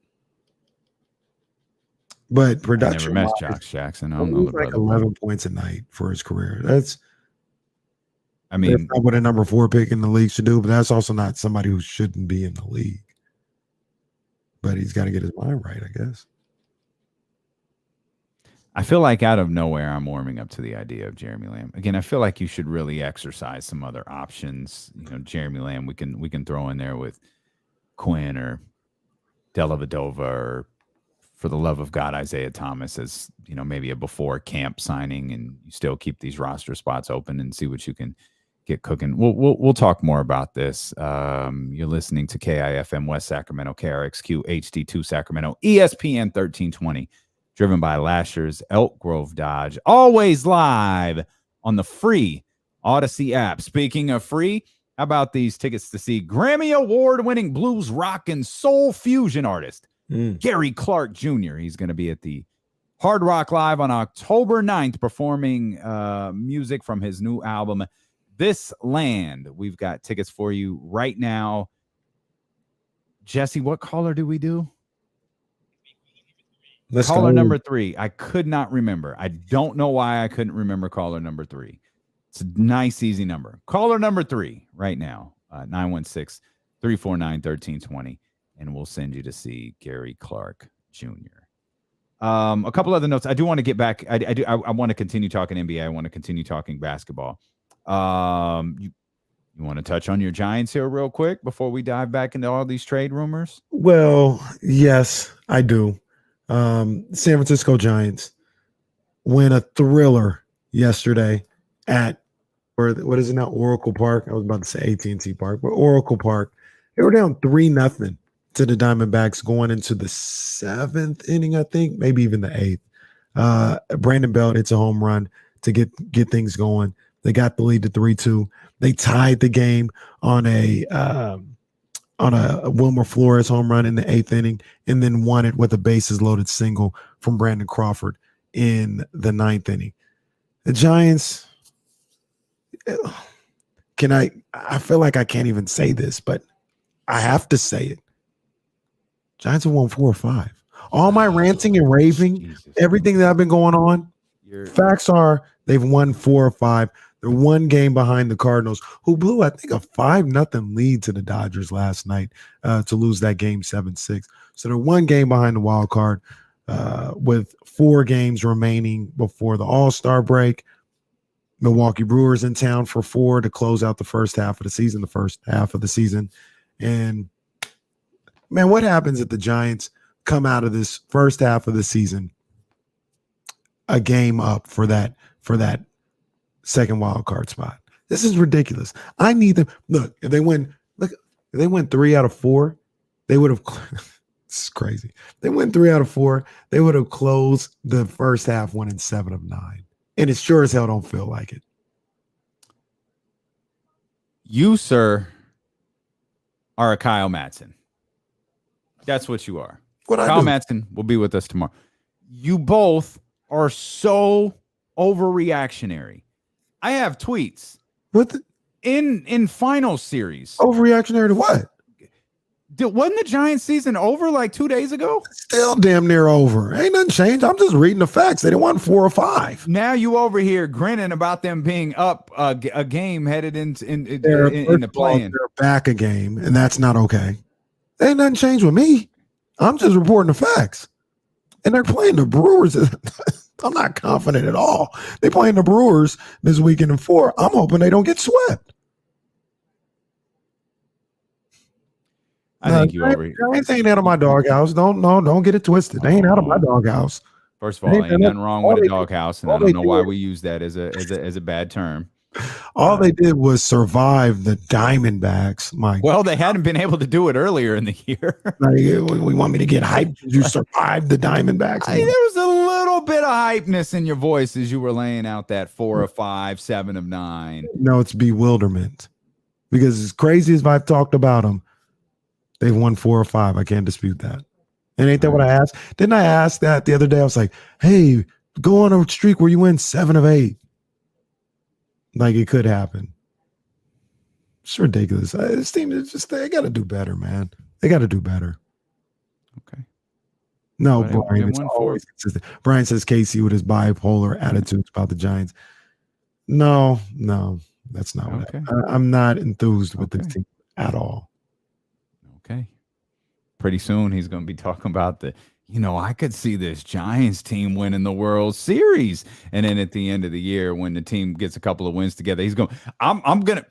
But production. I never met Josh Jackson. I don't know. Like 11 points a night for his career. That's not what a number 4 pick in the league should do, but that's also not somebody who shouldn't be in the league. But he's got to get his mind right, I guess. I feel like out of nowhere, I'm warming up to the idea of Jeremy Lamb. Again, I feel like you should really exercise some other options. Jeremy Lamb, we can throw in there with Quinn or Dellavedova or, for the love of God, Isaiah Thomas as, maybe a before camp signing, and you still keep these roster spots open and see what you can get cooking. We'll talk more about this. You're listening to KIFM West Sacramento, KRXQ HD2 Sacramento, ESPN 1320. Driven by Lasher's Elk Grove Dodge, always live on the free Odyssey app. Speaking of free, how about these tickets to see Grammy Award-winning blues, rock, and soul fusion artist Gary Clark Jr. He's going to be at the Hard Rock Live on October 9th performing music from his new album, This Land. We've got tickets for you right now. Jesse, what caller do we do? Caller number 3. I could not remember. I don't know why I couldn't remember caller number 3. It's a nice, easy number. Caller number 3 right now, 916-349-1320, and we'll send you to see Gary Clark Jr. A couple other notes. I do want to get back. I want to continue talking NBA. I want to continue talking basketball. You want to touch on your Giants here real quick before we dive back into all these trade rumors? Well, yes, I do. San Francisco Giants win a thriller yesterday at, or what is it now, Oracle Park? I was about to say AT&T Park, but Oracle Park. They were down 3-0 to the Diamondbacks going into the 7th inning, I think, maybe even the 8th. Brandon Belt hits a home run to get things going. They got the lead to 3-2. They tied the game on a Wilmer Flores home run in the 8th inning, and then won it with a bases loaded single from Brandon Crawford in the 9th inning. The Giants, I feel like I can't even say this, but I have to say it. Giants have won 4 or 5. All my ranting and raving, everything that I've been going on, facts are they've won 4 or 5. They're one game behind the Cardinals, who blew, I think, a 5-0 lead to the Dodgers last night to lose that game 7-6. So they're one game behind the wild card with 4 games remaining before the All-Star break. Milwaukee Brewers in town for 4 to close out the first half of the season. And, man, what happens if the Giants come out of this first half of the season a game up for that second wild card spot? This is ridiculous. I need them. Look, if they win 3 out of 4, they would have. This is crazy. If they win 3 out of 4, they would have closed the first half winning 7 of 9. And it sure as hell don't feel like it. You, sir, are a Kyle Madsen. That's what you are. Kyle Madsen will be with us tomorrow. You both are so overreactionary. I have tweets. What in final series. Overreactionary to what? Wasn't the Giants season over like 2 days ago? Still damn near over. Ain't nothing changed. I'm just reading the facts. They didn't want 4 or 5. Now you over here grinning about them being up a game headed in the play-in. They're back a game, and that's not okay. Ain't nothing changed with me. I'm just reporting the facts. And they're playing the Brewers. I'm not confident at all. They're playing the Brewers this weekend in 4. I'm hoping they don't get swept. I think you over. Giants ain't out of my doghouse. Don't get it twisted. They ain't out of my doghouse. First of all, ain't nothing wrong with a doghouse, and I don't know why we use that as a bad term. All they did was survive the Diamondbacks. Well, they hadn't been able to do it earlier in the year. We want me to get hyped. You survived the Diamondbacks. There was a little bit of hypeness in your voice as you were laying out that 4 of 5, 7 of 9. No, it's bewilderment. Because as crazy as I've talked about them, they've won 4 or 5. I can't dispute that. And ain't that what I asked? Didn't I ask that the other day? I was like, hey, go on a streak where you win 7 of 8. Like it could happen. It's ridiculous. This team is they got to do better, man. They got to do better. Okay. No, Brian, it's always consistent. Brian says Casey with his bipolar attitudes about the Giants. No, that's not what I'm not enthused with this team at all. Okay. Pretty soon he's going to be talking about I could see this Giants team winning the World Series. And then at the end of the year, when the team gets a couple of wins together, he's going, I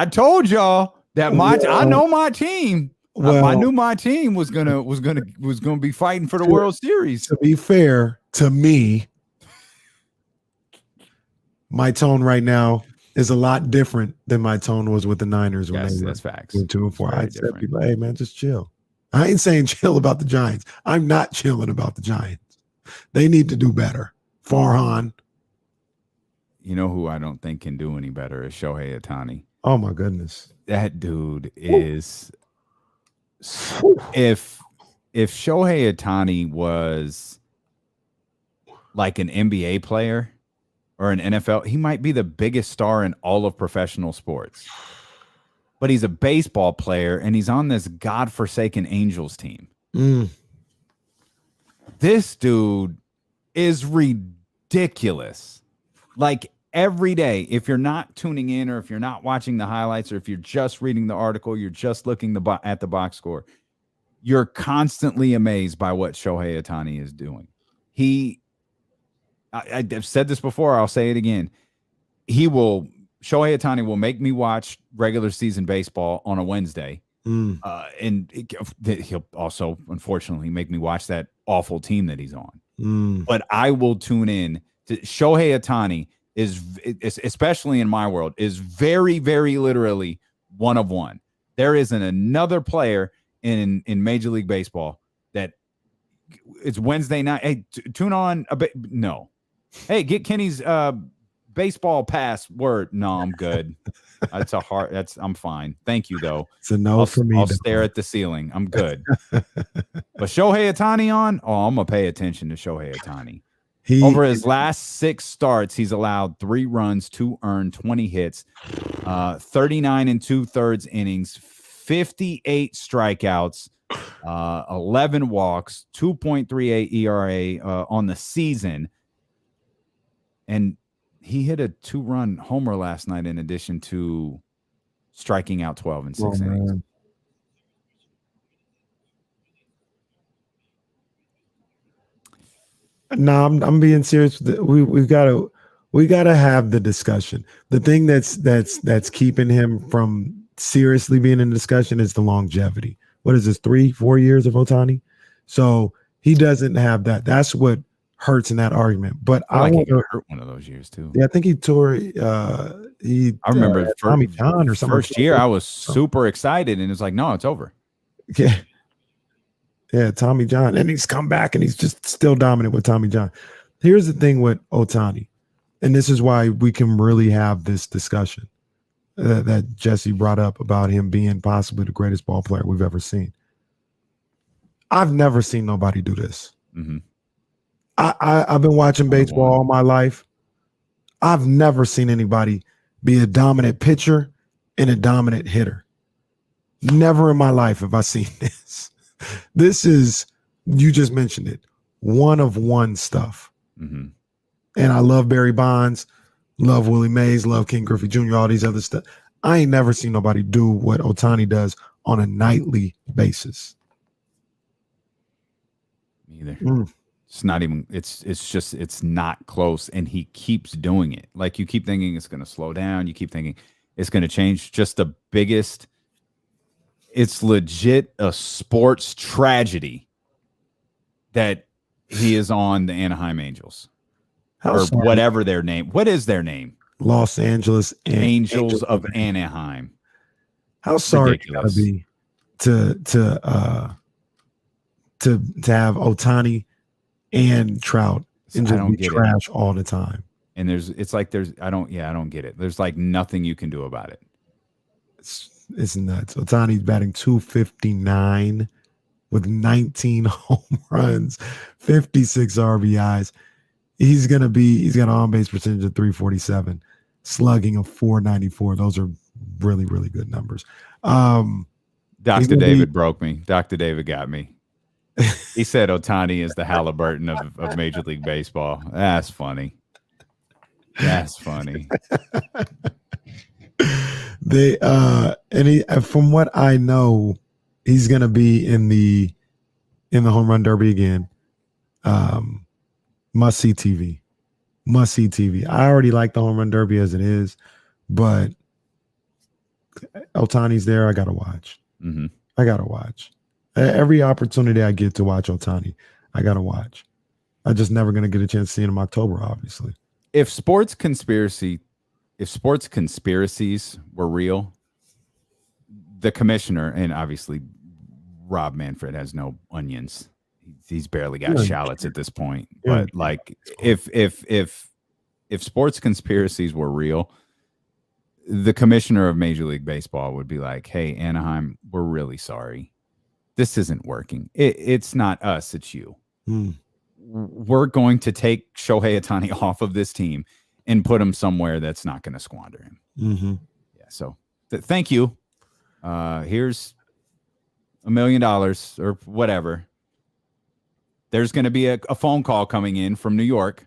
told y'all that I know my team. I knew my team was going to be fighting for the World Series. To be fair to me, my tone right now is a lot different than my tone was with the Niners when they that's facts. went 2 and 4. I said, people, hey man, just chill. I ain't saying chill about the Giants. I'm not chilling about the Giants. They need to do better. Farhan. You know who I don't think can do any better is Shohei Ohtani. Oh my goodness. That dude is if Shohei Ohtani was like an NBA player or an NFL, he might be the biggest star in all of professional sports. But he's a baseball player, and he's on this godforsaken Angels team. This dude is ridiculous. Like every day, if you're not tuning in or if you're not watching the highlights or if you're just reading the article, you're just looking at the box score, you're constantly amazed by what Shohei Ohtani is doing. I've said this before, I'll say it again. Shohei Ohtani will make me watch regular season baseball on a Wednesday. And he'll also, unfortunately, make me watch that awful team that he's on. But I will tune in to Shohei Ohtani is, especially in my world, is very, very literally one of one. There isn't another player in Major League Baseball that it's Wednesday night. Hey, tune on a bit. No. Hey, get Kenny's baseball pass word. No, I'm good. I'm fine. Thank you, though. It's a no for me. I'll stare at the ceiling. I'm good. But Shohei Ohtani on? Oh, I'm going to pay attention to Shohei Ohtani. Over his last 6 starts, he's allowed 3 runs, 2 earned, 20 hits, 39 2/3 innings, 58 strikeouts, 11 walks, 2.38 ERA on the season. And he hit a 2-run homer last night in addition to striking out 12 in 6 innings. Man. No, I'm being serious. We gotta have the discussion. The thing that's keeping him from seriously being in the discussion is the longevity. What is this, 3-4 years of Ohtani? So he doesn't have that. That's what hurts in that argument. But I like want he hurt one of those years too. Yeah, I think he tore. I remember Tommy John or something. First year, I was super excited, and it's like, no, it's over. Yeah. Yeah, Tommy John. And he's come back and he's just still dominant with Tommy John. Here's the thing with Ohtani, and this is why we can really have this discussion that Jesse brought up about him being possibly the greatest ball player we've ever seen. I've never seen nobody do this. Mm-hmm. I've been watching baseball all my life. I've never seen anybody be a dominant pitcher and a dominant hitter. Never in my life have I seen this. This is, you just mentioned it, one of one stuff. Mm-hmm. And I love Barry Bonds, love Willie Mays, love King Griffey Jr., all these other stuff. I ain't never seen nobody do what Ohtani does on a nightly basis. Me either. It's not even, it's not close. And he keeps doing it. Like, you keep thinking it's going to slow down. You keep thinking it's going to change. Just the biggest, it's legit a sports tragedy that he is on the Anaheim Angels or whatever their name. What is their name? Los Angeles Angels of Anaheim. How sorry you gotta be to have Ohtani and Trout and just be trash all the time. And I don't get it. There's like nothing you can do about it. It's nuts. Ohtani's batting .259 with 19 home runs, 56 RBIs. He's got an on-base percentage of .347, slugging of .494. Those are really, really good numbers. Dr. David broke me. Dr. David got me. He said Ohtani is the Halliburton of Major League Baseball. That's funny. That's funny. From what I know, he's gonna be in the home run derby again. Must see TV. I already like the home run derby as it is, but Ohtani's there. I gotta watch. Mm-hmm. I gotta watch. Every opportunity I get to watch Ohtani, I gotta watch. I'm just never gonna get a chance to see him in October, obviously. If sports conspiracies were real, the commissioner, and obviously Rob Manfred has no onions. He's barely got shallots at this point. Yeah. But like, if sports conspiracies were real, the commissioner of Major League Baseball would be like, "Hey, Anaheim, we're really sorry. This isn't working. It's not us, it's you. We're going to take Shohei Ohtani off of this team and put him somewhere that's not going to squander him." Mm-hmm. Yeah. So thank you. Here's $1 million or whatever. There's going to be a phone call coming in from New York.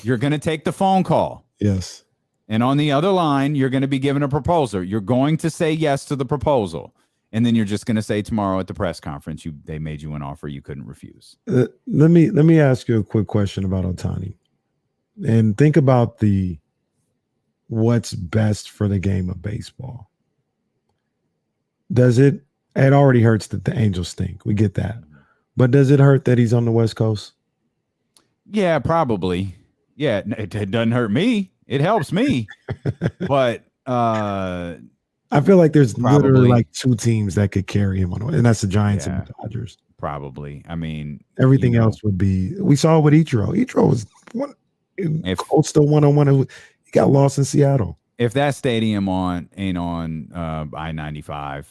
You're going to take the phone call. Yes. And on the other line, you're going to be given a proposal. You're going to say yes to the proposal. And then you're just going to say tomorrow at the press conference, they made you an offer you couldn't refuse. Let me ask you a quick question about Ohtani, and think about what's best for the game of baseball. Does it already hurts that the Angels stink. We get that. But does it hurt that he's on the West Coast? Yeah, probably. Yeah, it doesn't hurt me. It helps me. But I I feel like there's Probably. literally like 2 teams that could carry him on, and that's the Giants and Yeah. the Dodgers. Probably. I mean, Everything else would be. We saw with Ichiro. Ichiro was one. Colts still 1-on-1. He got lost in Seattle. If that stadium ain't on I-95,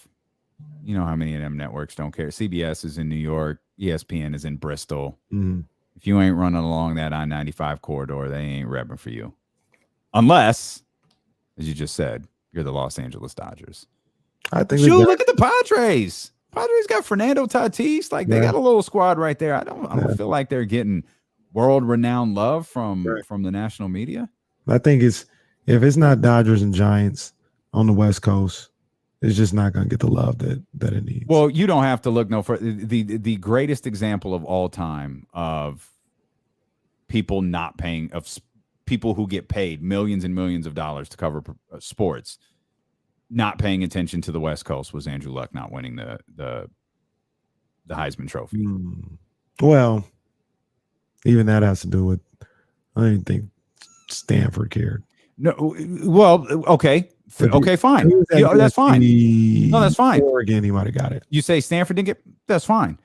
you know how many of them networks don't care. CBS is in New York. ESPN is in Bristol. If you ain't running along that I-95 corridor, they ain't repping for you. Unless, as you just said, you're the Los Angeles Dodgers. I think. Shoot, look at the Padres. Padres got Fernando Tatis. Like, they got a little squad right there. I don't feel like they're getting world-renowned love from the national media. I think if it's not Dodgers and Giants on the West Coast, it's just not going to get the love that it needs. Well, you don't have to look no further. The greatest example of all time of people not paying, of people who get paid millions and millions of dollars to cover sports, not paying attention to the West Coast was Andrew Luck not winning the Heisman Trophy. Well, even that has to do with, I don't even think Stanford cared. No, well, okay, fine. That's fine. No, that's fine. Oregon, he might have got it. You say Stanford didn't get, that's fine.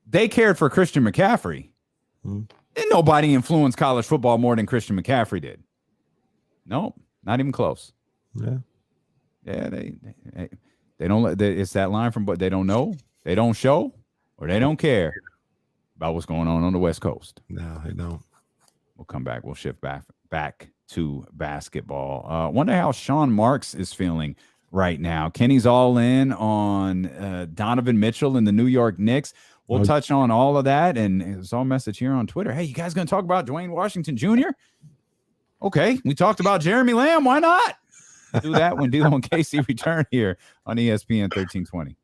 They cared for Christian McCaffrey. And nobody influenced college football more than Christian McCaffrey did. No, not even close. Yeah. Yeah, they don't. It's that line from, but they don't know, they don't show, or they don't care about what's going on the West Coast. No, they don't. We'll come back. We'll shift back to basketball. Wonder how Sean Marks is feeling right now. Kenny's all in on Donovan Mitchell and the New York Knicks. We'll touch on all of that, and it's all message here on Twitter. Hey, you guys going to talk about Duane Washington Jr.? Okay, we talked about Jeremy Lamb. Why not? Do that when D'Lo and Casey return here on ESPN 1320.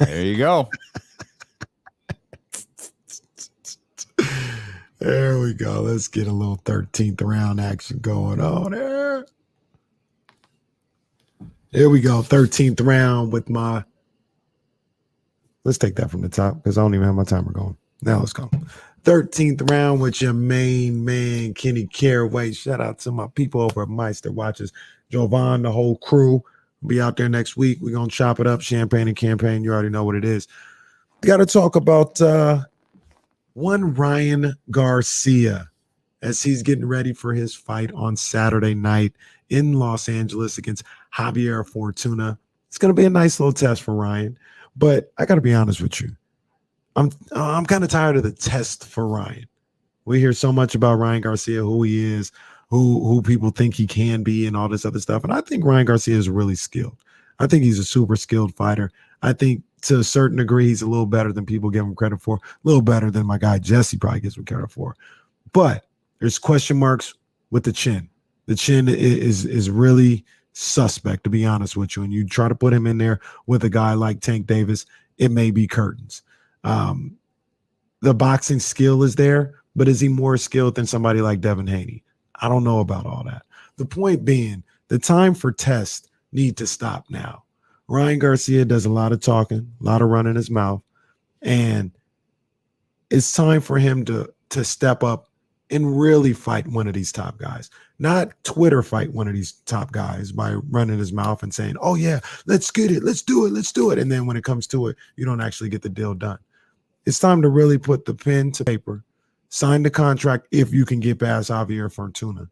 There you go. There we go. Let's get a little 13th round action going on there. Here we go. 13th round with my. Let's take that from the top because I don't even have my timer going. Now let's go. 13th round with your main man, Kenny Caraway. Shout out to my people over at Meister Watches. Jovan, the whole crew. We'll be out there next week. We're going to chop it up. Champagne and campaign. You already know what it is. Got to talk about one Ryan Garcia as he's getting ready for his fight on Saturday night in Los Angeles against Javier Fortuna. It's going to be a nice little test for Ryan. But I got to be honest with you. I'm kind of tired of the test for Ryan. We hear so much about Ryan Garcia, who he is, who people think he can be, and all this other stuff. And I think Ryan Garcia is really skilled. I think he's a super skilled fighter. I think to a certain degree, he's a little better than people give him credit for. A little better than my guy Jesse probably gives him credit for. But there's question marks with the chin. The chin is really suspect, to be honest with you. And you try to put him in there with a guy like Tank Davis, it may be curtains. The boxing skill is there, but is he more skilled than somebody like Devin Haney? I don't know about all that. The point being, the time for tests need to stop now. Ryan Garcia does a lot of talking, a lot of running his mouth, and it's time for him to step up and really fight one of these top guys. Not Twitter fight one of these top guys by running his mouth and saying, oh yeah, let's get it, let's do it. And then when it comes to it, you don't actually get the deal done. It's time to really put the pen to paper, sign the contract if you can get past Javier Fortuna.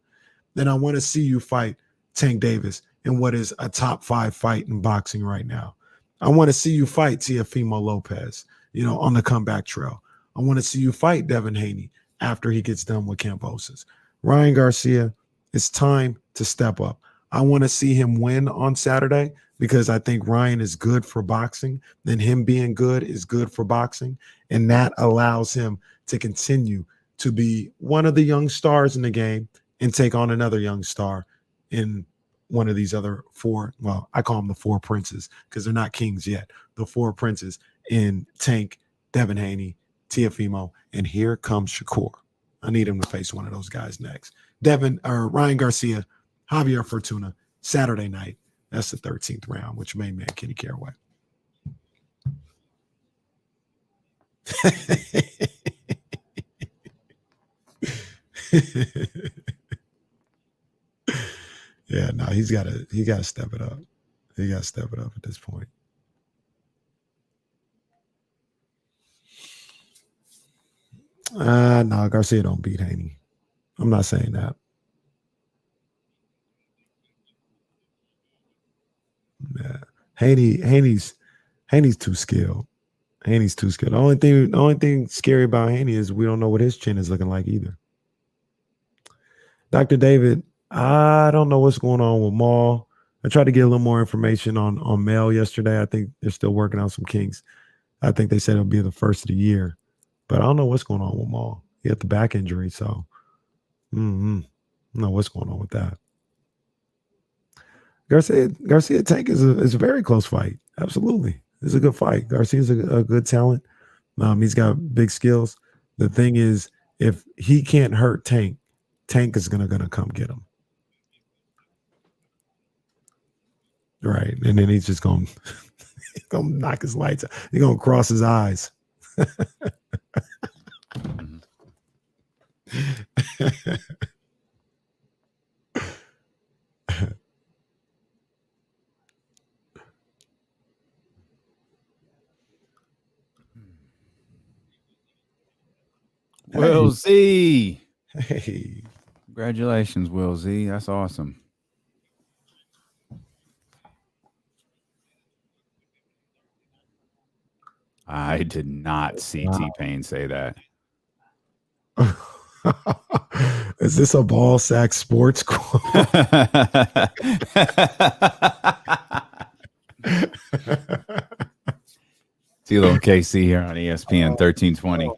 Then I want to see you fight Tank Davis in what is a top 5 fight in boxing right now. I want to see you fight Teofimo Lopez, on the comeback trail. I want to see you fight Devin Haney after he gets done with Kambosos. Ryan Garcia, it's time to step up. I want to see him win on Saturday because I think Ryan is good for boxing. Then him being good is good for boxing. And that allows him to continue to be one of the young stars in the game and take on another young star in one of these other 4. Well, I call them the 4 princes because they're not kings yet. The 4 princes in Tank, Devin Haney, Teofimo, and here comes Shakur. I need him to face one of those guys next. Ryan Garcia, Javier Fortuna, Saturday night. That's the 13th round, which main man Kenny Caraway. Yeah, no, he got to step it up. He got to step it up at this point. No, Garcia don't beat Haney. I'm not saying that. Yeah. Haney's too skilled. Haney's too skilled. The only thing scary about Haney is we don't know what his chin is looking like either. Dr. David, I don't know what's going on with Maul. I tried to get a little more information on Mel yesterday. I think they're still working out some kinks. I think they said it'll be the first of the year. But I don't know what's going on with Maul. He had the back injury, so I don't know what's going on with that. Garcia Tank is a very close fight. Absolutely. It's a good fight. Garcia's a good talent. He's got big skills. The thing is, if he can't hurt Tank, Tank is gonna come get him. Right. And then he's just gonna knock his lights out. He's gonna cross his eyes. Will Z. Hey. Congratulations, Will Z. That's awesome. I did not see T-Pain say that. Is this a ball sack sports quote? Tilo KC here on ESPN 1320.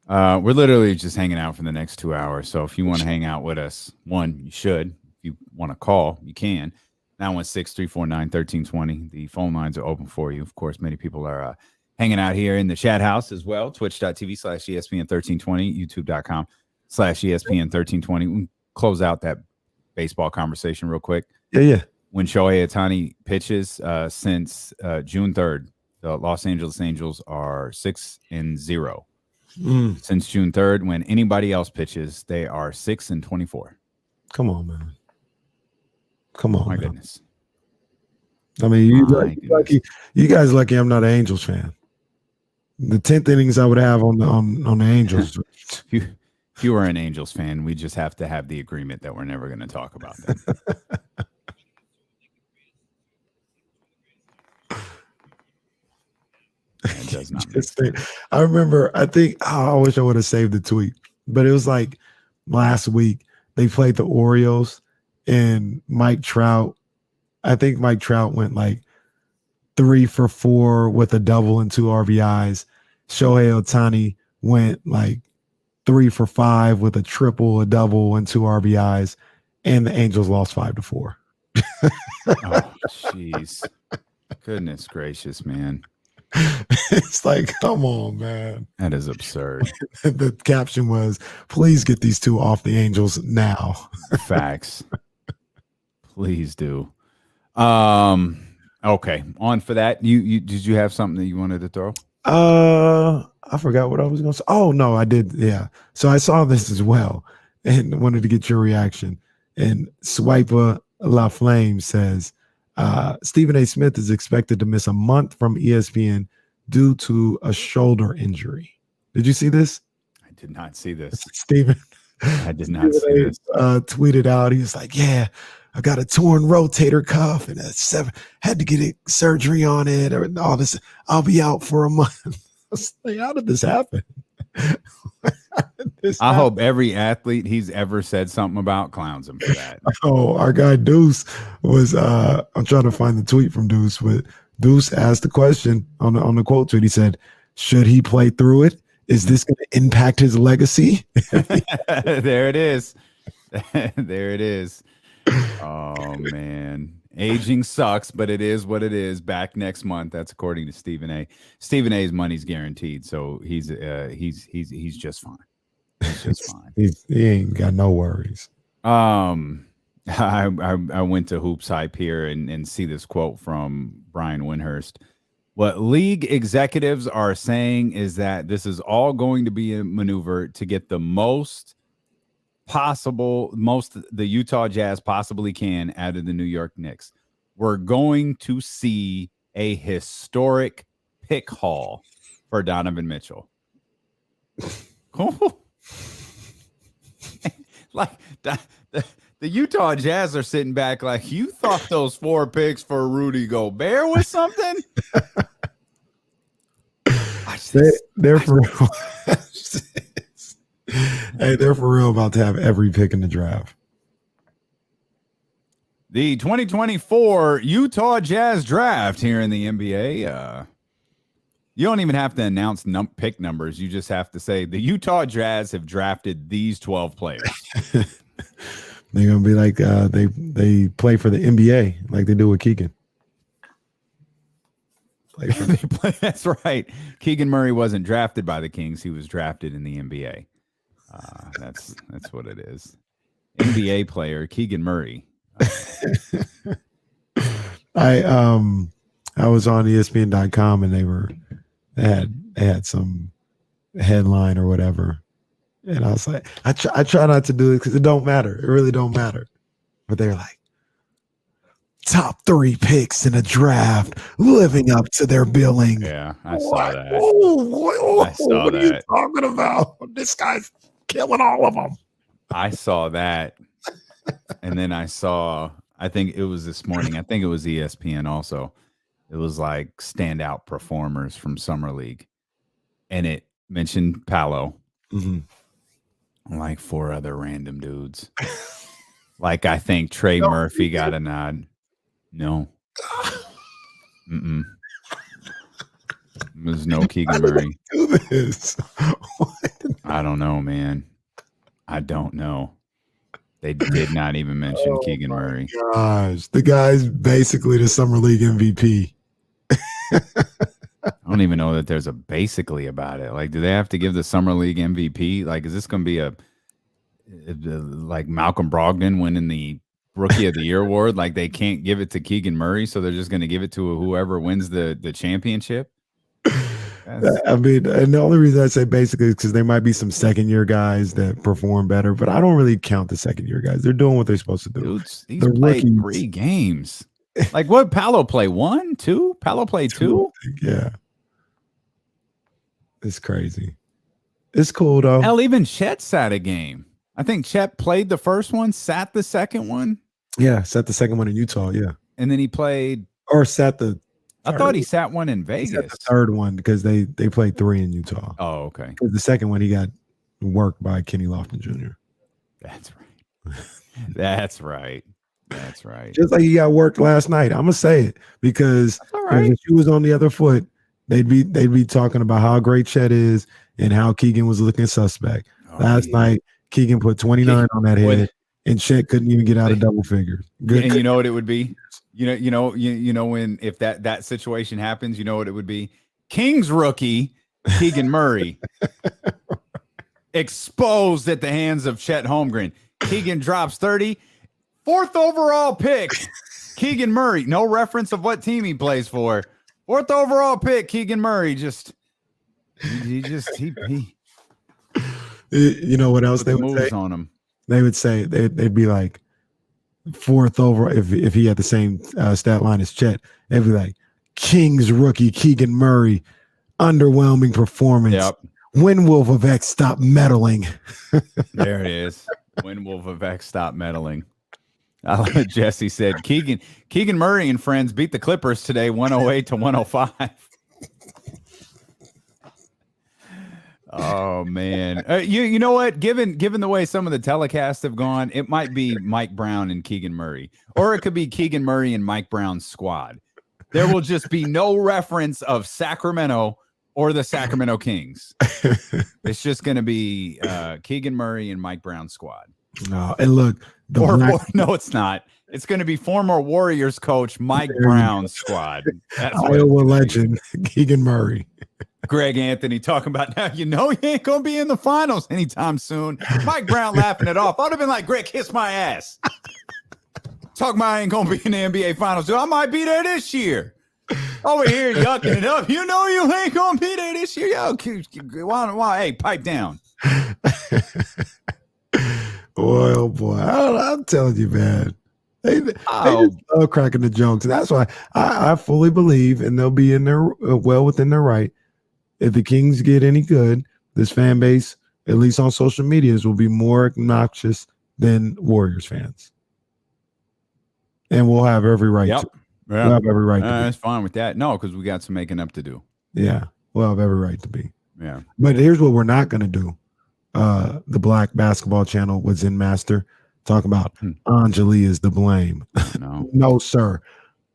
We're literally just hanging out for the next 2 hours. So if you want to hang out with us, you should. If you want to call, you can. 916-349-1320. The phone lines are open for you. Of course, many people are hanging out here in the chat house as well. Twitch.tv/ESPN1320, YouTube.com/ESPN1320. We can close out that baseball conversation real quick. Yeah. When Shohei Ohtani pitches since June 3rd, the Los Angeles Angels are 6-0. Since June 3rd, when anybody else pitches, they are 6-24. Come on, man. Come on, my man. Goodness. I mean, you guys lucky I'm not an Angels fan. The 10th innings I would have on the Angels. If you were an Angels fan, we just have to have the agreement that we're never going to talk about them. It does not make sense. I remember, I wish I would have saved the tweet, but it was like last week they played the Orioles and Mike Trout. I think Mike Trout went like 3 for 4 with a double and 2 RBIs. Shohei Ohtani went like 3 for 5 with a triple, a double, and 2 RBIs, and the Angels lost 5-4. Oh, jeez. Goodness gracious, man. It's like, come on, man. That is absurd. The caption was, please get these two off the Angels now. Facts. Please do. Okay. On for that. You did you have something that you wanted to throw? I forgot what I was going to say. Oh, no, I did. Yeah. So I saw this as well and wanted to get your reaction. And Swiper La Flame says, Stephen A. Smith is expected to miss a month from ESPN due to a shoulder injury. Did you see this? I did not see this. Stephen. I did not see this. Tweeted out. He was like, yeah, I got a torn rotator cuff and had to get surgery on it or all this. I'll be out for a month. I was like, how did this happen? I hope every athlete he's ever said something about clowns him for that. Oh, our guy Deuce was I'm trying to find the tweet from Deuce, but Deuce asked the question on the quote tweet. He said, should he play through it? Is this going to impact his legacy? There it is. There it is. Oh man. Aging sucks, but it is what it is. Back next month. That's according to Stephen A. Stephen A's money's guaranteed, so he's just fine. He's just fine. He ain't got no worries. I went to Hoops Hype here and see this quote from Brian Windhorst. What league executives are saying is that this is all going to be a maneuver to get the most the Utah Jazz possibly can out of the New York Knicks. We're going to see a historic pick haul for Donovan Mitchell. Like the Utah Jazz are sitting back like, you thought those 4 picks for Rudy Gobert was something? They're for real. Hey, they're for real about to have every pick in the draft. The 2024 Utah Jazz draft here in the NBA. You don't even have to announce pick numbers. You just have to say the Utah Jazz have drafted these 12 players. They're gonna be like they play for the NBA like they do with Keegan. That's right. Keegan Murray wasn't drafted by the Kings. He was drafted in the NBA. That's what it is. NBA player Keegan Murray. I was on ESPN.com and they had some headline or whatever, and I was like, I try not to do it because it don't matter. It really don't matter. But they're like, top 3 picks in a draft, living up to their billing. Yeah, I saw that. I saw what that. Are you talking about? This guy's killing all of them. I saw that, and then I think it was this morning. I think it was ESPN also. It was like standout performers from Summer League. And it mentioned Paolo. Mm-hmm. Like 4 other random dudes. Like I think Trey Murphy got a nod. No. There's no Keegan Murray. Do this? I don't know, man. I don't know. They did not even mention Keegan Murray. Gosh, the guy's basically the Summer League MVP. I don't even know that there's a basically about it. Like, do they have to give the Summer League MVP? Like, is this going to be like Malcolm Brogdon winning the Rookie of the Year award? Like, they can't give it to Keegan Murray, so they're just going to give it to whoever wins the championship? I mean, and the only reason I say basically is because there might be some second-year guys that perform better, but I don't really count the second-year guys. They're doing what they're supposed to do. Dudes, he's played 3 games. Like, what Paolo play? 1, 2? Paolo played 2? Yeah. It's crazy. It's cool, though. Hell, even Chet sat a game. I think Chet played the first one, sat the second one. Yeah, sat the second one in Utah, yeah. And then he played... Or sat the... I thought he sat one in Vegas. He sat the third one because they played 3 in Utah. Oh, okay. The second one, he got worked by Kenny Lofton Jr. That's right. That's right. That's right. Just like he got worked last night. I'm gonna say it because if he was on the other foot, they'd be talking about how great Chet is and how Keegan was looking suspect. Last night, Keegan put 29 on that head, and Chet couldn't even get out of double figures. Good. And you know what it would be? You know when if that situation happens, you know what it would be? Kings rookie Keegan Murray exposed at the hands of Chet Holmgren. Keegan drops 30. 4th overall pick, Keegan Murray. No reference of what team he plays for. 4th overall pick, Keegan Murray. He you know what else they would say on him? They would say they'd be like 4th overall if he had the same stat line as Chet. They'd be like Kings rookie Keegan Murray, underwhelming performance. Yep. When will Vivek stop meddling? There it is. When will Vivek stop meddling? I love it. Jesse said Keegan Murray and friends beat the Clippers today 108-105. Oh man. You know what? Given the way some of the telecasts have gone, it might be Mike Brown and Keegan Murray, or it could be Keegan Murray and Mike Brown's squad. There will just be no reference of Sacramento or the Sacramento Kings. It's just going to be Keegan Murray and Mike Brown's squad. No, and look, no, it's not. It's going to be former Warriors coach Mike Brown's squad. That's Iowa legend Keegan Murray. Greg Anthony talking about now. You know he ain't going to be in the finals anytime soon. Mike Brown laughing it off. I'd have been like, Greg, kiss my ass. Talking about I ain't going to be in the NBA finals. I might be there this year. Over here yucking it up. You know you ain't going to be there this year. Yo, why? Hey, pipe down. Boy, telling you, man. They Oh. just love cracking the jokes. And that's why I fully believe, and they'll be in their well within their right. If the Kings get any good, this fan base, at least on social medias, will be more obnoxious than Warriors fans. And we'll have every right to. Yeah. We'll have every right to be. That's fine with that. No, because we got some making up to do. Yeah, we'll have every right to be. Yeah. But here's what we're not going to do. The Black Basketball Channel was in Master talking about Anjali is the blame. No. No, sir.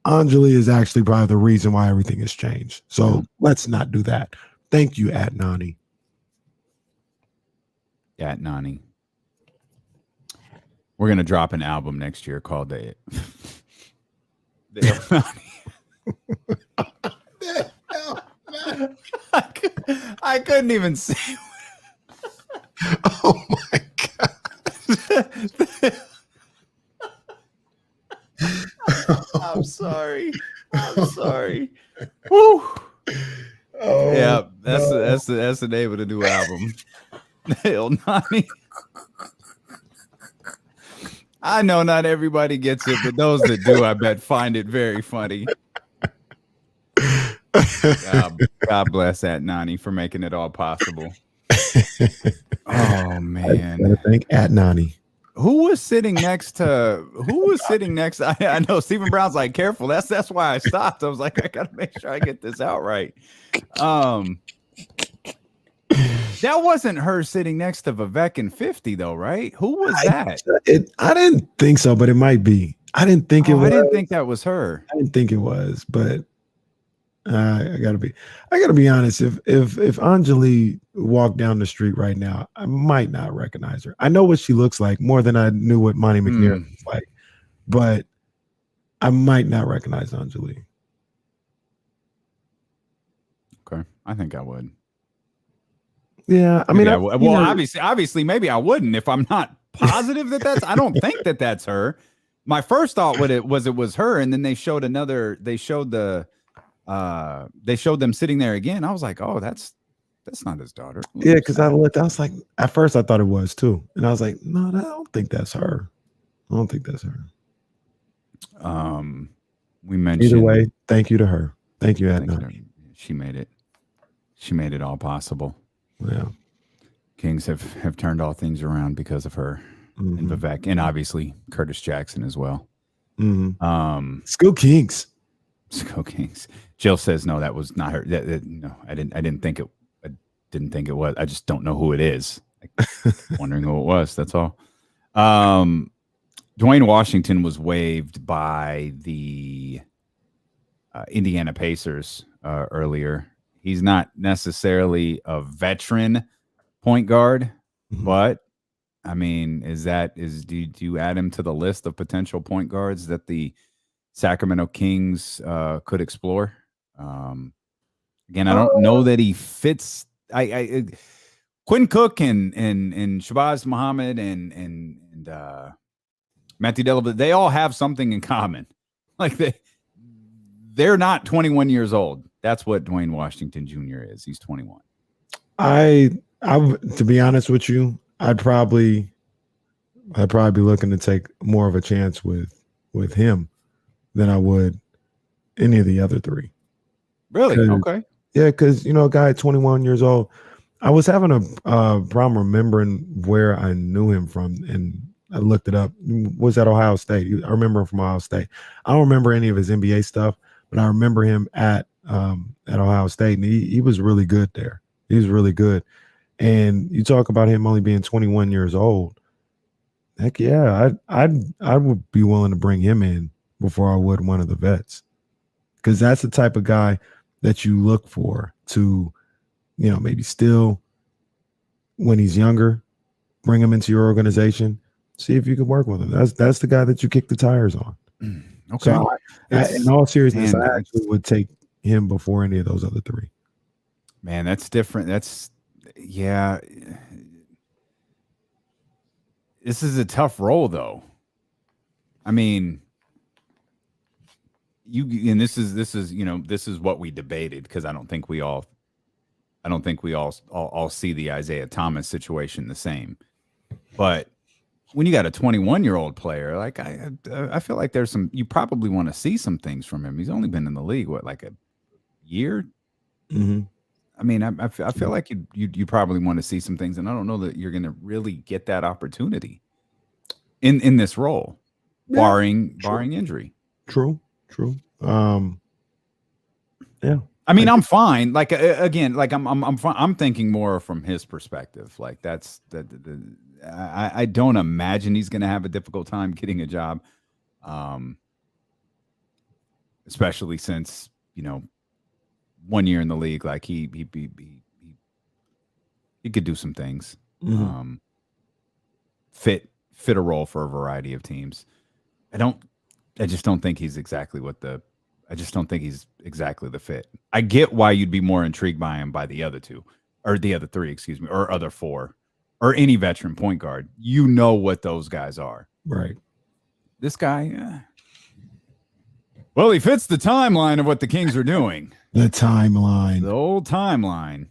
Anjali is actually probably the reason why everything has changed. So let's not do that. Thank you, Adnani. Nani. We're gonna drop an album next year called the I couldn't even say. Oh my God. I'm sorry. Woo. Oh, Yeah, that's the name of the new album. Hell, Nani. I know not everybody gets it, but those that do, I bet, find it very funny. God bless that Nani for making it all possible. Oh man! I think Adnani. Who was sitting next? I know Stephen Brown's like, careful. That's why I stopped. I was like, I gotta make sure I get this out right. That wasn't her sitting next to Vivek and 50 though, right? Who was that? I didn't think so, but it might be. I didn't think it was. I didn't think that was her. I didn't think it was, but I gotta be honest. If Anjali walked down the street right now, I might not recognize her. I know what she looks like more than I knew what Monty McNair looks like, but I might not recognize Anjali. Okay, I think I would. Yeah, I mean, obviously, maybe I wouldn't if I'm not positive that that's. I don't think that that's her. My first thought it was her, and then they showed another. They showed them sitting there again. I was like, oh, that's not his daughter. Yeah, because I looked. I was like, at first I thought it was too, and I was like, no, I don't think that's her. I don't think that's her. We mentioned either way. Thank you to her. Thank you, Adnan. She made it. She made it all possible. Yeah. Kings have turned all things around because of her and Vivek, and obviously Curtis Jackson as well. School Kings. School Kings. Jill says no, that was not her. No, I didn't think it. I didn't think it was. I just don't know who it is. Wondering who it was. That's all. Duane Washington was waived by the Indiana Pacers earlier. He's not necessarily a veteran point guard, but I mean, do you add him to the list of potential point guards that the Sacramento Kings could explore? Again, I don't know that he fits. Quinn Cook and Shabazz Muhammad and Matthew Dellavedova, they all have something in common. Like they're not 21 years old. That's what Duane Washington Jr. is. He's 21. To be honest with you, I'd probably be looking to take more of a chance with him than I would any of the other three. Really? Okay. Yeah, because a guy at 21 years old, I was having a problem remembering where I knew him from, and I looked it up. Was at Ohio State. I remember him from Ohio State. I don't remember any of his NBA stuff, but I remember him at Ohio State, and he was really good there. He was really good. And you talk about him only being 21 years old. Heck yeah, I would be willing to bring him in before I would one of the vets, because that's the type of guy that you look for to, maybe still when he's younger, bring him into your organization, see if you can work with him. That's the guy that you kick the tires on. Okay. So in all seriousness, I actually would take him before any of those other three. Man, that's different. Yeah. This is a tough role, though. I mean, this is what we debated, because I don't think we all see the Isaiah Thomas situation the same. But when you got a 21-year-old player, like I feel like there's some, you probably want to see some things from him. He's only been in the league, what, like a year? Mm-hmm. I mean, I feel like you probably want to see some things, and I don't know that you're going to really get that opportunity in this role, barring injury. True. Yeah. I mean, I'm fine. Like again, like I'm fine. I'm thinking more from his perspective. Like that's I don't imagine he's going to have a difficult time getting a job, especially since 1 year in the league. Like he could do some things. Mm-hmm. Fit a role for a variety of teams. I just don't think he's exactly the fit. I get why you'd be more intrigued by him by the other two, or the other three, excuse me, or other four, or any veteran point guard. You know what those guys are. Right. This guy, well, he fits the timeline of what the Kings are doing. The timeline. The old timeline.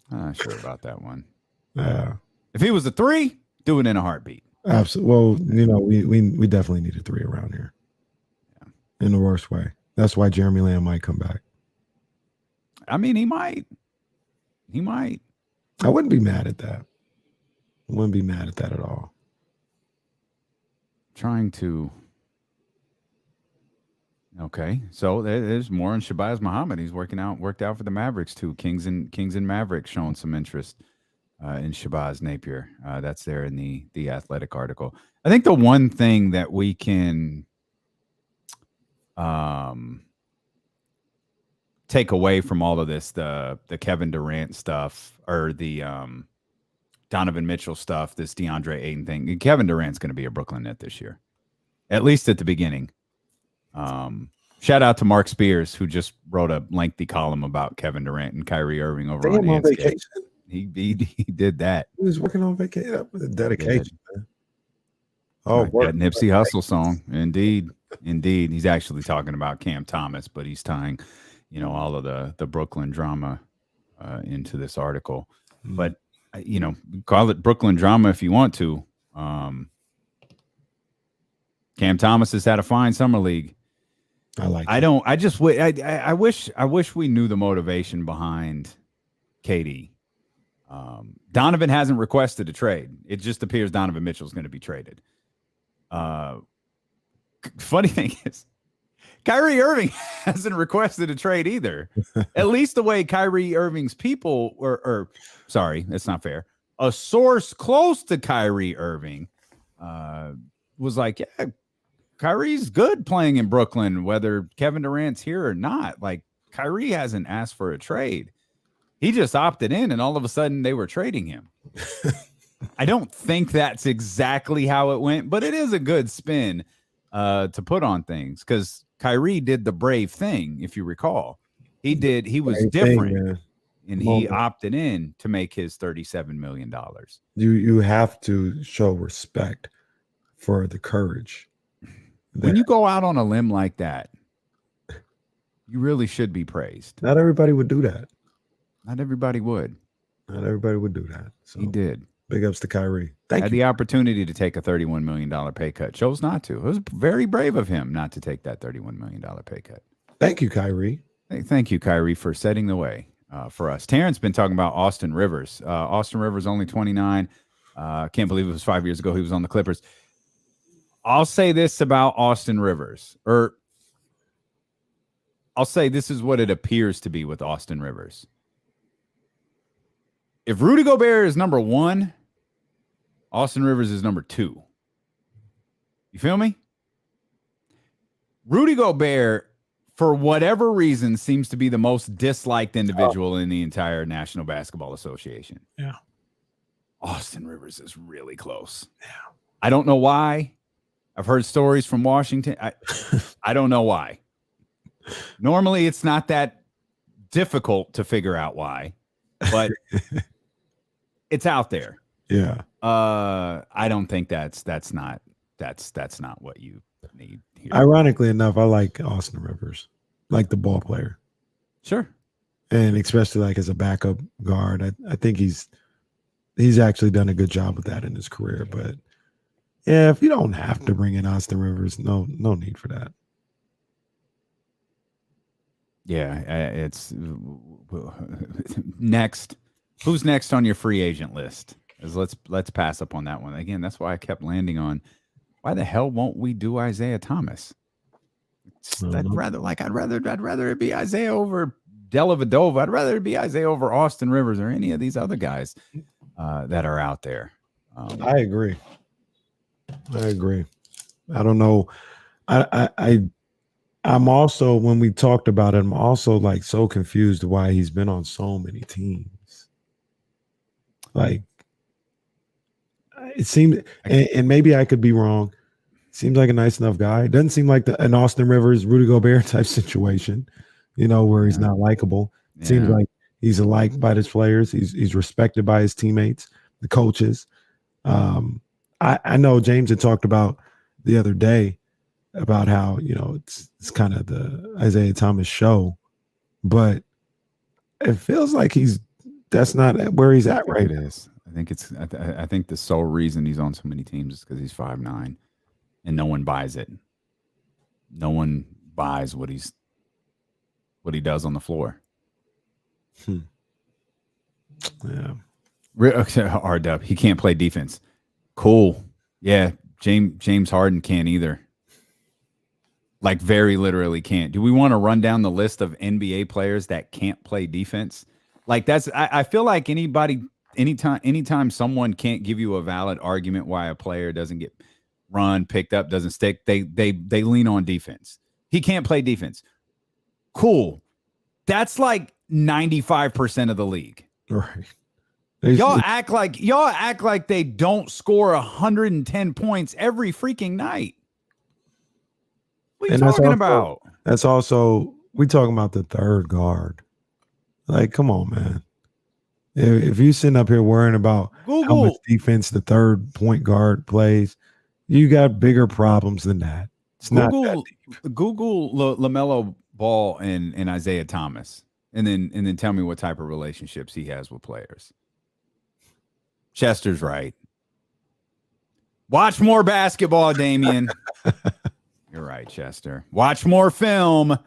Not sure about that one. Yeah. If he was a 3, do it in a heartbeat. Absolutely. Well, we definitely need a 3 around here. Yeah. In the worst way. That's why Jeremy Lamb might come back. I mean, he might. I wouldn't be mad at that. I wouldn't be mad at that at all. Trying to. Okay, so there's more on Shabazz Muhammad. He's worked out for the Mavericks too. Kings and Mavericks showing some interest in Shabazz Napier. That's there in the Athletic article. I think the one thing that we can take away from all of this, the Kevin Durant stuff, or the Donovan Mitchell stuff, this DeAndre Ayton thing. Kevin Durant's going to be a Brooklyn Net this year, at least at the beginning. Shout out to Mark Spears, who just wrote a lengthy column about Kevin Durant and Kyrie Irving over on vacation. He did that. He was working on vacation. Dedication, man. Oh, that Nipsey Hussle song. Indeed. He's actually talking about Cam Thomas, but he's tying, all of the Brooklyn drama into this article. Mm-hmm. But call it Brooklyn drama if you want to. Cam Thomas has had a fine summer league. I wish we knew the motivation behind KD. Donovan hasn't requested a trade. It just appears Donovan Mitchell is going to be traded. Funny thing is, Kyrie Irving hasn't requested a trade either. At least the way Kyrie Irving's people sorry, that's not fair. A source close to Kyrie Irving was like, yeah, Kyrie's good playing in Brooklyn, whether Kevin Durant's here or not. Like, Kyrie hasn't asked for a trade. He just opted in, and all of a sudden they were trading him. I don't think that's exactly how it went, but it is a good spin to put on things, because Kyrie did the brave thing, if you recall. He was different, and he opted in to make his $37 million. You have to show respect for the courage. When you go out on a limb like that, you really should be praised. Not everybody would do that. Not everybody would. Not everybody would do that. So he did. Big ups to Kyrie. Thank you. Had the opportunity to take a $31 million pay cut. Chose not to. It was very brave of him not to take that $31 million pay cut. Thank you, Kyrie. Thank you, Kyrie, for setting the way for us. Terrence been talking about Austin Rivers. Austin Rivers only 29. Can't believe it was 5 years ago he was on the Clippers. I'll say this about Austin Rivers, or I'll say this is what it appears to be with Austin Rivers. If Rudy Gobert is number 1, Austin Rivers is number 2. You feel me? Rudy Gobert, for whatever reason, seems to be the most disliked individual in the entire National Basketball Association. Yeah. Austin Rivers is really close. Yeah. I don't know why. I've heard stories from Washington. I don't know why. Normally, it's not that difficult to figure out why, but it's out there. Yeah. I don't think that's not what you need here. Ironically enough, I like Austin Rivers, like the ball player. Sure. And especially like as a backup guard, I think he's he's actually done a good job with that in his career. But yeah, if you don't have to bring in Austin Rivers, no need for that. Yeah, it's next. Who's next on your free agent list? Let's pass up on that one again. That's why I kept landing on. Why the hell won't we do Isaiah Thomas? I'd rather it be Isaiah over Dellavedova. I'd rather it be Isaiah over Austin Rivers or any of these other guys that are out there. I agree. I don't know. I'm also, when we talked about it, I'm also like so confused why he's been on so many teams. Like, it seemed, and maybe I could be wrong. Seems like a nice enough guy. It doesn't seem like an Austin Rivers, Rudy Gobert type situation, where he's not likable. It seems like he's liked by his players. He's respected by his teammates, the coaches. I know James had talked about the other day about how, it's kind of the Isaiah Thomas show, but it feels like that's not where he's at right now. I think the sole reason he's on so many teams is because he's 5'9", and no one buys it. No one buys what he does on the floor. Yeah. R-Dub, he can't play defense. Cool. Yeah, James Harden can't either. Like, very literally can't. Do we want to run down the list of NBA players that can't play defense? Like, I feel like anytime someone can't give you a valid argument why a player doesn't get run, picked up, doesn't stick, they lean on defense. He can't play defense. Cool. That's like 95% of the league. Right. Y'all act like they don't score 110 points every freaking night. What are you talking about? That's also, we talking about the third guard. Like, come on, man. If you sitting up here worrying about how much defense the third point guard plays, you got bigger problems than that. It's not that deep. Google LaMelo Ball and Isaiah Thomas, and then tell me what type of relationships he has with players. Chester's right. Watch more basketball, Davion. You're right, Chester. Watch more film.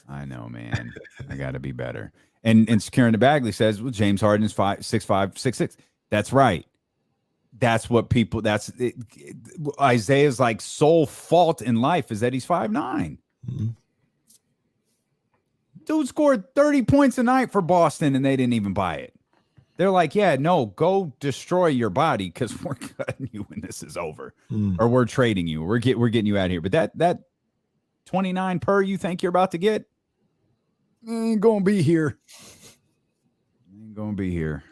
I know, man. I got to be better. And Securing the Bagley says, well, James Harden is 6'5", 6'6". That's right. That's what people. Isaiah's like sole fault in life is that he's 5'9". Mm-hmm. Dude scored 30 points a night for Boston, and they didn't even buy it. They're like, yeah, no, go destroy your body because we're cutting you when this is over, or we're trading you. We're getting you out of here. But that 29 per you think you're about to get ain't gonna be here. Ain't gonna be here.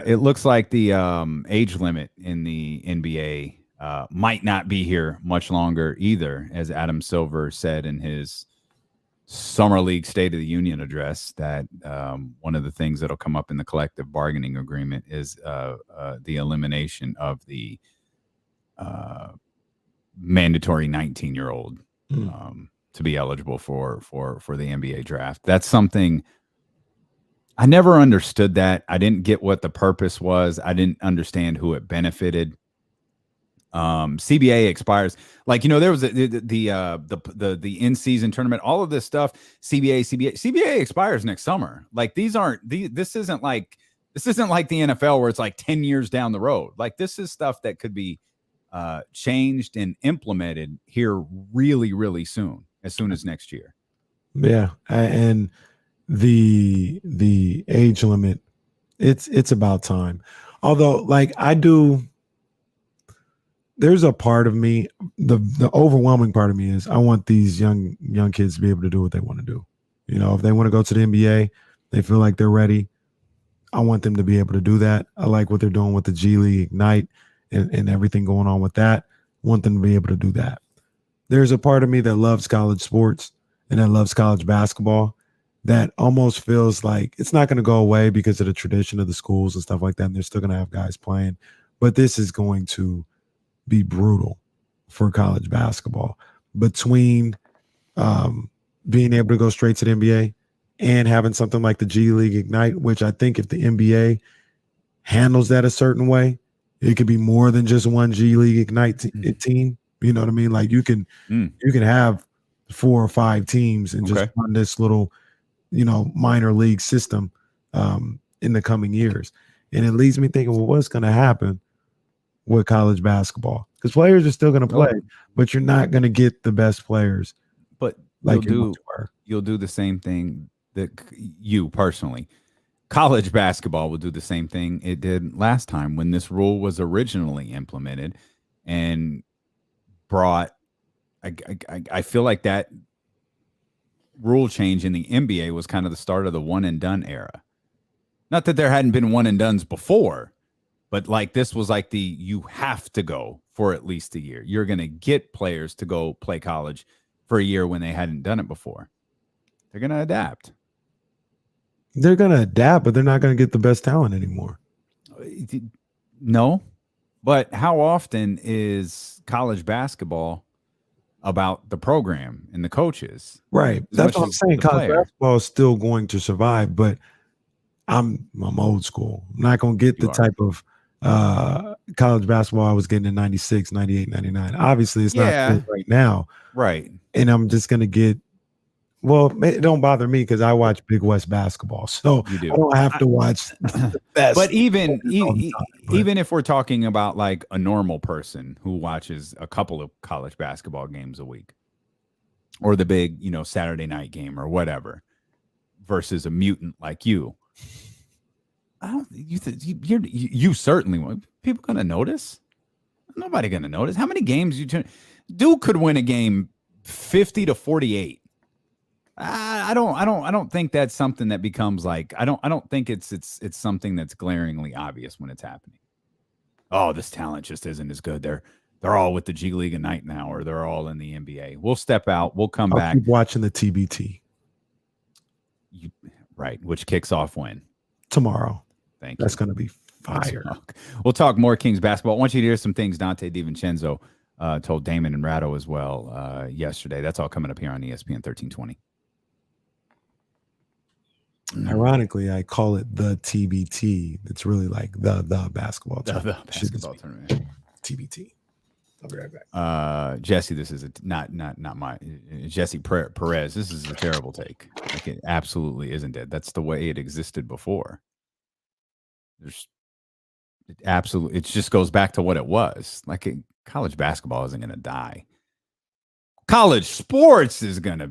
It looks like the age limit in the NBA might not be here much longer either, as Adam Silver said in his Summer League State of the Union address, that one of the things that'll come up in the collective bargaining agreement is the elimination of the mandatory 19-year-old to be eligible for the NBA draft. That's something I never understood. That I didn't get what the purpose was. I didn't understand who it benefited. CBA expires, like, there was the in-season tournament, all of this stuff. CBA expires next summer. Like, this isn't like the NFL where it's like 10 years down the road. Like, this is stuff that could be changed and implemented here really, really soon, as soon as next year. Yeah, and the age limit, it's about time. Although, like, there's a part of me, the overwhelming part of me is I want these young kids to be able to do what they want to do. If they want to go to the NBA, they feel like they're ready. I want them to be able to do that. I like what they're doing with the G League Ignite and everything going on with that. I want them to be able to do that. There's a part of me that loves college sports and that loves college basketball that almost feels like it's not going to go away because of the tradition of the schools and stuff like that. And they're still going to have guys playing. But this is going to be brutal for college basketball, between being able to go straight to the NBA and having something like the G League Ignite, which I think if the NBA handles that a certain way. It could be more than just one G League Ignite team. You know what I mean? Like you can have 4 or 5 teams and just run this little, minor league system in the coming years. And it leaves me thinking, well, what's going to happen with college basketball? Because players are still going to play, but you're not going to get the best players. But like you'll do the same thing that you personally. College basketball will do the same thing it did last time when this rule was originally implemented and brought. I feel like that rule change in the NBA was kind of the start of the one and done era. Not that there hadn't been one and dones before, but like this was like you have to go for at least a year. You're going to get players to go play college for a year when they hadn't done it before. They're going to adapt. They're going to adapt, but they're not going to get the best talent anymore. No, but how often is college basketball about the program and the coaches? Right. That's what I'm saying. College basketball is still going to survive, but I'm old school. I'm not going to get the type of college basketball I was getting in 96, 98, 99. Obviously, it's not good right now. Right. And I'm just going to get, well, it don't bother me because I watch Big West basketball. So I don't have to watch the best. But even if we're talking about like a normal person who watches a couple of college basketball games a week or the big, Saturday night game or whatever versus a mutant like you, you certainly want people going to notice. Nobody going to notice. How many games Duke could win a game 50-48. I don't think that's something that becomes like I don't think it's something that's glaringly obvious when it's happening. Oh, this talent just isn't as good. They're all with the G League Ignite now, or they're all in the NBA. We'll step out. We'll come back. Keep watching the TBT. Right, which kicks off when? Tomorrow. Thank you. That's going to be fire. We'll talk more Kings basketball. I want you to hear some things Donte DiVincenzo told Damon and Ratto as well yesterday. That's all coming up here on ESPN 1320. Ironically, I call it the TBT. It's really like the basketball tournament. The basketball tournament. TBT. I'll be right back. Jesse, this is not my Jesse Perez. This is a terrible take. Like it absolutely isn't it. That's the way it existed before. It just goes back to what it was. Like college basketball isn't going to die. College sports is going to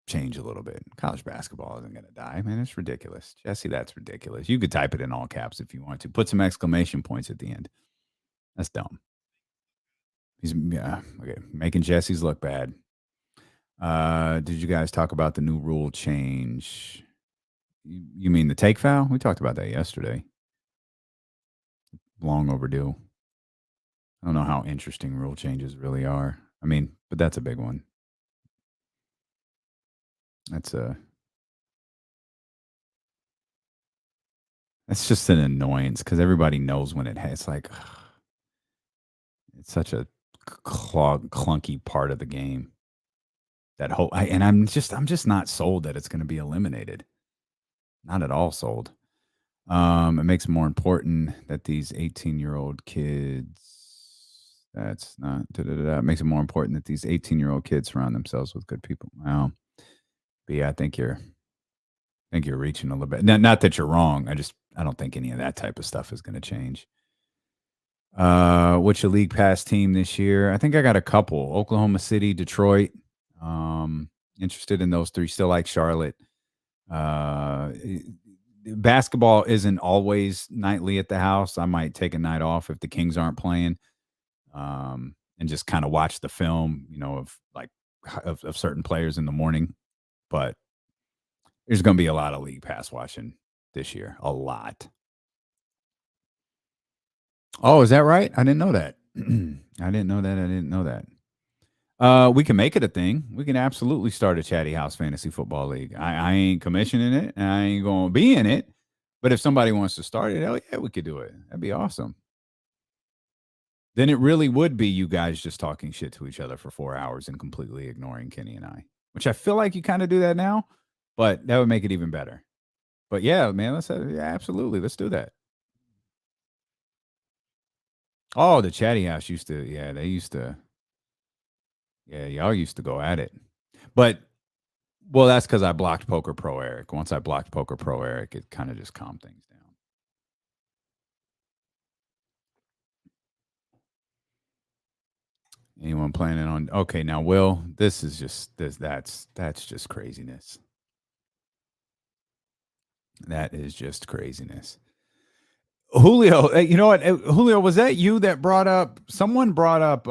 change a little bit. College basketball isn't going to die, man. It's ridiculous. Jesse, that's ridiculous. You could type it in all caps if you want to. Put some exclamation points at the end. That's dumb. He's making Jesse's look bad. Did you guys talk about the new rule change? You mean the take foul? We talked about that yesterday. Long overdue. I don't know how interesting rule changes really are. I mean, but that's a big one. That's just an annoyance because everybody knows when it has. It's like it's such a clunky part of the game. That whole I'm just not sold that it's going to be eliminated. Not at all sold. It makes it more important that these 18-year-old kids. That's not. It makes it more important that these 18-year-old kids surround themselves with good people. Wow. But yeah, I think you're reaching a little bit. Not that you're wrong. I don't think any of that type of stuff is going to change. What's your league pass team this year? I think I got a couple. Oklahoma City, Detroit. Interested in those three. Still like Charlotte. Basketball isn't always nightly at the house. I might take a night off if the Kings aren't playing, and just kind of watch the film, of certain players in the morning. But there's going to be a lot of league pass watching this year. A lot. Oh, is that right? I didn't know that. I didn't know that. We can make it a thing. We can absolutely start a Chatty House Fantasy Football League. I ain't commissioning it, and I ain't going to be in it. But if somebody wants to start it, hell yeah, we could do it. That'd be awesome. Then it really would be you guys just talking shit to each other for 4 hours and completely ignoring Kenny and I. Which I feel like you kind of do that now, but that would make it even better. But yeah, man, absolutely. Let's do that. Oh, the Chatty House used to, y'all used to go at it. But, well, that's because I blocked Poker Pro Eric. Once I blocked Poker Pro Eric, it kind of just calmed things down. Anyone planning on? Okay, now, Will, this is just that's just craziness. That is just craziness. Julio, you know what? Julio, was that you that brought up? Someone brought up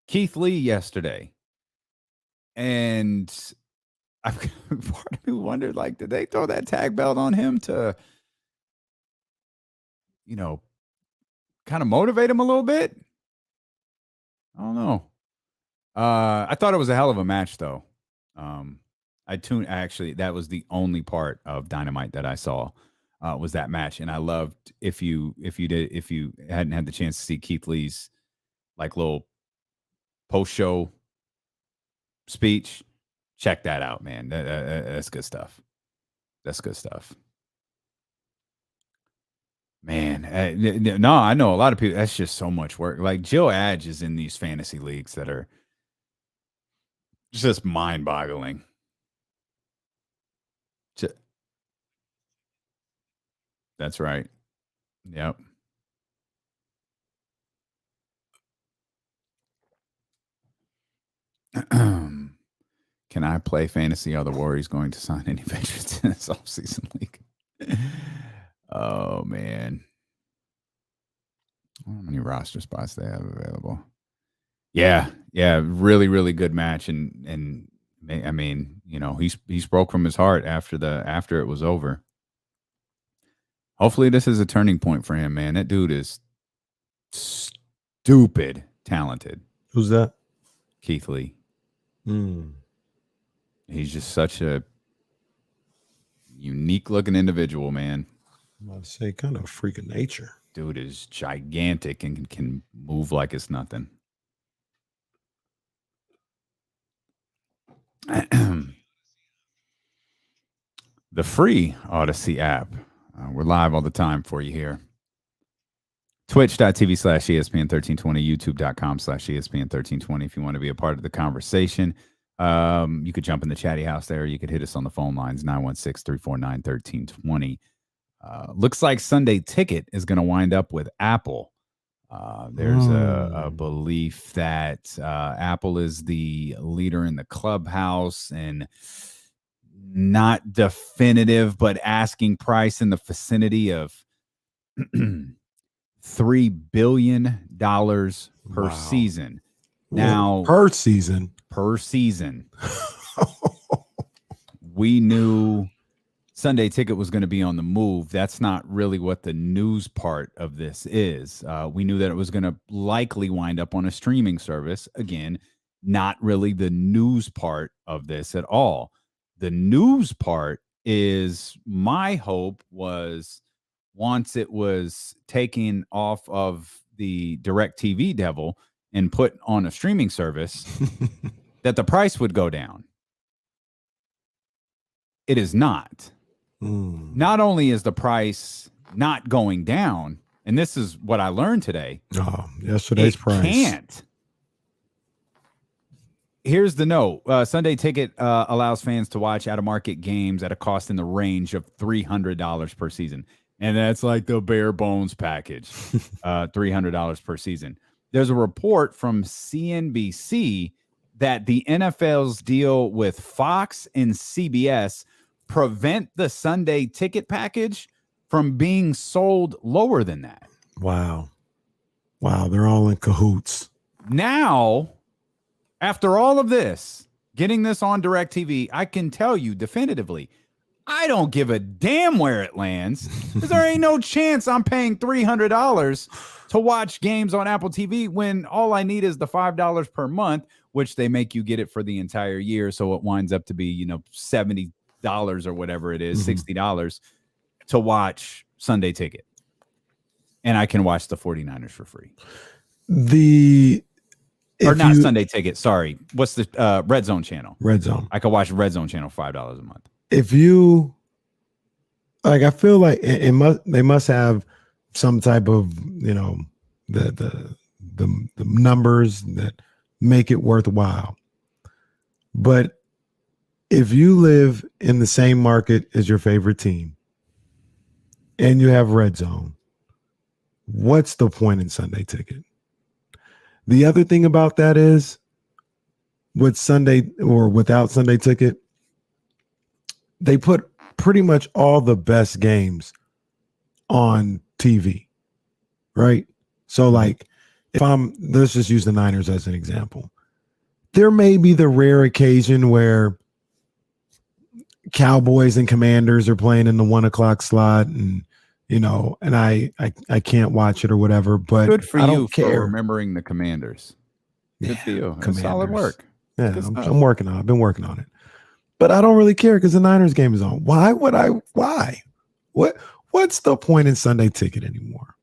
Keith Lee yesterday, and I part of me wondered, like, did they throw that tag belt on him to, kind of motivate him a little bit? I don't know. I thought it was a hell of a match, though. Actually, that was the only part of Dynamite that I saw. Was that match, and I loved if you hadn't had the chance to see Keith Lee's like little post-show speech, check that out, man. That's good stuff. That's good stuff, man. No, I know a lot of people. That's just so much work. Like Jill Adge is in these fantasy leagues that are just mind-boggling. That's right. Yep. Can I play fantasy? Are the Warriors going to sign any veterans in this offseason league? Oh, man. How many roster spots they have available? Yeah. Really, really good match. And I mean, he's broke from his heart after it was over. Hopefully this is a turning point for him, man. That dude is stupid talented. Who's that? Keith Lee. He's just such a unique looking individual, man. I'm about to say kind of a freak of nature. Dude is gigantic and can move like it's nothing. The free Odyssey app. We're live all the time for you here. Twitch.tv/ESPN1320, YouTube.com/ESPN1320. If you want to be a part of the conversation, you could jump in the chatty house there. You could hit us on the phone lines, 916-349-1320. Looks like Sunday Ticket is going to wind up with Apple. There's a belief that Apple is the leader in the clubhouse and not definitive, but asking price in the vicinity of $3 billion per season. Now, per season. We knew Sunday Ticket was going to be on the move. That's not really what the news part of this is. We knew that it was going to likely wind up on a streaming service. Again, not really the news part of this at all. The news part is my hope was once it was taken off of the DirecTV devil and put on a streaming service that the price would go down. It is not. Not only is the price not going down, and this is what I learned today. Yesterday's price. Can't. Here's the note. Sunday Ticket allows fans to watch out-of-market games at a cost in the range of $300 per season. And that's like the bare bones package, $300 per season. There's a report from CNBC that the NFL's deal with Fox and CBS prevent the Sunday Ticket package from being sold lower than that. Wow. They're all in cahoots. Now, after all of this, getting this on DirecTV, I can tell you definitively, I don't give a damn where it lands because there ain't no chance I'm paying $300 to watch games on Apple TV when all I need is the $5 per month, which they make you get it for the entire year. So it winds up to be, $70 or whatever it is, $60 to watch Sunday Ticket. And I can watch the 49ers for free. Sunday Ticket. Sorry. What's the Red Zone channel? Red Zone. I could watch Red Zone channel $5 a month. If you I feel like they must have some type of, the numbers that make it worthwhile. But if you live in the same market as your favorite team and you have Red Zone, what's the point in Sunday Ticket? The other thing about that is, with Sunday or without Sunday Ticket, they put pretty much all the best games on TV, right? So like, let's just use the Niners as an example. There may be the rare occasion where Cowboys and Commanders are playing in the 1 o'clock slot, and and I can't watch it or whatever. But good for I don't you care. for remembering the Commanders. Good for you. That's solid work. Yeah, I'm working on it. I've been working on it. But I don't really care because the Niners game is on. Why would I? Why? What's the point in Sunday Ticket anymore?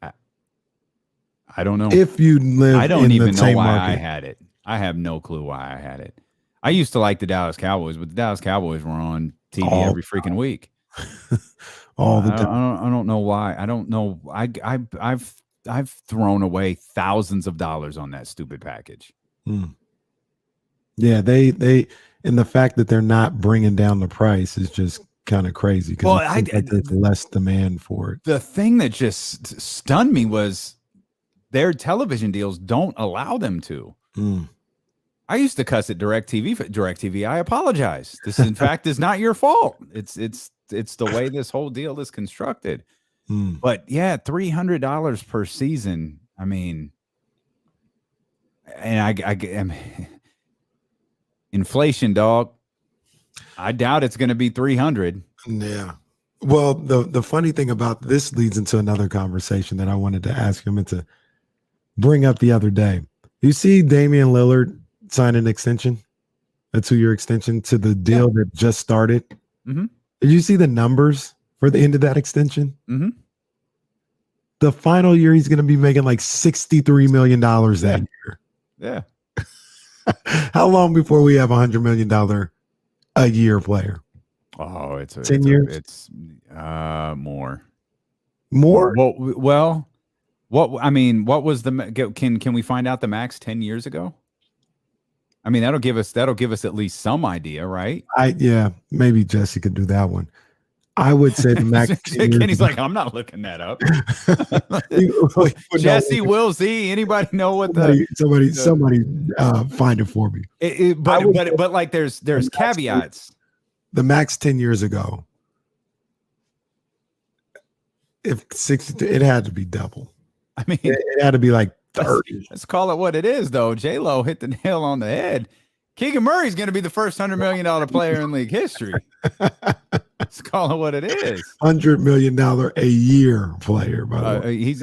I don't know. If you live, I don't even know why market. I had it. I have no clue why I had it. I used to like the Dallas Cowboys, but the Dallas Cowboys were on TV every freaking week. All the time. I don't know why. I don't know. I've thrown away thousands of dollars on that stupid package. Yeah, they and the fact that they're not bringing down the price is just kind of crazy because there's less demand for it. The thing that just stunned me was their television deals don't allow them to. I used to cuss at DirecTV. I apologize. This, in fact, is not your fault. It's the way this whole deal is constructed. But yeah, $300 per season. I mean, and inflation, dog. I doubt it's going to be 300. Yeah. Well, the funny thing about this leads into another conversation that I wanted to ask him and to bring up the other day. You see Damian Lillard sign an extension, a 2-year extension to the deal that just started. Did you see the numbers for the end of that extension? The final year, he's going to be making like $63 million that year. Yeah. How long before we have $100 million a year player? Oh, it's 10 years. It's more. More? Well, what was the can we find out the max 10 years ago? I mean, that'll give us at least some idea, right? Maybe Jesse could do that one. I would say the max. Kenny's like, I'm not looking that up. Jesse, Will Z, anybody know what somebody find it for me. But like there's caveats. The max 10 years ago, if 60, it had to be double. I mean, it had to be like 30. Let's call it what it is, though. J-Lo hit the nail on the head. Keegan Murray's going to be the first $100 million player in league history. Let's call it what it is. $100 million a year player. By the way, he's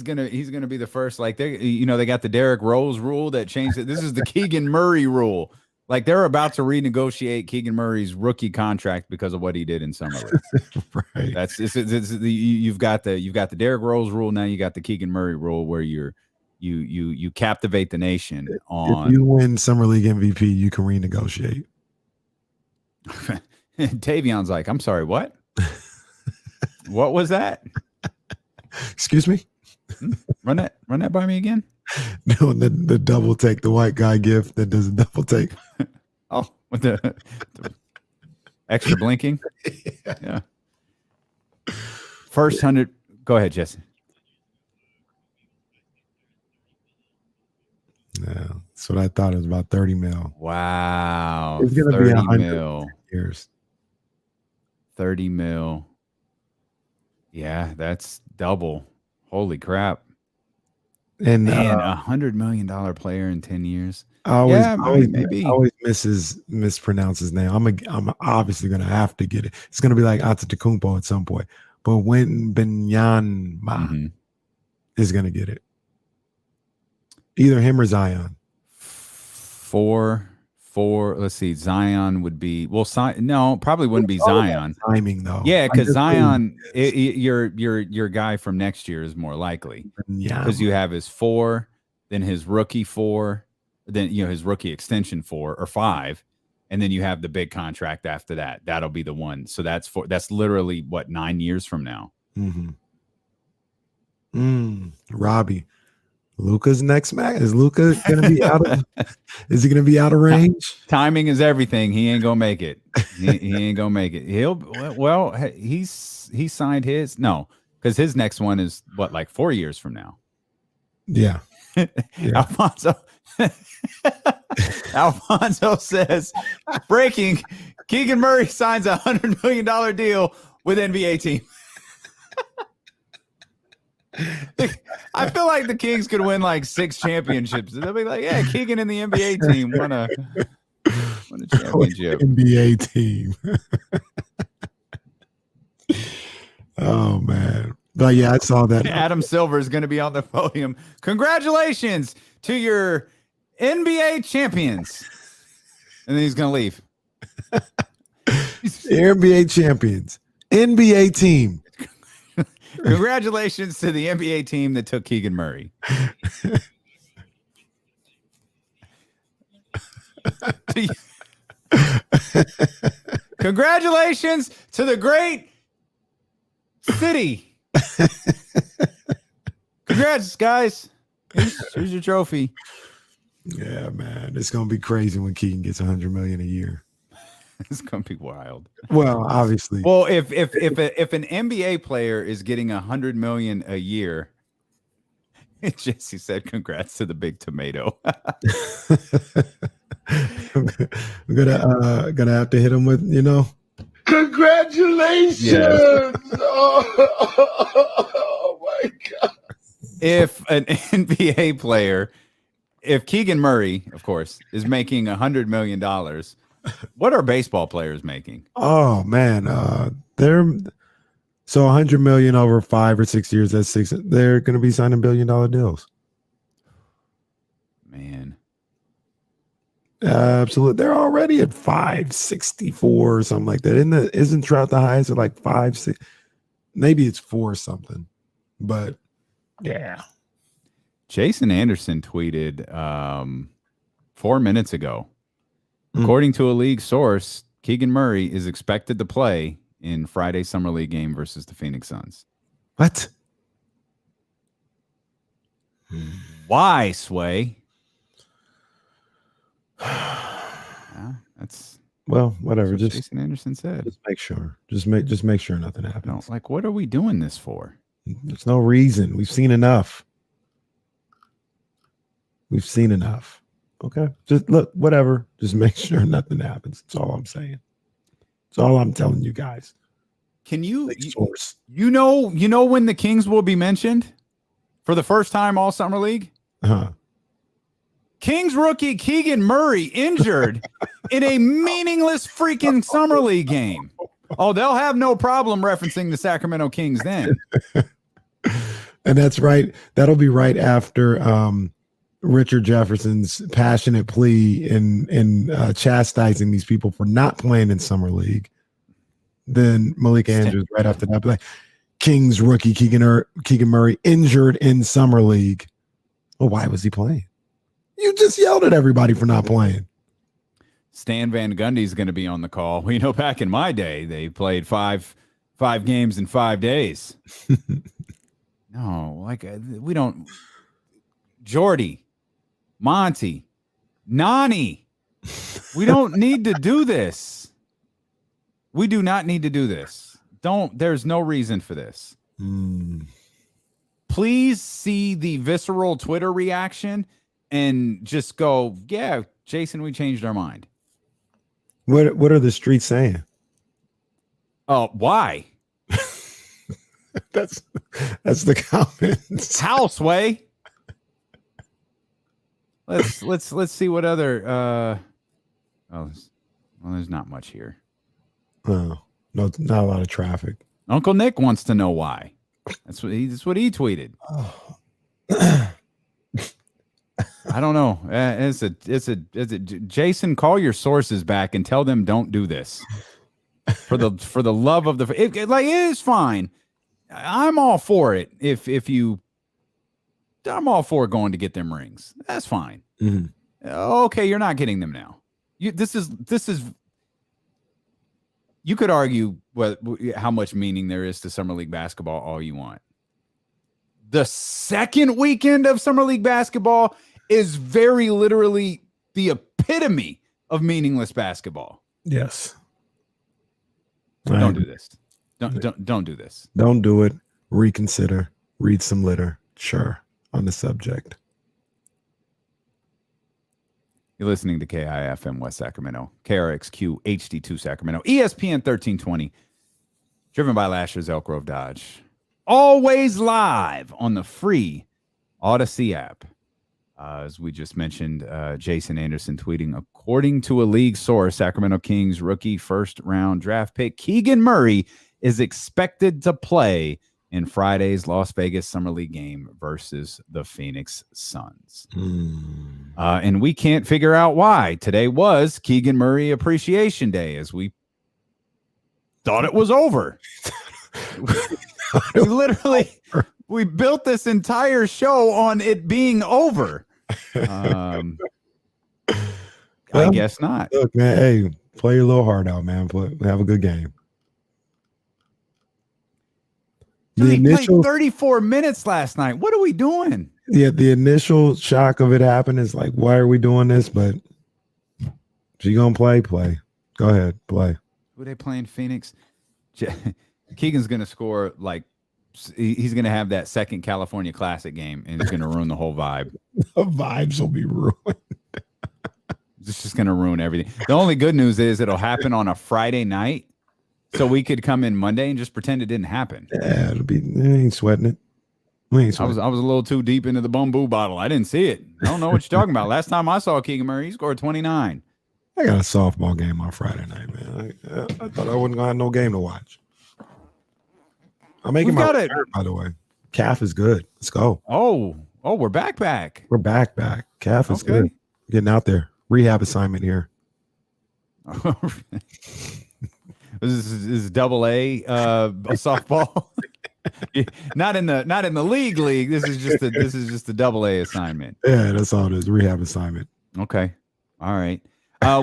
gonna be the first. Like they got the Derrick Rose rule that changed it. This is the Keegan Murray rule. Like they're about to renegotiate Keegan Murray's rookie contract because of what he did in summer league. Right. You've got the Derrick Rose rule. Now you got the Keegan Murray rule where you captivate the nation on. If you win Summer League MVP, you can renegotiate. Davion's like, I'm sorry, what? What was that? Excuse me? Run that by me again. No, the double take, the white guy gift that does a double take. Oh, with the extra blinking. Yeah. First 100. Go ahead, Jesse. Yeah, that's what I thought. It was about 30 mil. Wow. It's going to be 100 mil. Years. 30 mil. Yeah, that's double. Holy crap. And $100 million player in 10 years. I always mispronounce his name. I'm obviously going to have to get it. It's going to be like Antetokounmpo at some point. But when Wembanyama is going to get it. Either him or Zion. Four. Let's see. Zion would be probably wouldn't be Zion. Timing though. Yeah, because Zion, your guy from next year is more likely because you have his 4, then his rookie 4, then his rookie extension 4 or 5, and then you have the big contract after that. That'll be the one. So that's literally what 9 years from now. Robbie. Luka's next match. Is Luka gonna be out of is he gonna be out of range? Timing is everything. He ain't gonna make it. He ain't gonna make it. He signed his because his next one is what, like 4 years from now. Yeah. Alfonso says, breaking, Keegan Murray signs a $100 million deal with NBA team. I feel like the Kings could win like 6 championships. They'll be like, yeah, Keegan and the NBA team won a championship. NBA team. Oh, man. But yeah, I saw that. Adam Silver is going to be on the podium. Congratulations to your NBA champions. And then he's going to leave. NBA champions. NBA team. Congratulations to the NBA team that took Keegan Murray. Congratulations to the great city. Congrats, guys. Here's your trophy. Yeah, man. It's gonna be crazy when Keegan gets $100 million a year. It's gonna be wild. Well, obviously. Well, if an NBA player is getting $100 million a year, Jesse said, "Congrats to the big tomato." We're gonna have to hit him with, Congratulations! Yes. Oh my God! If an NBA player, if Keegan Murray, of course, is making $100 million, what are baseball players making? Oh man, they're so $100 million over 5 or 6 years. That's 6. They're going to be signing $1 billion deals. Man, absolutely. They're already at 564 or something like that. Isn't Trout the highest at like 5, 6? Maybe it's 4 something, but yeah. Jason Anderson tweeted 4 minutes ago. According to a league source, Keegan Murray is expected to play in Friday's Summer League game versus the Phoenix Suns. What? Why, Sway? Yeah, that's whatever. what Just Jason Anderson said. Just make sure. Just make sure nothing happens. Like, what are we doing this for? There's no reason. We've seen enough. Okay. Just look, whatever. Just make sure nothing happens. That's all I'm saying. That's all I'm telling you guys. Can you source. You know when the Kings will be mentioned for the first time all summer league? Kings rookie Keegan Murray injured in a meaningless freaking summer league game. Oh, they'll have no problem referencing the Sacramento Kings then. And that's right. That'll be right after Richard Jefferson's passionate plea in chastising these people for not playing in summer league. Then Malik Andrews right after that, like Kings rookie Keegan Murray injured in summer league. Well, why was he playing? You just yelled at everybody for not playing. Stan Van Gundy's going to be on the call. We know back in my day they played five games in 5 days. No, like we don't. Jordy, Monty, Nani. We don't need to do this. We do not need to do this. There's no reason for this. Please see the visceral Twitter reaction and just go, yeah, Jason, we changed our mind. What are the streets saying? Oh, why? That's the comments. Houseway. Let's see what other there's not much here. No, not a lot of traffic. Uncle Nick wants to know why. That's what he tweeted. Oh. I don't know. Jason, call your sources back and tell them don't do this. For the love of it is fine. I'm all for it. I'm all for going to get them rings. That's fine. Mm-hmm. Okay, you're not getting them now. This is. You could argue how much meaning there is to summer league basketball all you want. the second weekend of Summer League basketball is very literally the epitome of meaningless basketball. Yes. Don't do this. Don't do this. Don't do it. Reconsider. Read some literature on the subject. You're listening to KIFM West Sacramento, KRXQ HD2 Sacramento, ESPN 1320, driven by Lasher's Elk Grove Dodge. Always live on the free Odyssey app. As we just mentioned, Jason Anderson tweeting, according to a league source, Sacramento Kings rookie first-round draft pick Keegan Murray is expected to play in Friday's Las Vegas Summer League game versus the Phoenix Suns. And we can't figure out why. Today was Keegan Murray Appreciation Day, as we thought it was over. We built this entire show on it being over. I guess not. Look, man, hey, play your little heart out, man. Have a good game. Dude, he played 34 minutes last night. What are we doing? Yeah, the initial shock of it happened is like, why are we doing this? But if you're going to play. Go ahead, play. Who are they playing? Phoenix? Keegan's going to score like he's going to have that second California Classic game, and it's going to ruin the whole vibe. The vibes will be ruined. It's just going to ruin everything. The only good news is it'll happen on a Friday night, so we could come in Monday and just pretend it didn't happen. Yeah, we ain't sweating it. I was a little too deep into the bamboo bottle. I didn't see it. I don't know what you're talking about. Last time I saw Keegan Murray, he scored 29. I got a softball game on Friday night, man. I thought I wasn't going to have no game to watch. I'm making my return, by the way. Calf is good. Let's go. Oh, we're back. We're back. Calf is good. Getting out there. Rehab assignment here. This is double A softball. not in the league. This is just a double A assignment. Yeah, that's all it is. Rehab assignment. Okay. All right.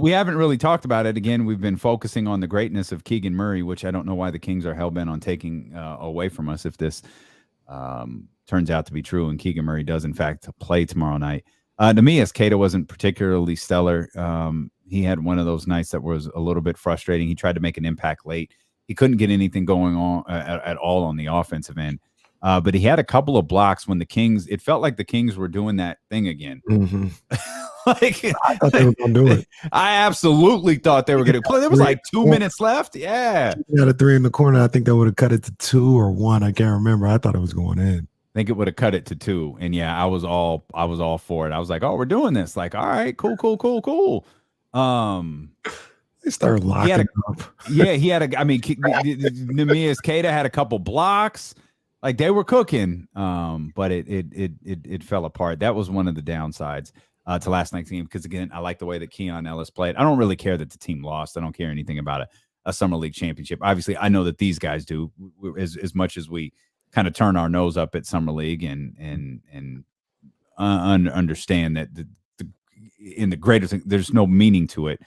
We haven't really talked about it. Again, we've been focusing on the greatness of Keegan Murray, which I don't know why the Kings are hell-bent on taking away from us if this turns out to be true and Keegan Murray does, in fact, play tomorrow night. To me, Escada wasn't particularly stellar. He had one of those nights that was a little bit frustrating. He tried to make an impact late. He couldn't get anything going on at all on the offensive end. But he had a couple of blocks when it felt like the Kings were doing that thing again. Mm-hmm. I thought they were going to do it. I absolutely thought they were going to play. There was like 2 minutes left. Yeah. He had a 3 in the corner. I think that would have cut it to 2 or 1. I can't remember. I thought it was going in. I think it would have cut it to 2. And yeah, I was all for it. I was like, oh, we're doing this. Like, all right, cool. They started locking up. Yeah, Nehemias Queta had a couple blocks. Like they were cooking. But it fell apart. That was one of the downsides to last night's game, because again, I like the way that Keon Ellis played. I don't really care that the team lost. I don't care anything about a Summer League championship. Obviously, I know that these guys do, as much as we kind of turn our nose up at Summer League and understand that in the greater thing, there's no meaning to it.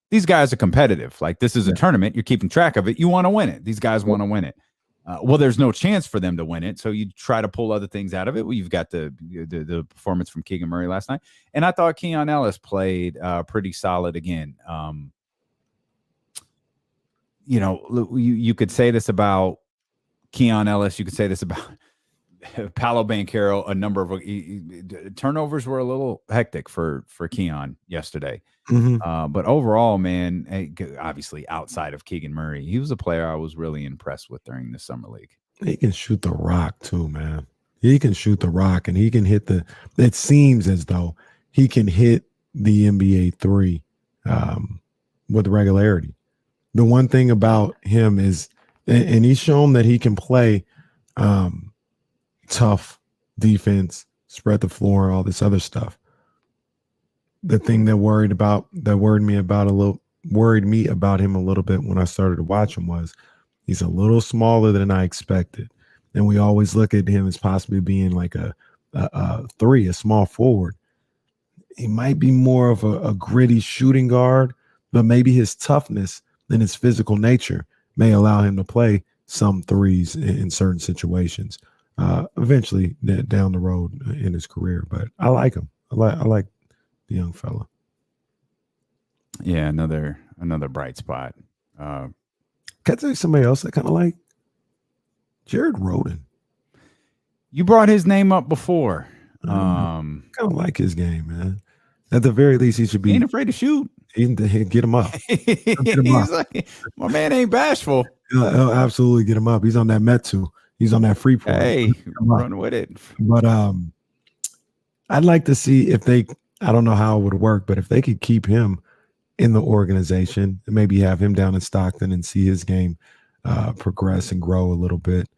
These guys are competitive. Like this is a tournament. You're keeping track of it. You want to win it. These guys want to win it. Well, there's no chance for them to win it, so you try to pull other things out of it. Well, you've got the performance from Keegan Murray last night, and I thought Keon Ellis played pretty solid again. You could say this about Keon Ellis. You could say this about Paolo Banchero. A number of turnovers were a little hectic for Keon yesterday. Mm-hmm. But overall, man, obviously outside of Keegan Murray, he was a player I was really impressed with during the Summer League. He can shoot the rock too, man. He can shoot the rock, and he can hit it seems as though he can hit the NBA 3 with regularity. The one thing about him is, and he's shown that he can play tough defense, spread the floor, all this other stuff. The thing that worried me about him a little bit when I started to watch him was he's a little smaller than I expected. And we always look at him as possibly being like a 3, a small forward. He might be more of a gritty shooting guard, but maybe his toughness and his physical nature may allow him to play some threes in certain situations. eventually down the road in his career. But I like him. I like the young fella. Yeah, another bright spot. Can I tell you somebody else I kind of like? Jared Roden. You brought his name up before. I kind of like his game, man. At the very least, he should be. He ain't afraid to shoot. He'd get him up. He's like, my man ain't bashful. He'll absolutely get him up. He's on that Metsu. He's on that free point. Hey, run with it. But I'd like to see if they. I don't know how it would work, but if they could keep him in the organization and maybe have him down in Stockton and see his game progress and grow a little bit,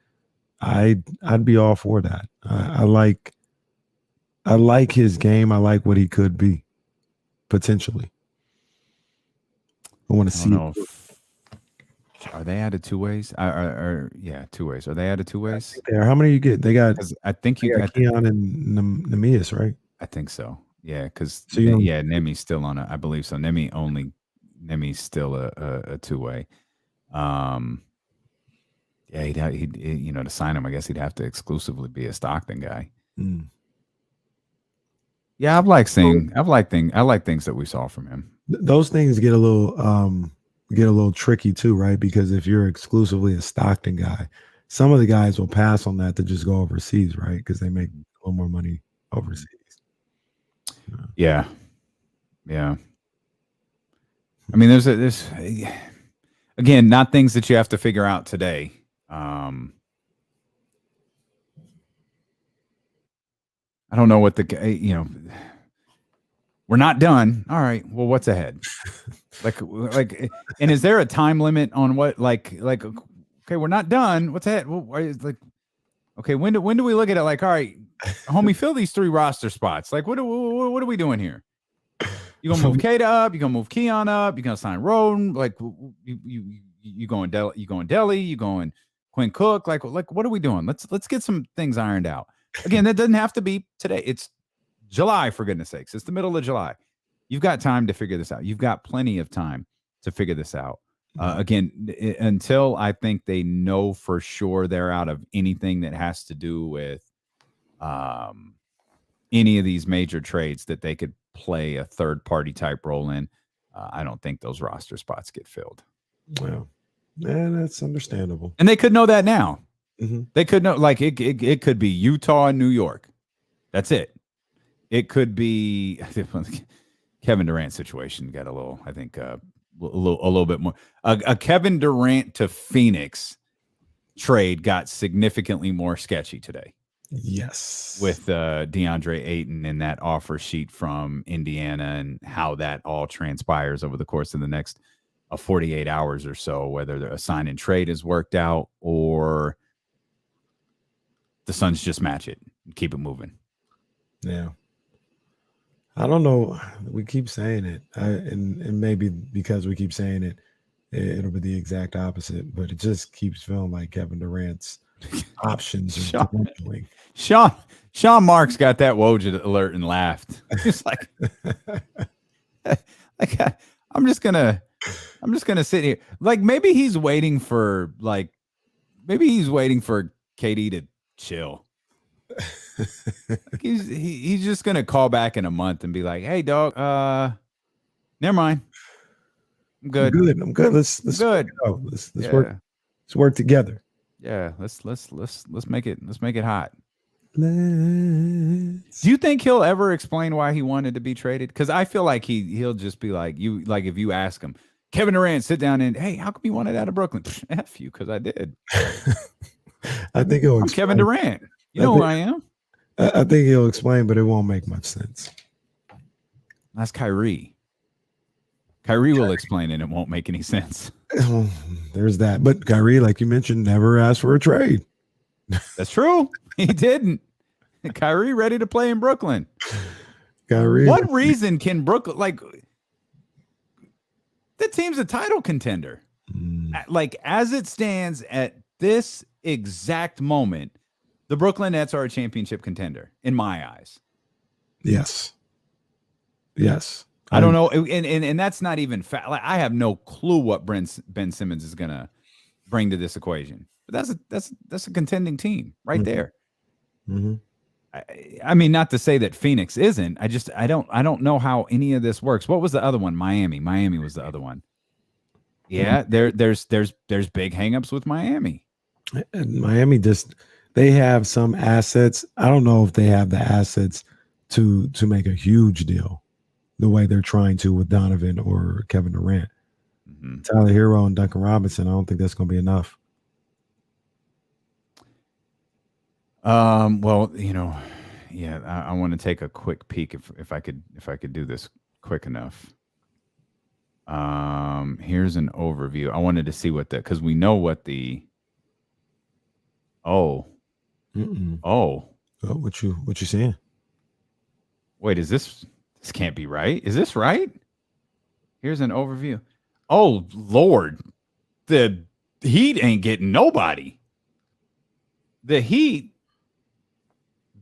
I'd be all for that. I like his game. I like what he could be potentially. I want to see. Are they added two ways? Yeah, two ways. Are they added two ways? How many you get? They got. I think you got Keon and Nemias, right? I think so. Yeah, because Nemi's still on I believe so. Nemi's still a two-way. Yeah, he'd to sign him, I guess he'd have to exclusively be a Stockton guy. Yeah, I like things that we saw from him. Those things get a little tricky too, right? Because if you're exclusively a Stockton guy, some of the guys will pass on that to just go overseas, right? Because they make a little more money overseas. Yeah. I mean, there's again, not things that you have to figure out today. I don't know what we're not done. All right. Well, what's ahead? like, and is there a time limit on what, okay, we're not done. What's ahead? Well, okay, when do we look at it? Like, all right, homie, fill these 3 roster spots. Like, what are we doing here? You gonna move Kata up? You gonna move Keon up? You gonna sign Roden? Like, you going Delhi? You going Quinn Cook? Like, what are we doing? Let's get some things ironed out. Again, that doesn't have to be today. It's July, for goodness sakes. It's the middle of July. You've got time to figure this out. You've got plenty of time to figure this out. Again, until I think they know for sure they're out of anything that has to do with any of these major trades that they could play a third-party type role in, I don't think those roster spots get filled. Well, yeah, that's understandable. And they could know that now. Mm-hmm. They could know, like, it could be Utah and New York. That's it. It could be Kevin Durant situation got a little, I think, a little bit more. A Kevin Durant to Phoenix trade got significantly more sketchy today. Yes. With DeAndre Ayton and that offer sheet from Indiana and how that all transpires over the course of the next 48 hours or so, whether a sign and trade is worked out or the Suns just match it and keep it moving. Yeah. I don't know. We keep saying it, and maybe because we keep saying it, it'll be the exact opposite. But it just keeps feeling like Kevin Durant's options are dwindling. Sean Marks got that Woj alert and laughed. He's like, I'm just gonna sit here. Like maybe he's waiting for KD to chill. He's just gonna call back in a month and be like, "Hey, dog, never mind. I'm good. I'm good. Let's good. Let's work. Let's work together. Yeah, let's make it hot." Do you think he'll ever explain why he wanted to be traded? Because I feel like he'll just be like, if you ask him, Kevin Durant, sit down and, hey, how come you wanted out of Brooklyn? F you, because I did. I think I'm Kevin Durant. You know who I am. I think he'll explain, but it won't make much sense. That's Kyrie. Kyrie will explain and it won't make any sense. There's that. But Kyrie, like you mentioned, never asked for a trade. That's true. He didn't. Kyrie ready to play in Brooklyn. Kyrie. What reason can Brooklyn, like, the team's a title contender. Like, as it stands at this exact moment, the Brooklyn Nets are a championship contender in my eyes. Yes. I don't know, and that's not even like, I have no clue what Ben Simmons is gonna bring to this equation. But that's a contending team right there. Mm-hmm. I mean, not to say that Phoenix isn't. I don't know how any of this works. What was the other one? Miami. Miami was the other one. Yeah, there's big hangups with Miami. And Miami they have some assets. I don't know if they have the assets to make a huge deal the way they're trying to with Donovan or Kevin Durant. Mm-hmm. Tyler Hero and Duncan Robinson, I don't think that's going to be enough. Well, yeah, I want to take a quick peek if I could do this quick enough. Here's an overview. I wanted to see because we know what the what you saying? Wait, is this can't be right? Is this right? Here's an overview. Oh Lord, the Heat ain't getting nobody. The Heat,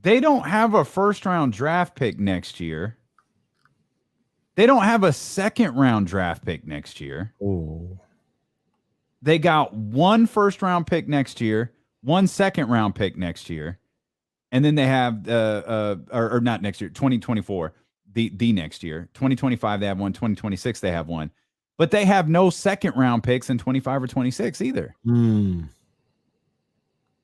they don't have a first-round draft pick next year. They don't have a second-round draft pick next year. Oh. They got one first-round pick next year, one second-round pick next year, and then they have or not next year, 2024, the next year. 2025 they have one, 2026 they have one. But they have no second-round picks in 25 or 26 either.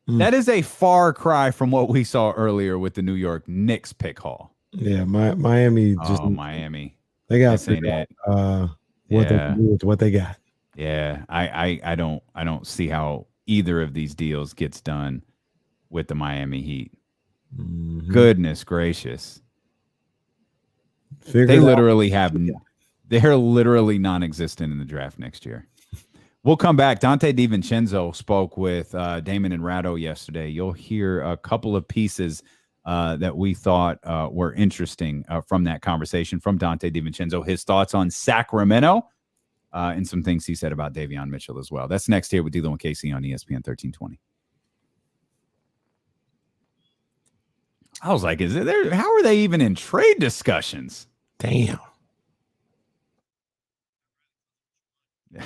That is a far cry from what we saw earlier with the New York Knicks pick haul. Yeah, Miami just Miami. They got to figure out what they can do with what they got. Yeah, I don't see how either of these deals gets done with the Miami Heat. Mm-hmm. Goodness gracious. They're literally non-existent in the draft next year. We'll come back. Donte DiVincenzo spoke with Damon and Ratto yesterday. You'll hear a couple of pieces that we thought were interesting from that conversation from Donte DiVincenzo, his thoughts on Sacramento, and some things he said about Davion Mitchell as well. That's next here with D'Lo and Casey on ESPN 1320. I was like, how are they even in trade discussions? Damn.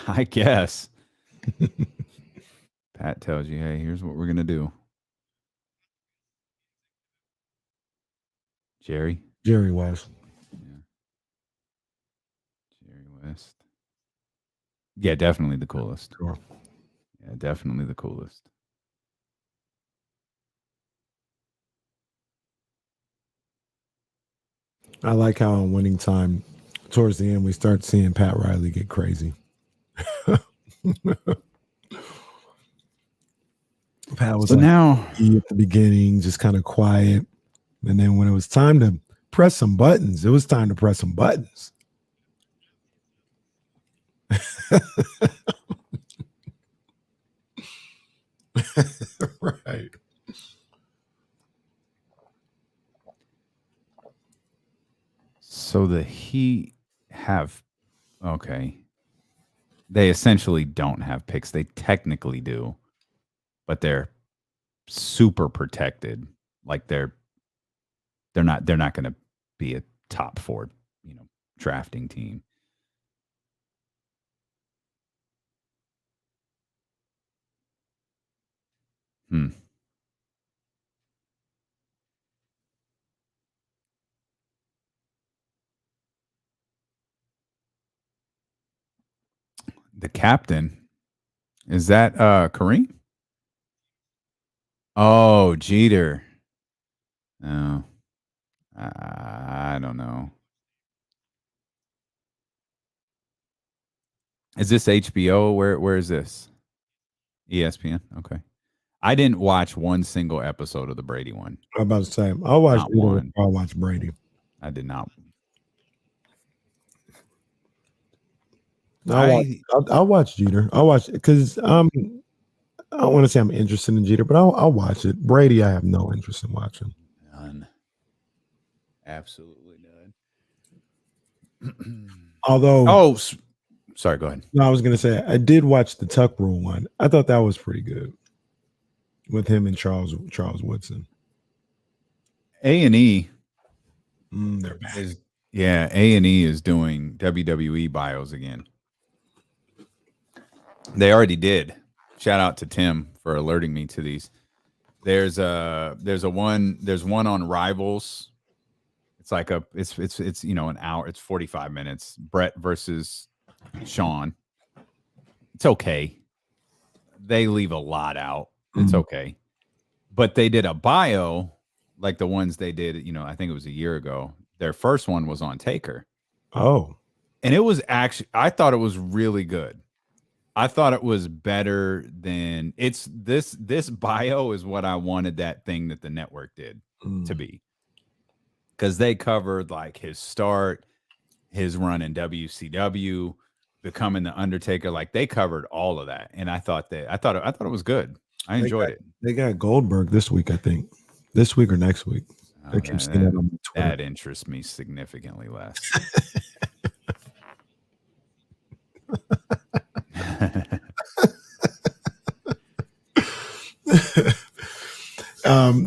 I guess. Pat tells you, hey, here's what we're going to do. Jerry West. Yeah. Jerry West. Yeah, definitely the coolest. Sure. Yeah, definitely the coolest. I like how on winning time, towards the end, we start seeing Pat Riley get crazy. Pat was now at the beginning, just kind of quiet. And then when it was time to press some buttons, it was time to press some buttons. Right. So the Heat have, okay. They essentially don't have picks. They technically do, but they're super protected. Like they're not going to be a top 4, drafting team. The captain, is that Kareem? Oh, Jeter. No, I don't know. Is this HBO? Where is this? ESPN. Okay. I didn't watch one single episode of the Brady one. I'm about to say, I'll watch Brady. I did not. I'll watch Jeter. I'll watch it because I don't want to say I'm interested in Jeter, but I'll watch it. Brady, I have no interest in watching. None. Absolutely none. Although, sorry, go ahead. No, I was going to say I did watch the Tuck Rule one. I thought that was pretty good with him and Charles Woodson. A&E. They're back. A&E is doing WWE bios again. They already did. Shout out to Tim for alerting me to these. There's one on Rivals. It's like it's an hour. It's 45 minutes. Brett versus Sean. It's okay. They leave a lot out. It's okay. But they did a bio like the ones they did, I think it was a year ago. Their first one was on Taker. Oh. And it was actually, I thought it was really good. I thought it was better than this bio is what I wanted that thing that the network did to be. Because they covered like his start, his run in WCW, becoming the Undertaker. Like they covered all of that. And I thought it was good. I enjoyed it. They got Goldberg this week, I think. This week or next week. I keep seeing that on Twitter. That interests me significantly less.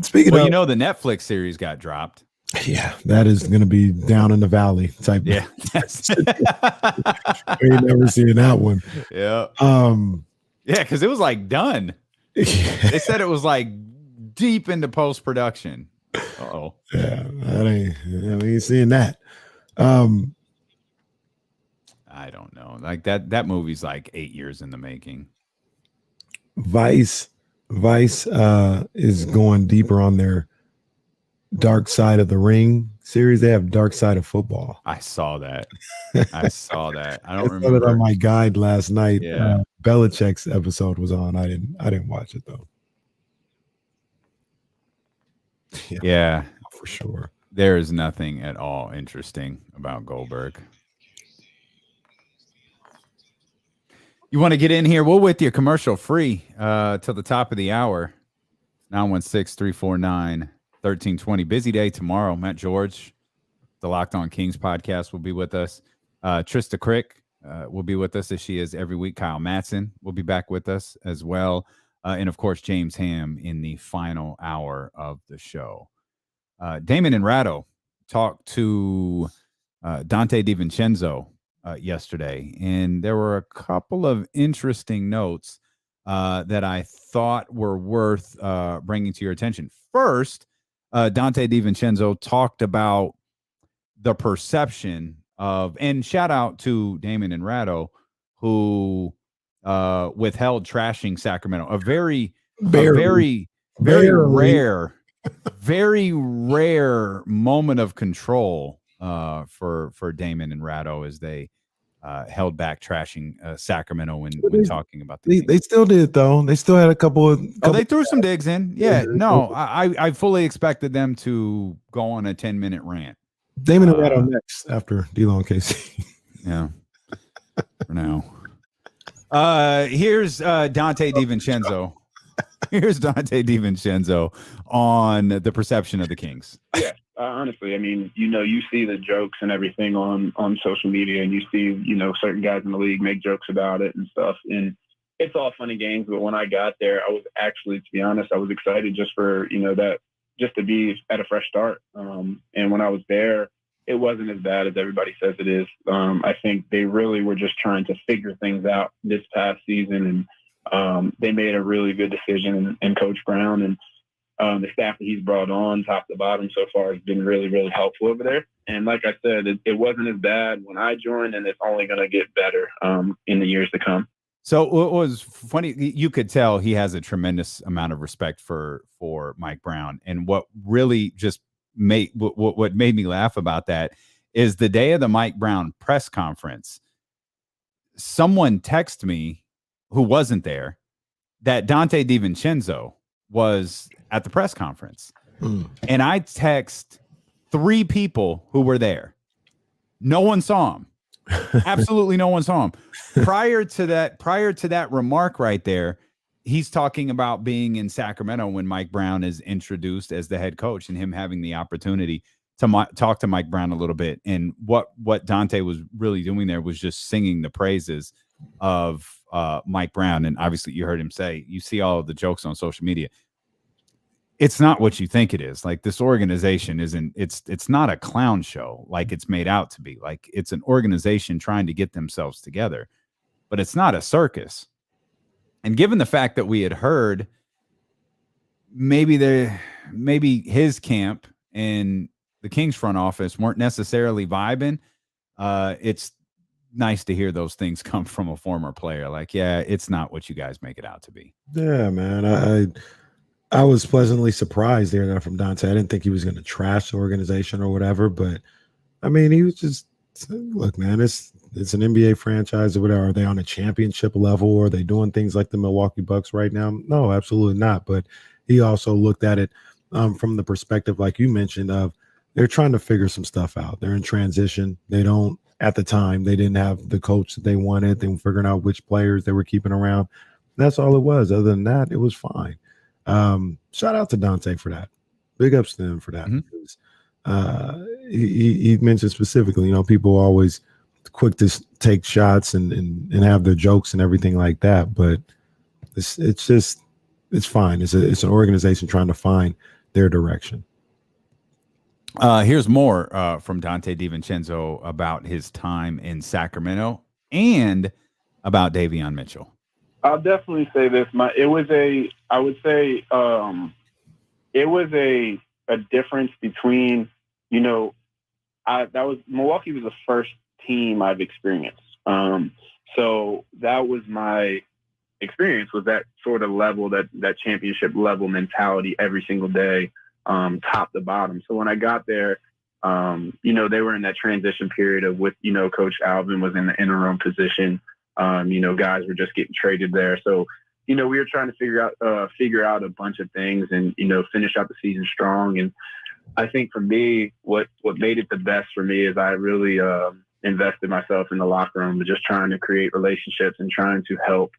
Speaking of, the Netflix series got dropped. Yeah, that is going to be down in the valley type. Yeah, I ain't never seen that one. Yeah, because it was like done. Yeah. They said it was like deep into post production. Oh, yeah, we ain't seeing that. I don't know. Like that movie's like 8 years in the making. Vice is going deeper on their Dark Side of the Ring series. They have Dark Side of Football. I saw that. I saw that. I don't I saw remember. it on my guide last night. Yeah. Belichick's episode was on. I didn't watch it though. Yeah, for sure. There is nothing at all interesting about Goldberg. You want to get in here? We'll with you commercial free till the top of the hour. 916-349-1320. Busy day tomorrow. Matt George, the Locked On Kings podcast, will be with us. Trista Crick will be with us as she is every week. Kyle Matson will be back with us as well. And, of course, James Ham in the final hour of the show. Damon and Ratto talked to Donte DiVincenzo yesterday, and there were a couple of interesting notes that I thought were worth bringing to your attention. First, Donte DiVincenzo talked about the perception of, and shout out to Damon and Ratto, who withheld trashing Sacramento, a very rare moment of control for Damon and Ratto as they held back trashing Sacramento when talking about the they still did though. They still had a couple they threw some digs in. Yeah, no, I fully expected them to go on a 10-minute rant. Damon and Ratto next after D-Lo and KC. Yeah, for now. Here's Donte DiVincenzo. Here's Donte DiVincenzo on the perception of the Kings. Yeah, honestly, I mean, you see the jokes and everything on social media, and you see, certain guys in the league make jokes about it and stuff. And it's all fun and games. But when I got there, I was actually, to be honest, I was excited just for, just to be at a fresh start. And when I was there, it wasn't as bad as everybody says it is. I think they really were just trying to figure things out this past season, and they made a really good decision. And Coach Brown and the staff that he's brought on, top to bottom so far, has been really, really helpful over there. And like I said, it wasn't as bad when I joined, and it's only going to get better in the years to come. So it was funny. You could tell he has a tremendous amount of respect for Mike Brown. And what really just what made me laugh about that is the day of the Mike Brown press conference, someone texted me who wasn't there that Donte DiVincenzo was at the press conference. And I text 3 people who were there. No one saw him. Absolutely no one saw him. Prior to that remark right there, he's talking about being in Sacramento when Mike Brown is introduced as the head coach and him having the opportunity to talk to Mike Brown a little bit. And what Donte was really doing there was just singing the praises of Mike Brown. And obviously you heard him say, you see all of the jokes on social media. It's not what you think it is. Like, this organization it's not a clown show like it's made out to be. Like, it's an organization trying to get themselves together, but it's not a circus. And given the fact that we had heard maybe his camp and the Kings front office weren't necessarily vibing. It's nice to hear those things come from a former player. Like, yeah, it's not what you guys make it out to be. Yeah, man. I was pleasantly surprised hearing that from Donte. I didn't think he was going to trash the organization or whatever, but I mean, he was just, look, man, it's an NBA franchise or whatever. Are they on a championship level? Or are they doing things like the Milwaukee Bucks right now? No, absolutely not. But he also looked at it from the perspective, like you mentioned, of they're trying to figure some stuff out. They're in transition. They don't, at the time, they didn't have the coach that they wanted. They were figuring out which players they were keeping around. That's all it was. Other than that, it was fine. Shout out to Donte for that. Big ups to him for that. Mm-hmm. He mentioned specifically, you know, people are always quick to take shots and have their jokes and everything like that. But it's fine. It's an organization trying to find their direction. Here's more from Donte DiVincenzo about his time in Sacramento and about Davion Mitchell. I'll definitely say this. It was a difference between, you know, Milwaukee was the first team I've experienced. So that was my experience, was that sort of level, that championship level mentality every single day, top to bottom. So when I got there, you know, they were in that transition period of with, you know, Coach Alvin was in the interim position. You know, guys were just getting traded there. So, you know, we were trying to figure out a bunch of things and, you know, finish out the season strong. And I think for me, what made it the best for me is I really invested myself in the locker room, just trying to create relationships and trying to help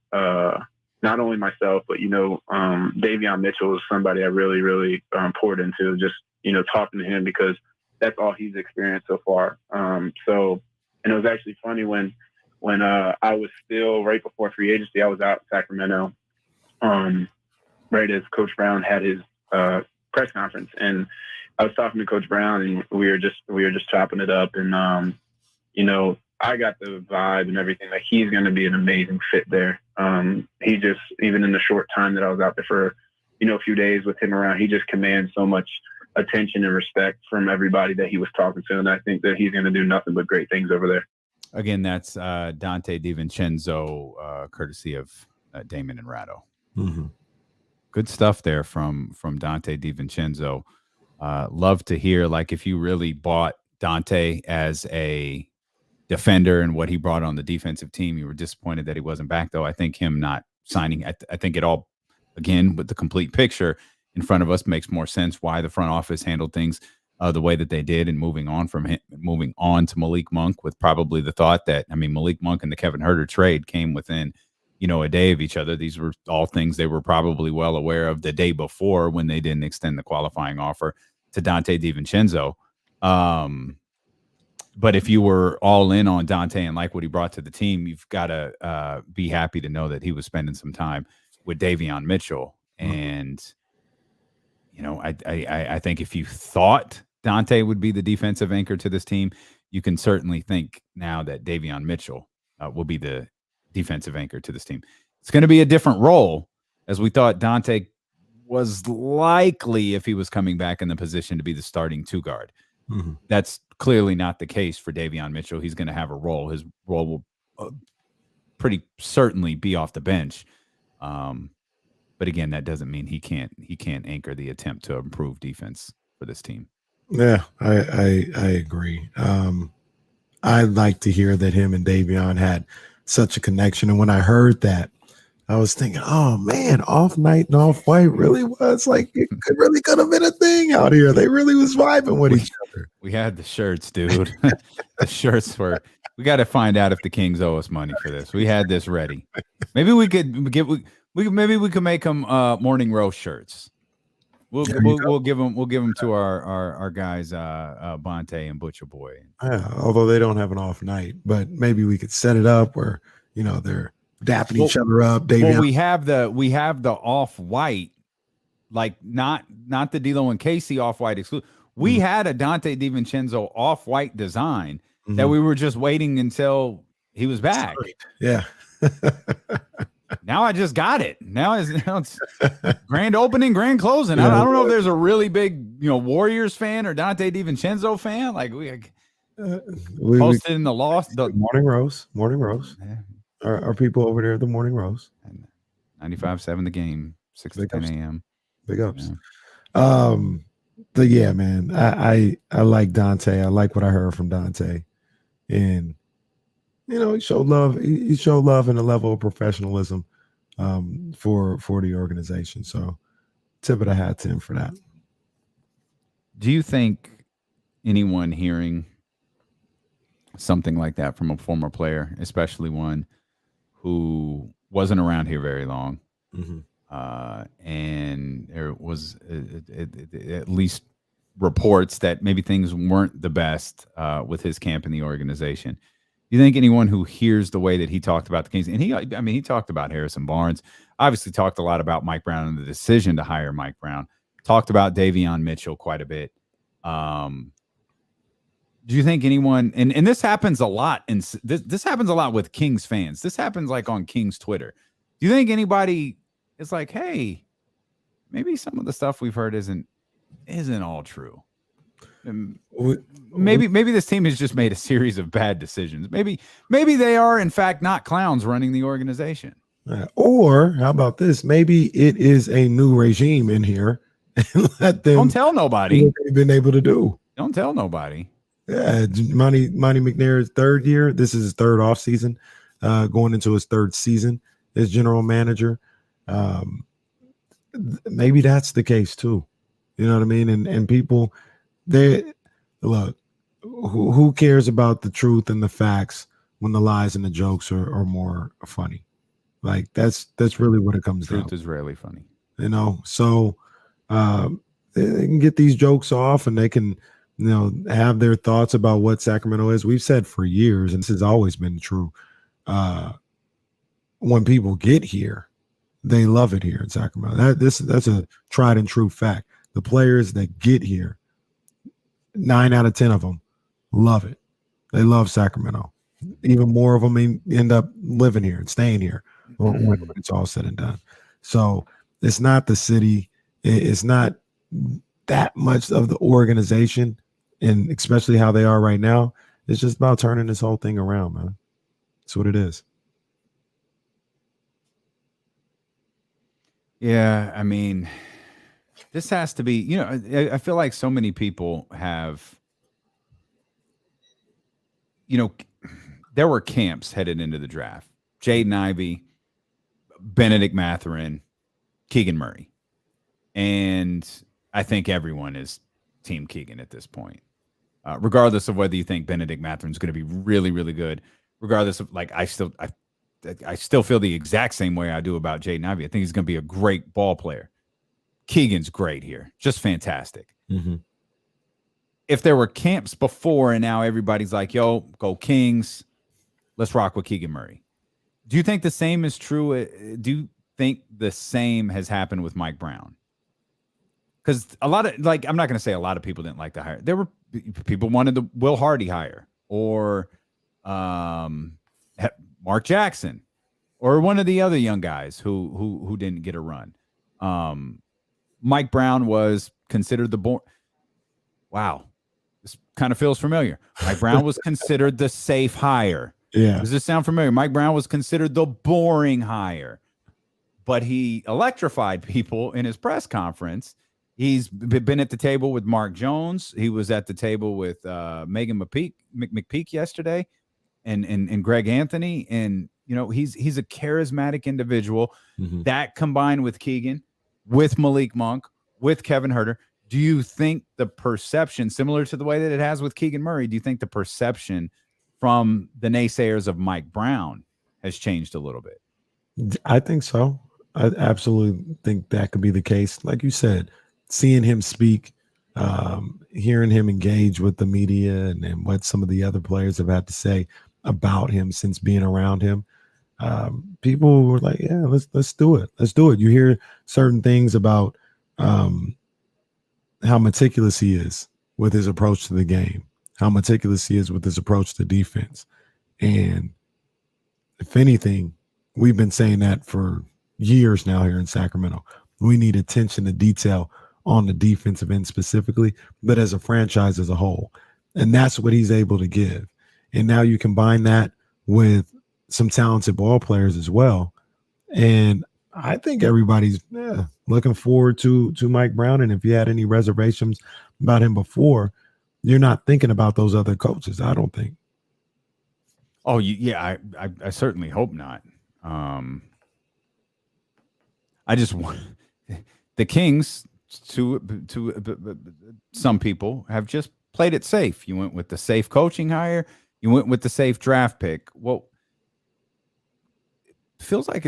not only myself, but, you know, Davion Mitchell is somebody I really, really poured into, just, you know, talking to him because that's all he's experienced so far. And it was actually funny when I was still right before free agency, I was out in Sacramento, right as Coach Brown had his press conference, and I was talking to Coach Brown, and we were just chopping it up, and you know, I got the vibe and everything that he's going to be an amazing fit there. He just, even in the short time that I was out there for, you know, a few days with him around, he just commands so much attention and respect from everybody that he was talking to, and I think that he's going to do nothing but great things over there. Again, that's Donte DiVincenzo, courtesy of Damon and Ratto. Mm-hmm. Good stuff there from Donte DiVincenzo. Love to hear, like, if you really bought Donte as a defender and what he brought on the defensive team, you were disappointed that he wasn't back, though. I think him not signing, I think it all, again, with the complete picture in front of us, makes more sense why the front office handled things the way that they did, and moving on to Malik Monk with probably the thought that, I mean, Malik Monk and the Kevin Huerter trade came within, you know, a day of each other. These were all things they were probably well aware of the day before when they didn't extend the qualifying offer to Donte DiVincenzo. But if you were all in on Donte and like what he brought to the team, you've got to be happy to know that he was spending some time with Davion Mitchell. And, you know, I think if you thought Donte would be the defensive anchor to this team, you can certainly think now that Davion Mitchell will be the defensive anchor to this team. It's going to be a different role, as we thought Donte was likely, if he was coming back in the position, to be the starting two guard. Mm-hmm. That's clearly not the case for Davion Mitchell. He's going to have a role. His role will pretty certainly be off the bench. But again, that doesn't mean he can't anchor the attempt to improve defense for this team. Yeah, I agree. I'd like to hear that him and Davion had such a connection. And when I heard that, I was thinking, oh man, Off Night and Off White really was like, it could have been a thing out here. They really was vibing with each other. We had the shirts, dude. The shirts were. We got to find out if the Kings owe us money for this. We had this ready. Maybe we could give. Maybe we could make them morning roast shirts. We'll give them to our guys, Bonte and Butcher Boy. Yeah, although they don't have an off night, but maybe we could set it up where, you know, they're dapping each other up. Well, we have the off white, like not the D'Lo and Casey off white exclusive. We had a Donte DiVincenzo off white design that we were just waiting until he was back. Yeah. Now I just got it. Now it's grand opening, grand closing. I don't know if there's a really big, Warriors fan or Donte DiVincenzo fan. Like we posted in the lost. The Morning Rose. Yeah. Are people over there at the Morning Rose? 95.7 the game, 6 to 10 a.m. Big ups. Yeah. But yeah, man, I like Donte. I like what I heard from Donte, and he showed love. He showed love and a level of professionalism for the organization. So, tip of the hat to him for that. Do you think anyone hearing something like that from a former player, especially one who wasn't around here very long, and there was at least reports that maybe things weren't the best with his camp in the organization? Do you think anyone who hears the way that he talked about the Kings, and he talked about Harrison Barnes, obviously talked a lot about Mike Brown and the decision to hire Mike Brown, talked about Davion Mitchell quite a bit. Do you think anyone, and this happens a lot, and this happens a lot with Kings fans. This happens like on Kings Twitter. Do you think anybody is like, hey, maybe some of the stuff we've heard isn't all true? Maybe this team has just made a series of bad decisions. Maybe they are in fact not clowns running the organization. Or how about this? Maybe it is a new regime in here, and let them. Don't tell nobody what they've been able to do. Don't tell nobody. Yeah, Monty McNair's third year. This is his third off season, going into his third season as general manager. Maybe that's the case too. You know what I mean? And people, they look. Who cares about the truth and the facts when the lies and the jokes are more funny? Like that's really what it comes down. Truth is rarely funny. So they can get these jokes off, and they can. Have their thoughts about what Sacramento is. We've said for years, and this has always been true. When people get here, they love it here in Sacramento. That's a tried and true fact. The players that get here, 9 out of 10 of them love it. They love Sacramento. Even more of them end up living here and staying here when it's all said and done. So it's not the city. It's not that much of the organization. And especially how they are right now, it's just about turning this whole thing around, man. That's what it is. Yeah, I mean, this has to be, I feel like so many people have, there were camps headed into the draft. Jaden Ivey, Benedict Mathurin, Keegan Murray. And I think everyone is Team Keegan at this point. Regardless of whether you think Benedict Mathurin is going to be really, really good, regardless of I still feel the exact same way I do about Jaden Ivey. I think he's going to be a great ball player. Keegan's great here, just fantastic. Mm-hmm. If there were camps before and now everybody's like, "Yo, go Kings, let's rock with Keegan Murray." Do you think the same is true? Do you think the same has happened with Mike Brown? Because a lot of I'm not going to say a lot of people didn't like the hire. There were people wanted the Will Hardy hire or Mark Jackson or one of the other young guys who didn't get a run. Mike Brown was considered wow, this kind of feels familiar. Mike Brown was considered the safe hire. Yeah. Does this sound familiar? Mike Brown was considered the boring hire, but he electrified people in his press conference. He's been at the table with Mark Jones. He was at the table with Megan McPeak yesterday and Greg Anthony. And, he's a charismatic individual. Mm-hmm. That combined with Keegan, with Malik Monk, with Kevin Huerter, do you think the perception, similar to the way that it has with Keegan Murray, do you think the perception from the naysayers of Mike Brown has changed a little bit? I think so. I absolutely think that could be the case. Like you said, seeing him speak, hearing him engage with the media and what some of the other players have had to say about him since being around him, people were like, yeah, let's do it. Let's do it. You hear certain things about how meticulous he is with his approach to the game, how meticulous he is with his approach to defense. And if anything, we've been saying that for years now here in Sacramento. We need attention to detail on the defensive end specifically, but as a franchise as a whole. And that's what he's able to give. And now you combine that with some talented ball players as well. And I think everybody's looking forward to Mike Brown. And if you had any reservations about him before, you're not thinking about those other coaches, I don't think. Oh, yeah, I certainly hope not. I just want the Kings, to some people, have just played it safe. You went with the safe coaching hire. You went with the safe draft pick. Well, it feels like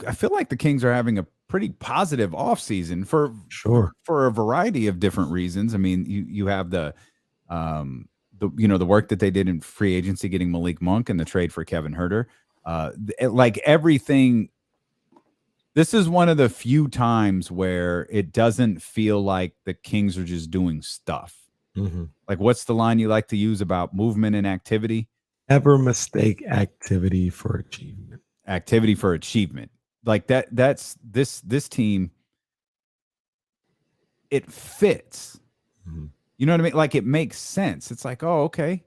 I feel like the Kings are having a pretty positive offseason for a variety of different reasons. I mean, you have the work that they did in free agency, getting Malik Monk and the trade for Kevin Huerter. Like everything, this is one of the few times where it doesn't feel like the Kings are just doing stuff. Mm-hmm. Like, what's the line you like to use about movement and activity? Never mistake activity for achievement. Activity for achievement. Like that's this team. It fits. Mm-hmm. You know what I mean? Like, it makes sense. It's like, oh, okay.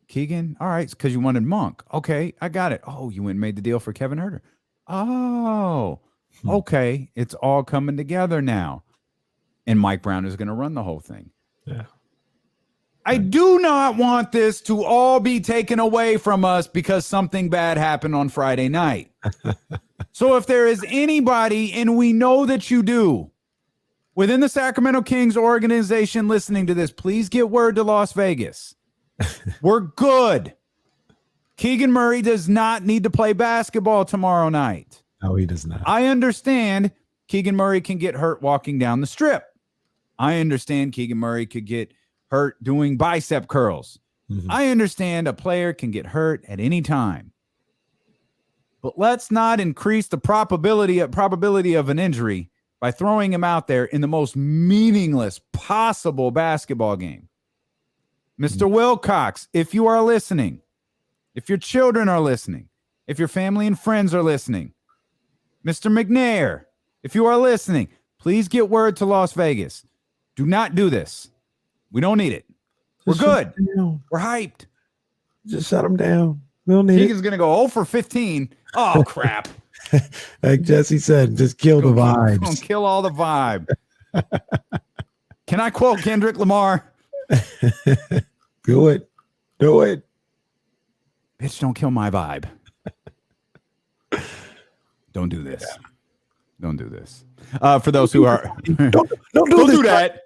Keegan, all right, because you wanted Monk. Okay, I got it. Oh, you went and made the deal for Kevin Huerter. Oh, okay. It's all coming together now. And Mike Brown is going to run the whole thing. Yeah. I do not want this to all be taken away from us because something bad happened on Friday night. So if there is anybody, and we know that you do, within the Sacramento Kings organization listening to this, please get word to Las Vegas. We're good. Keegan Murray does not need to play basketball tomorrow night. No, he does not. I understand Keegan Murray can get hurt walking down the strip. I understand Keegan Murray could get hurt doing bicep curls. Mm-hmm. I understand a player can get hurt at any time. But let's not increase the probability of an injury by throwing him out there in the most meaningless possible basketball game. Mr. Wilcox, if you are listening, if your children are listening, if your family and friends are listening, Mr. McNair, if you are listening, please get word to Las Vegas. Do not do this. We don't need it. We're good. We're hyped. Just shut him down. We don't need Keegan's going to go 0 for 15. Oh, crap. Like Jesse said, just kill the vibes. Don't kill all the vibe. Can I quote Kendrick Lamar? Do it. Do it. Bitch, don't kill my vibe. Don't do this. Don't do this. For those who are... Don't do that.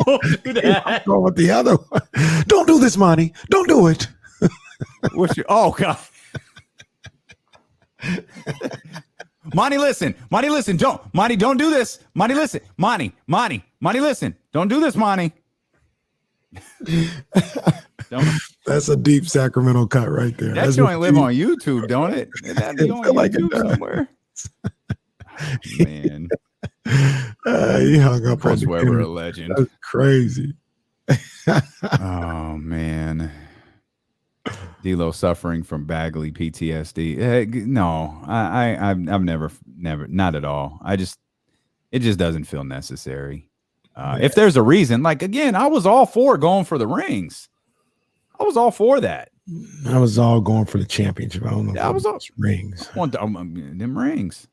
Don't do that. I'm going with the other one. Don't do this, Monty. Don't do it. Oh, God. Monty, listen. Monty, listen. Don't do this. Monty, listen. Monty, listen. Don't do this, Monty. That's a deep Sacramento cut right there. That joint live on YouTube, don't it? That be on YouTube somewhere. Oh, man. He hung up Chris on Webber, a legend. That's crazy. Oh, man. D'Lo suffering from Bagley PTSD. No, I've never, not at all. It just doesn't feel necessary. If there's a reason, like, again, I was all for going for the rings. I was all for that. I was all going for the championship. I don't know. Yeah, I was all rings. I want them rings.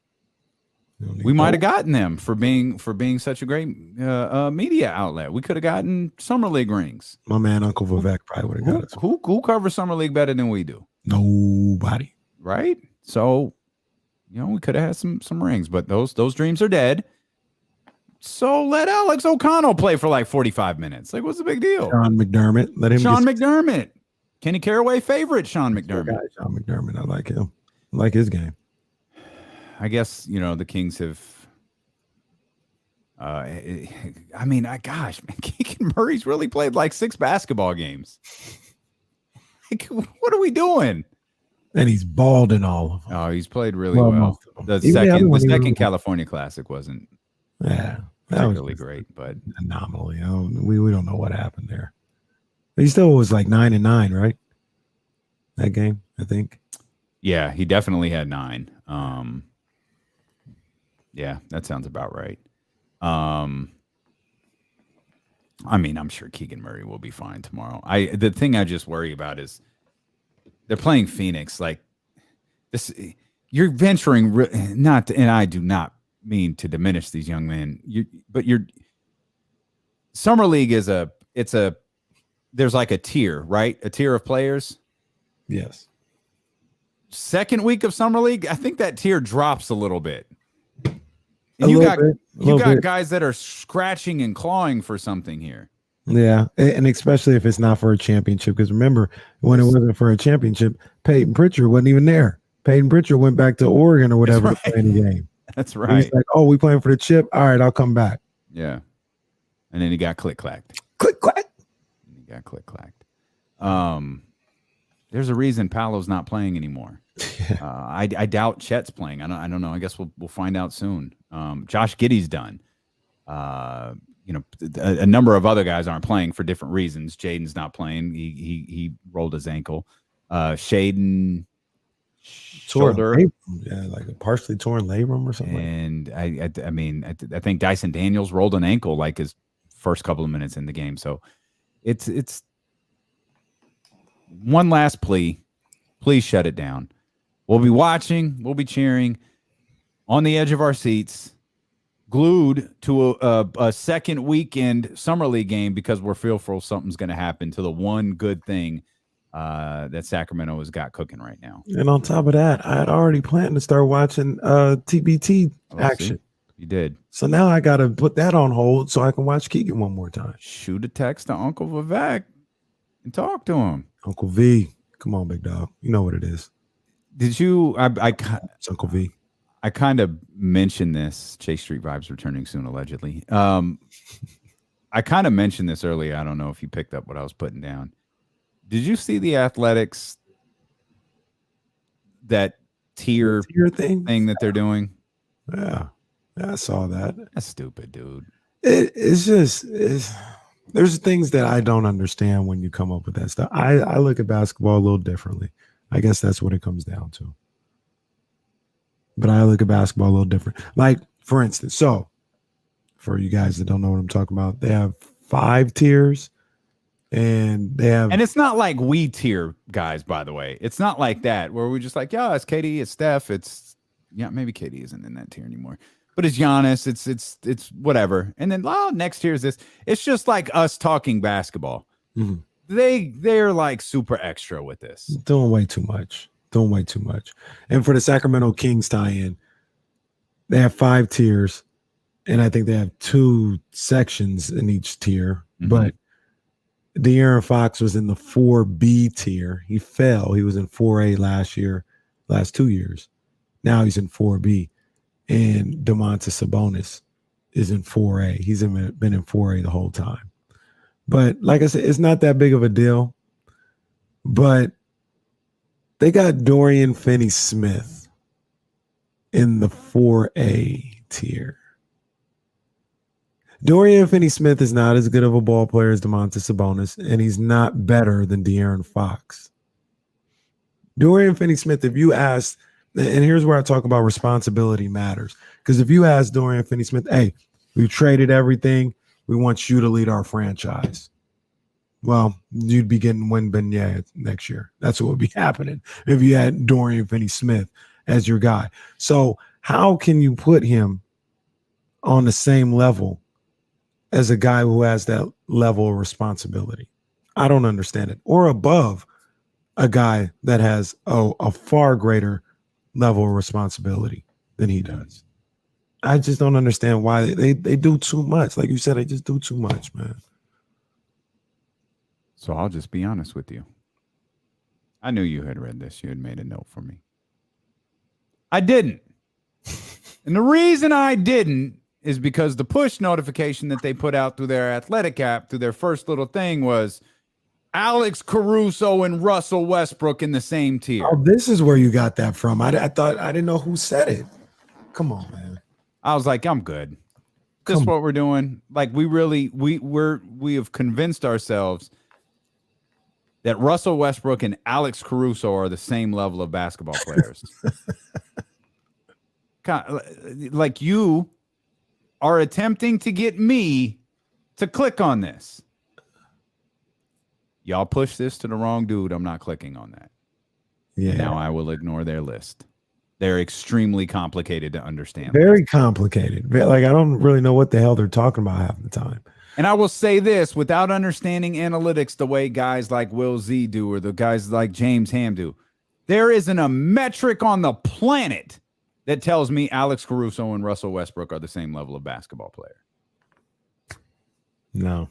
We might have gotten them for being such a great media outlet. We could have gotten Summer League rings. My man, Uncle Vivek, probably would have got it. Who covers Summer League better than we do? Nobody. Right? So, we could have had some rings, but those dreams are dead. So let Alex O'Connell play for like 45 minutes. Like, what's the big deal? Sean McDermott. Let him. Sean McDermott. Kenny Caraway favorite Sean McDermott. Sean McDermott. I like him. I like his game. I guess, the Kings have gosh, man, Keegan Murray's really played like 6 basketball games. Like, what are we doing? And he's balled in all of them. Oh, he's played really well. The second California Classic wasn't particularly great, but anomaly. We don't know what happened there. But he still was like 9-9, right? That game, I think. Yeah, he definitely had 9. Yeah, that sounds about right. I mean, I'm sure Keegan Murray will be fine tomorrow. The thing I just worry about is they're playing Phoenix. Like this, you're venturing not, and I do not mean to diminish these young men. But Summer League is there's like a tier, right? A tier of players. Yes. Second week of Summer League, I think that tier drops a little bit. And you got guys that are scratching and clawing for something here. Yeah, and especially if it's not for a championship. Because remember, when it wasn't for a championship, Peyton Pritchard wasn't even there. Peyton Pritchard went back to Oregon or whatever to play in the game. That's right. He's like, oh, we playing for the chip? All right, I'll come back. Yeah. And then he got click-clacked. Click-clack. He got click-clacked. There's a reason Paolo's not playing anymore. I doubt Chet's playing. I don't know. I guess we'll find out soon. Josh Giddey's done. A number of other guys aren't playing for different reasons. Jaden's not playing. He rolled his ankle. Shaden shoulder, like a partially torn labrum or something. And I think Dyson Daniels rolled an ankle like his first couple of minutes in the game. So it's one last plea. Please shut it down. We'll be watching. We'll be cheering on the edge of our seats, glued to a second weekend Summer League game because we're fearful something's going to happen to the one good thing that Sacramento has got cooking right now. And on top of that, I had already planned to start watching TBT action. You did. So now I got to put that on hold so I can watch Keegan one more time. Shoot a text to Uncle Vivek and talk to him. Uncle V, come on, big dog. You know what it is. Did you? It's Uncle V. I kind of mentioned this. Chase Street Vibes returning soon, allegedly. I kind of mentioned this earlier. I don't know if you picked up what I was putting down. Did you see the Athletics that tier thing that they're doing? Yeah, I saw that. That's stupid, dude. There's things that I don't understand when you come up with that stuff. I look at basketball a little differently. I guess that's what it comes down to. But I look at basketball a little different. Like, for instance, so for you guys that don't know what I'm talking about, they have 5 tiers. And it's not like we tier guys, by the way. It's not like that where we're just like, yeah, it's KD, it's Steph, maybe KD isn't in that tier anymore. But it's Giannis, it's whatever. And then next tier is this. It's just like us talking basketball. Mm-hmm. They're like super extra with this. Doing way too much. And for the Sacramento Kings tie-in, they have 5 tiers, and I think they have 2 sections in each tier. Mm-hmm. But De'Aaron Fox was in the 4B tier. He fell. He was in 4A last 2 years. Now he's in 4B. And Domantas Sabonis is in 4A. He's been in 4A the whole time. But like I said, it's not that big of a deal. But they got Dorian Finney-Smith in the 4A tier. Dorian Finney-Smith is not as good of a ball player as Domantas Sabonis, and he's not better than De'Aaron Fox. Dorian Finney-Smith, if you ask, and here's where I talk about responsibility matters, because if you ask Dorian Finney-Smith, hey, we traded everything, we want you to lead our franchise. Well, you'd be getting Wembanyama next year. That's what would be happening if you had Dorian Finney-Smith as your guy. So how can you put him on the same level as a guy who has that level of responsibility? I don't understand it. Or above a guy that has a far greater level of responsibility than he does. I just don't understand why they do too much. Like you said, they just do too much, man. So I'll just be honest with you. I knew you had read this. You had made a note for me. I didn't. And the reason I didn't is because the push notification that they put out through their Athletic app, through their first little thing, was Alex Caruso and Russell Westbrook in the same tier. Oh, this is where you got that from. I didn't know who said it. Come on, man. I was like, I'm good. This is what we're doing. Like, we have convinced ourselves that Russell Westbrook and Alex Caruso are the same level of basketball players. Like you are attempting to get me to click on this. Y'all push this to the wrong dude. I'm not clicking on that. Yeah. And now I will ignore their list. They're extremely complicated to understand. Very complicated. Like, I don't really know what the hell they're talking about half the time. And I will say this, without understanding analytics the way guys like Will Z do or the guys like James Ham do, there isn't a metric on the planet that tells me Alex Caruso and Russell Westbrook are the same level of basketball player. No.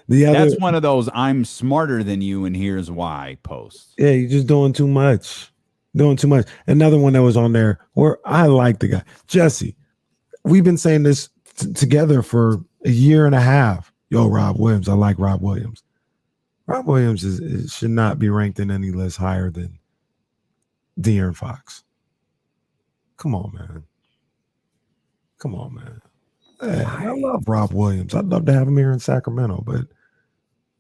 That's one of those I'm smarter than you and here's why posts. Yeah, you're just doing too much. Another one that was on there where I like the guy. Jesse, we've been saying this together for a year and a half. Yo, Rob Williams. I like Rob Williams. Rob Williams should not be ranked in any list higher than De'Aaron Fox. Come on, man. Hey, I love Rob Williams. I'd love to have him here in Sacramento, but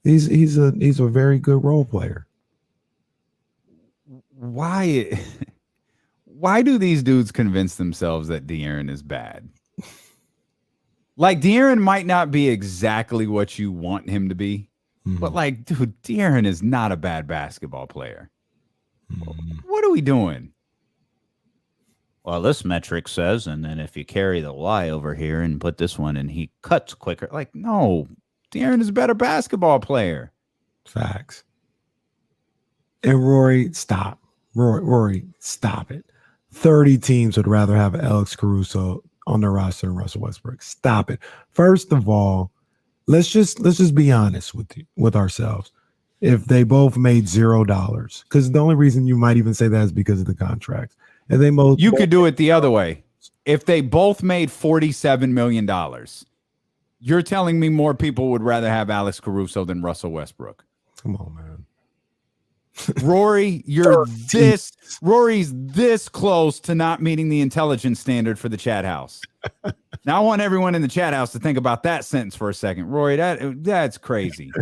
he's a very good role player. Why do these dudes convince themselves that De'Aaron is bad? Like, De'Aaron might not be exactly what you want him to be, but like, dude, De'Aaron is not a bad basketball player. What are we doing? Well, this metric says, and then if you carry the Y over here and put this one and he cuts quicker. Like, no, De'Aaron is a better basketball player. Facts. And Rory, stop. Rory, stop it. 30 teams would rather have Alex Caruso on their roster than Russell Westbrook. Stop it. First of all, let's just be honest with ourselves. If they both made $0, because the only reason you might even say that is because of the contracts. And they both could do it the other way. If they both made $47 million, you're telling me more people would rather have Alex Caruso than Russell Westbrook. Come on, man. Rory, Rory's this close to not meeting the intelligence standard for the chat house. Now I want everyone in the chat house to think about that sentence for a second. Rory, that's crazy.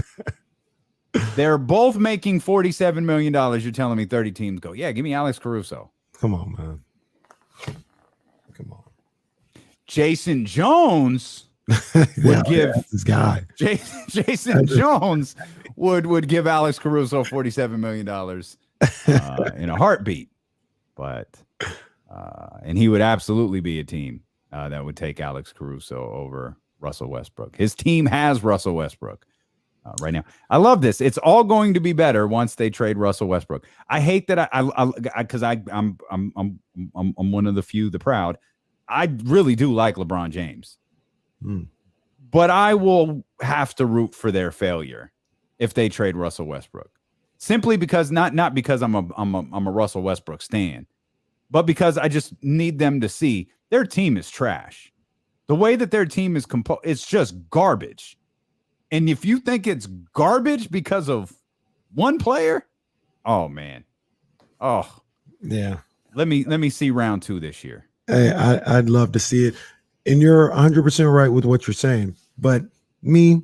They're both making $47 million. You're telling me 30 teams go, yeah, give me Alex Caruso. Come on, man. Come on. Jason Jones would give this guy. Jason Jones would give Alex Caruso $47 million in a heartbeat. But and he would absolutely be a team that would take Alex Caruso over Russell Westbrook. His team has Russell Westbrook right now. I love this. It's all going to be better once they trade Russell Westbrook. I hate that because I'm one of the few, the proud. I really do like LeBron James. But I will have to root for their failure if they trade Russell Westbrook. Simply because not because I'm a Russell Westbrook stan, but because I just need them to see their team is trash. The way that their team is composed, it's just garbage. And if you think it's garbage because of one player, oh man. Oh. Yeah. Let me see round 2 this year. Hey, I'd love to see it. And you're 100% right with what you're saying. But me,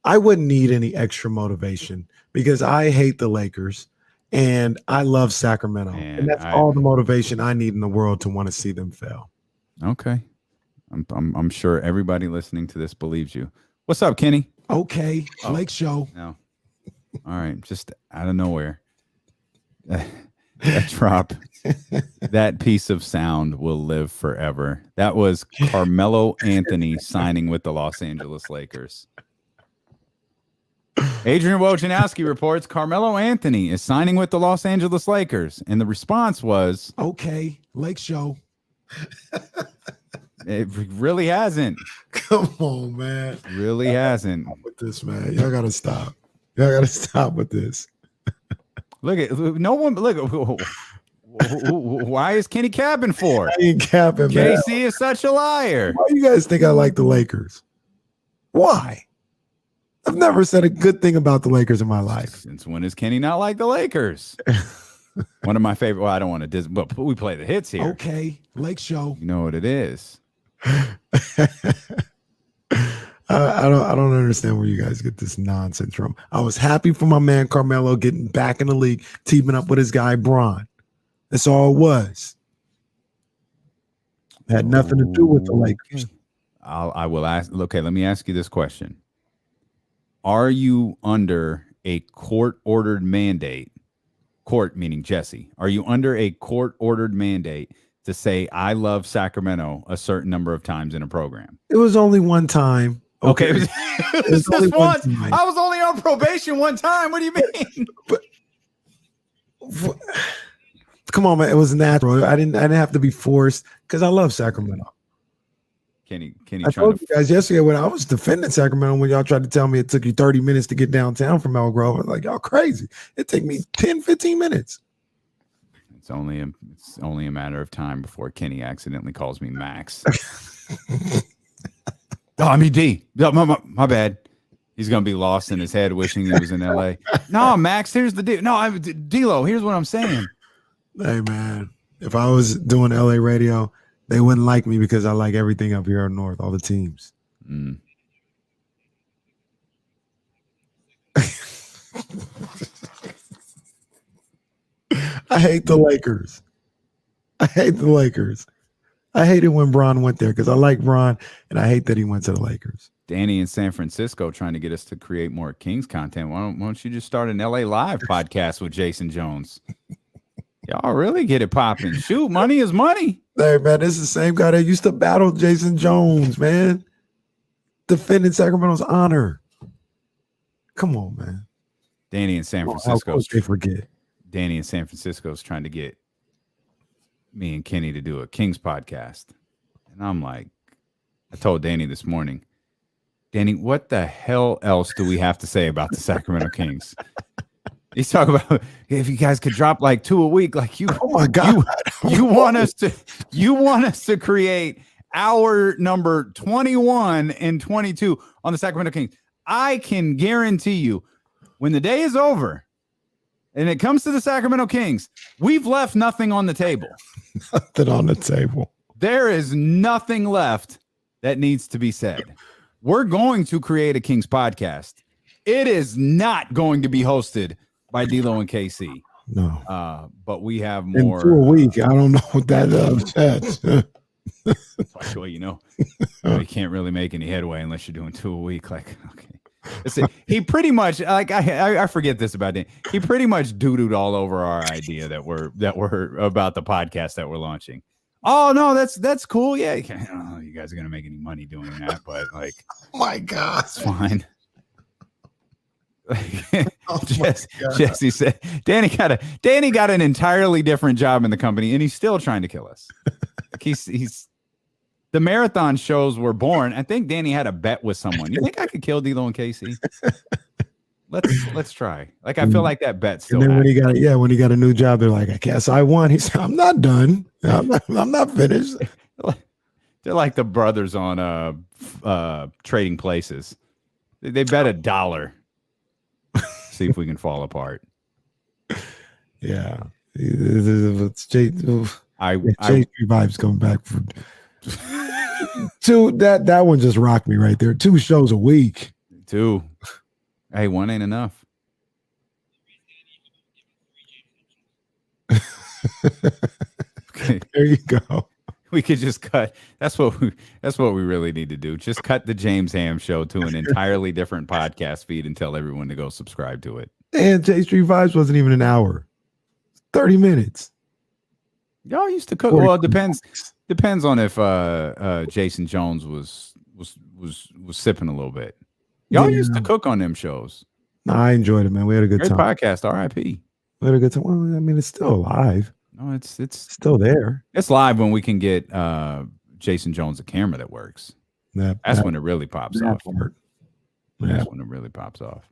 I wouldn't need any extra motivation because I hate the Lakers and I love Sacramento. And that's all the motivation I need in the world to want to see them fail. Okay. I'm sure everybody listening to this believes you. What's up, Kenny? Okay. Lake Show. No. All right. Just out of nowhere. That drop. That piece of sound will live forever. That was Carmelo Anthony signing with the Los Angeles Lakers. Adrian Wojnarowski reports Carmelo Anthony is signing with the Los Angeles Lakers. And the response was, okay, Lake Show. It really hasn't. Come on, man. Really hasn't. With this, man. Y'all got to stop. Y'all got to stop with this. Look at no one. Look. Why is Kenny capping for? I ain't capping, man. JC is such a liar. Why do you guys think I like the Lakers? Why? I've never said a good thing about the Lakers in my life. Since when is Kenny not like the Lakers? One of my favorite. Well, I don't want to dis, but we play the hits here. Okay, Lake Show. You know what it is. I don't understand where you guys get this nonsense from. I was happy for my man Carmelo getting back in the league, teaming up with his guy Bron. That's all it was. It had nothing to do with the Lakers. I will ask. Okay, let me ask you this question: are you under a court-ordered mandate? Court meaning Jesse. Are you under a court-ordered mandate to say I love Sacramento a certain number of times in a program? It was only one time. Okay, it was just once. I was only on probation one time. What do you mean? Come on, man. It was natural. I didn't have to be forced because I love Sacramento. Kenny I told you guys yesterday when I was defending Sacramento, when y'all tried to tell me it took you 30 minutes to get downtown from Elk Grove, I was like, y'all crazy. It took me 10, 15 minutes. It's only a matter of time before Kenny accidentally calls me Max. Oh, I mean D. My bad. He's gonna be lost in his head, wishing he was in LA. No, Max. Here's the deal. No, D-Lo. Here's what I'm saying. Hey man, if I was doing LA radio, they wouldn't like me because I like everything up here in North, all the teams. Mm. I hate the Lakers. I hate the Lakers. I hated when Bron went there because I like Bron, and I hate that he went to the Lakers. Danny in San Francisco trying to get us to create more Kings content. Why don't you just start an LA Live podcast with Jason Jones? Y'all really get it popping. Shoot, money is money. Hey, man, this is the same guy that used to battle Jason Jones, man. Defending Sacramento's honor. Come on, man. Danny in San Francisco. They forget. Danny in San Francisco is trying to get me and Kenny to do a Kings podcast. And I'm like, I told Danny this morning, Danny, what the hell else do we have to say about the Sacramento Kings? He's talking about if you guys could drop like 2 a week, like you. Oh my God! You want us to create our number 21 and 22 on the Sacramento Kings. I can guarantee you, when the day is over, and it comes to the Sacramento Kings, we've left nothing on the table. Nothing on the table. There is nothing left that needs to be said. We're going to create a Kings podcast. It is not going to be hosted by D-Lo and KC. No. But we have more. In 2 a week. I don't know what that Well, you can't really make any headway unless you're doing 2 a week. Like, okay. He pretty much, like, I forget this about him. He pretty much doo-dooed all over our idea that we're about the podcast that we're launching. Oh no, that's cool. Yeah, I don't know if you guys are gonna make any money doing that, but like, oh my God, it's fine. Jesse said Danny got an entirely different job in the company, and he's still trying to kill us. Like he's the marathon shows were born. I think Danny had a bet with someone. You think I could kill D-Lo and Casey? Let's try. Like, I feel like that bet still. And then when he got a new job, they're like, I guess I won. He said, I'm not done. I'm not finished. They're like the brothers on Trading Places. They bet $1. See if we can fall apart. Yeah. It's J vibes coming back for two. That one just rocked me right there. 2 shows a week. 2. Hey, 1 ain't enough. Okay. There you go. We could just cut. That's what we really need to do. Just cut the James Ham show to an entirely different podcast feed and tell everyone to go subscribe to it. And J Street Vibes wasn't even an hour. 30 minutes. Y'all used to cook. Well, it depends on if Jason Jones was sipping a little bit. Y'all used to cook on them shows. No, I enjoyed it, man. We had a good time. Podcast, RIP. We had a good time. Well, I mean, it's still alive. No, it's still there. It's live when we can get Jason Jones a camera that works. That's when it really pops off. That's when it really pops off.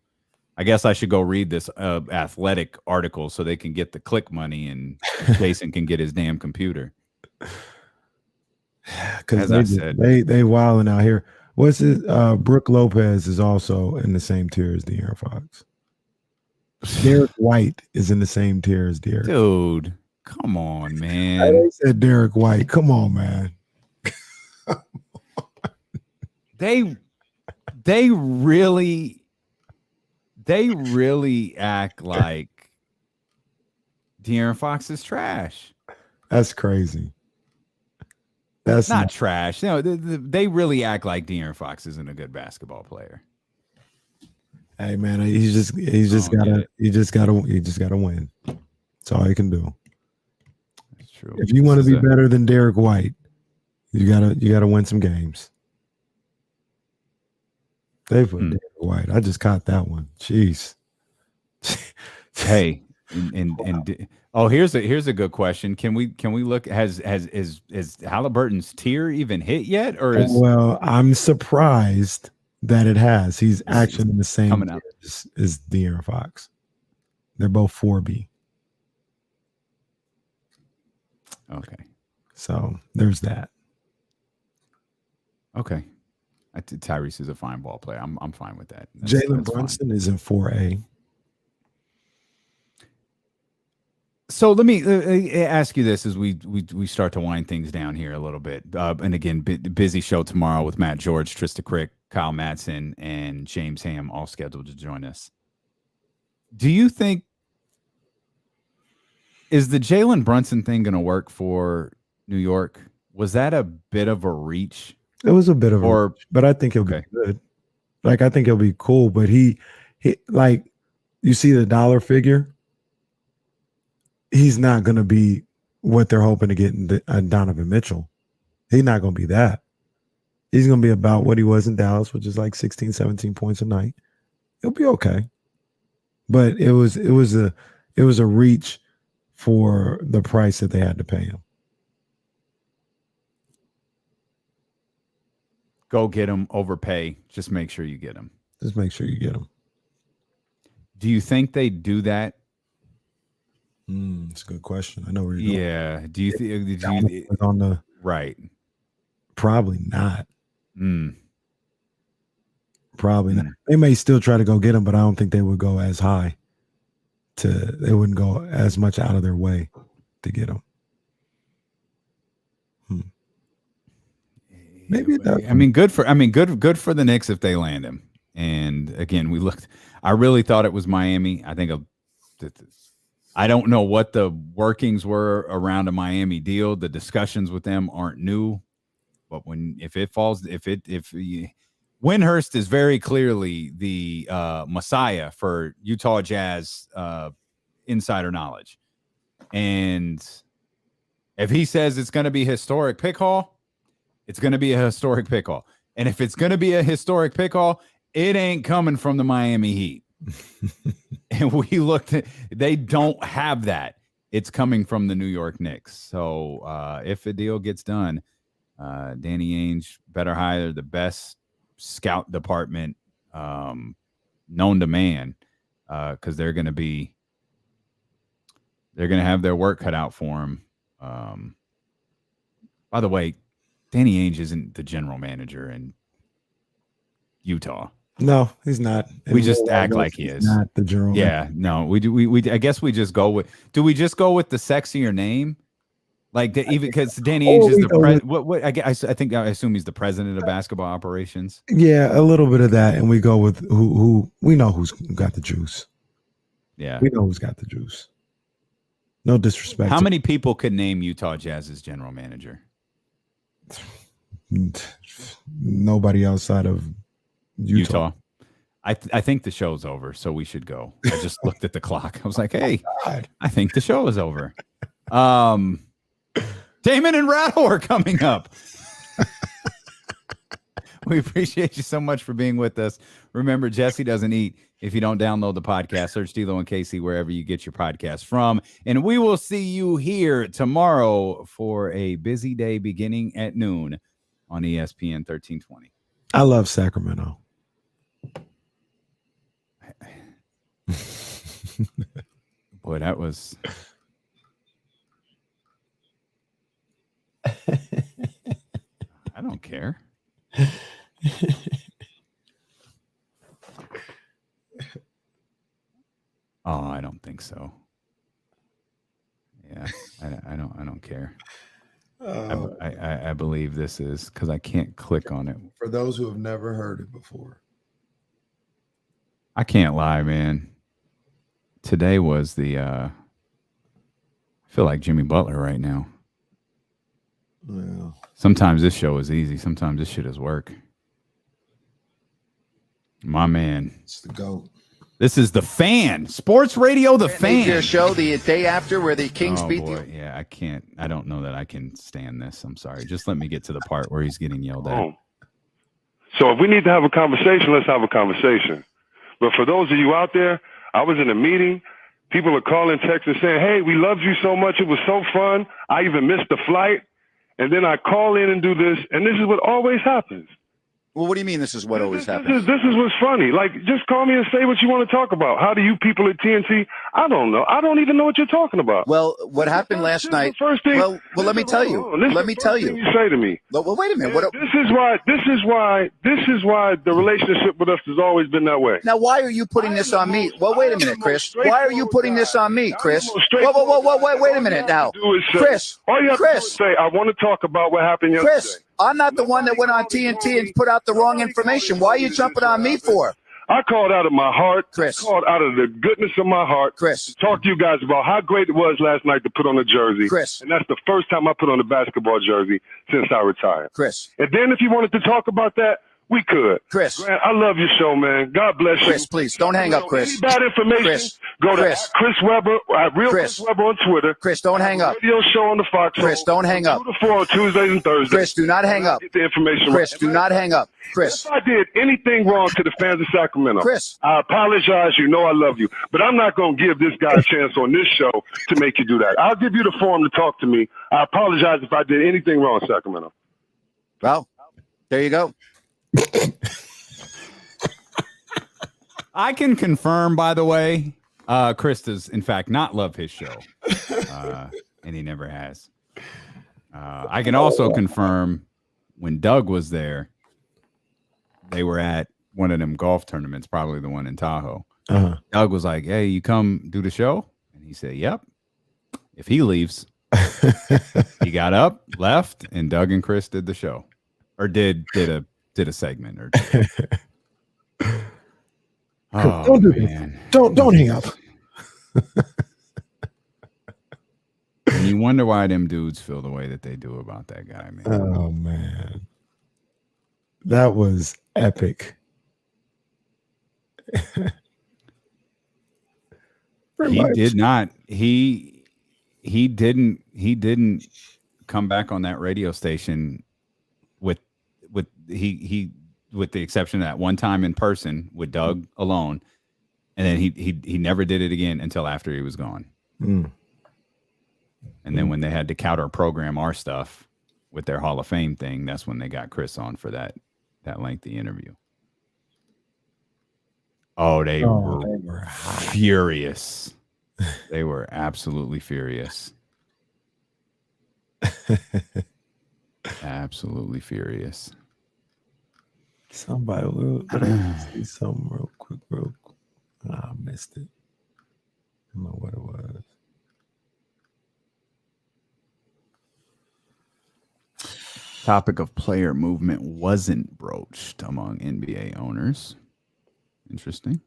I guess I should go read this Athletic article so they can get the click money and Jason can get his damn computer. Because they wilding out here. What's it? Brooke Lopez is also in the same tier as De'Aaron Fox. Derek White is in the same tier as Derek. Dude, come on, man. I said Derek White. Come on, man. They really act like De'Aaron Fox is trash. That's crazy. That's Not trash. No, they really act like De'Aaron Fox isn't a good basketball player. Hey man, he just gotta win. That's all he can do. That's true. If you want to be better than Derek White, you gotta win some games. They put Derek White. I just caught that one. Jeez. Hey, here's a good question. Can we look? Is Halliburton's tier even hit yet, or is? Well, I'm surprised that it has. He's actually in the same coming out as De'Aaron Fox. They're both 4B. Okay. So there's that. Okay. Tyrese is a fine ball player. I'm fine with that. Jalen Brunson is in 4A. So let me ask you this as we start to wind things down here a little bit. And again, busy show tomorrow with Matt George, Trista Crick, Kyle Madsen, and James Ham all scheduled to join us. Do you think is the Jalen Brunson thing going to work for New York? Was that a bit of a reach? It was a bit of a reach, but I think he'll be good. Like I think he'll be cool, but he like you see the dollar figure. He's not going to be what they're hoping to get in Donovan Mitchell. He's not going to be that. He's going to be about what he was in Dallas, which is like 16, 17 points a night. He'll be okay. But it was a reach for the price that they had to pay him. Go get him, overpay. Just make sure you get him. Just make sure you get him. Do you think they do that? It's a good question. I know where you're going. Yeah. Do you think on the right? Probably not. Probably not. They may still try to go get him, but I don't think they would go as high. They wouldn't go as much out of their way to get him. Maybe it does. I mean, good for the Knicks if they land him. And again, we looked. I really thought it was Miami. I think I don't know what the workings were around a Miami deal. The discussions with them aren't new, but Windhorst is very clearly the messiah for Utah Jazz insider knowledge, and if he says it's going to be historic pick haul, it's going to be a historic pick haul, and if it's going to be a historic pick haul, it ain't coming from the Miami Heat. And we looked at, they don't have that. It's coming from the New York Knicks. So if a deal gets done, Danny Ainge better hire the best scout department known to man, because they're going to have their work cut out for him. By the way, Danny Ainge isn't the general manager in Utah. No, he's not. We just act like he is. Not the general. Yeah, no, we do. We I guess we just go with. Do we just go with the sexier name? Like even because Danny Ainge is the what? I assume he's the president of basketball operations. Yeah, a little bit of that, and we go with who we know who's got the juice. Yeah, we know who's got the juice. No disrespect. How many people could name Utah Jazz's general manager? Nobody outside of Utah. I think the show's over, so we should go. I just looked at the clock. I was like, hey, I think the show is over. Damon and Rattle are coming up. We appreciate you so much for being with us. Remember, Jesse doesn't eat if you don't download the podcast. Search D'Lo and Casey wherever you get your podcast from. And we will see you here tomorrow for a busy day beginning at noon on ESPN 1320. I love Sacramento. Boy, that was. I don't care. Oh, I don't think so. Yeah, I don't care. I believe this is because I can't click on it. For those who have never heard it before, I can't lie, man. Today was the I feel like Jimmy Butler right now. Yeah. Sometimes this show is easy. Sometimes this shit is work. My man. It's the GOAT. This is The Fan. Sports Radio The Fan. Their show the day after where the Kings beat boy. Yeah, I can't. I don't know that I can stand this. I'm sorry. Just let me get to the part where he's getting yelled at. Oh. So if we need to have a conversation, let's have a conversation. But for those of you out there, I was in a meeting. People are calling, texting, saying, hey, we loved you so much. It was so fun. I even missed the flight. And then I call in and do this. And this is what always happens. Well, what do you mean this is what always happens? This is what's funny. Like, just call me and say what you want to talk about. How do you people at TNT? I don't know. I don't even know what you're talking about. Well, what happened last night? First thing. Well, let me tell you. Let me tell you. You say to me. Well, wait a minute. What? This is why the relationship with us has always been that way. Now, why are you putting this on me? Well, wait a minute, Chris. Why are you putting this on me, Chris? Whoa, wait a minute now. Chris. All you have to do is say, I want to talk about what happened yesterday. Chris, I'm not the one that went on TNT and put out the wrong information. Why are you jumping on me for? I called out of my heart. Chris. I called out of the goodness of my heart. Chris. To talk to you guys about how great it was last night to put on a jersey. Chris. And that's the first time I put on a basketball jersey since I retired. Chris. And then if you wanted to talk about that, we could. Chris. Grant, I love your show, man. God bless you. Chris, please, don't hang up, Chris. Any bad information, Chris. go to Chris. Chris Webber, Chris Webber on Twitter. Chris, don't hang up. Radio show on the Fox. Chris, don't hang up. 2 to 4 on Tuesdays and Thursdays. Chris, do not hang up. Get the information Chris, right. do not hang up. Chris. If I did anything wrong to the fans of Sacramento, Chris. I apologize. You know I love you. But I'm not going to give this guy a chance on this show to make you do that. I'll give you the forum to talk to me. I apologize if I did anything wrong in Sacramento. Well, there you go. I can confirm, by the way, Chris does, in fact, not love his show. And he never has. I can also confirm when Doug was there, they were at one of them golf tournaments, probably the one in Tahoe. Uh-huh. Doug was like, hey, you come do the show? And he said, yep. If he leaves, he got up, left, and Doug and Chris did the show. Or did a segment or two. Oh, don't do man. Don't hang up. And you wonder why them dudes feel the way that they do about that guy, man. Oh man, that was epic. He did not. He didn't come back on that radio station with the exception of that one time in person with Doug alone, and then he never did it again until after he was gone. Mm. And then when they had to counter program our stuff with their Hall of Fame thing, that's when they got Chris on for that lengthy interview. Oh, they were furious. They were absolutely furious. Absolutely furious. Somebody will see something real quick. I missed it. I don't know what it was. Topic of player movement wasn't broached among NBA owners. Interesting.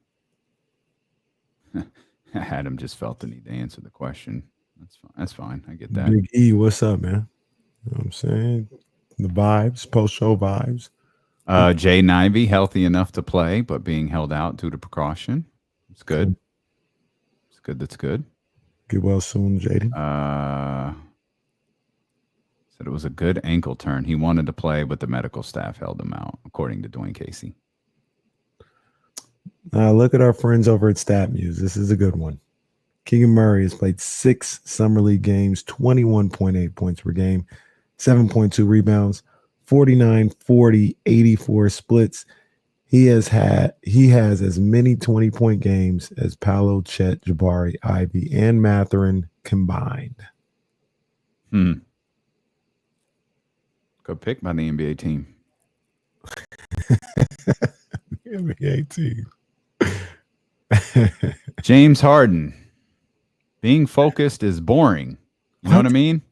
Adam just felt the need to answer the question. That's fine. I get that. Big E, what's up, man? You know what I'm saying? The vibes, post-show vibes. Jay Nivey, healthy enough to play, but being held out due to precaution. It's good. It's good. That's good. Get well soon, Jaden. Said it was a good ankle turn. He wanted to play, but the medical staff held him out, according to Dwayne Casey. Look at our friends over at StatMuse. This is a good one. Keegan Murray has played 6 Summer League games, 21.8 points per game, 7.2 rebounds, 49, 40, 84 splits. He has as many 20-point games as Paolo, Chet, Jabari, Ivy, and Mathurin combined. Good pick by the NBA team. NBA team. James Harden. Being focused is boring. You know what I mean?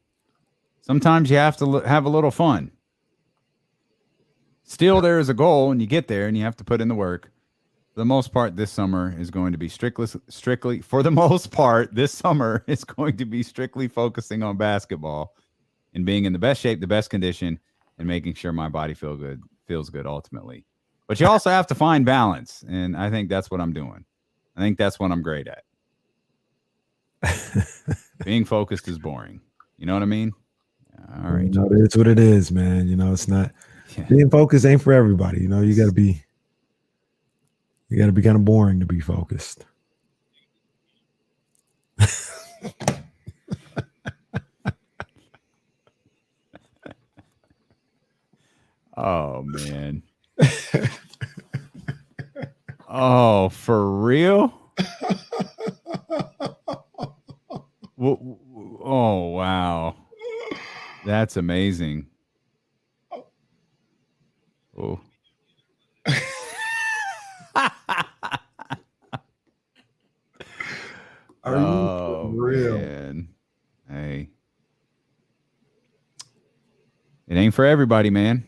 Sometimes you have to have a little fun. Still, there is a goal, and you get there, and you have to put in the work. For the most part, this summer is going to be strictly for the most part, this summer is going to be strictly focusing on basketball and being in the best shape, the best condition, and making sure my body feels good ultimately. But you also have to find balance, and I think that's what I'm doing. I think that's what I'm great at. Being focused is boring. You know what I mean? All right. It's what it is, man. It's not being focused ain't for everybody. You got to be kind of boring to be focused. Oh, man. Oh, for real? Oh, wow. That's amazing. Oh. Are you real? Man. Hey. It ain't for everybody, man.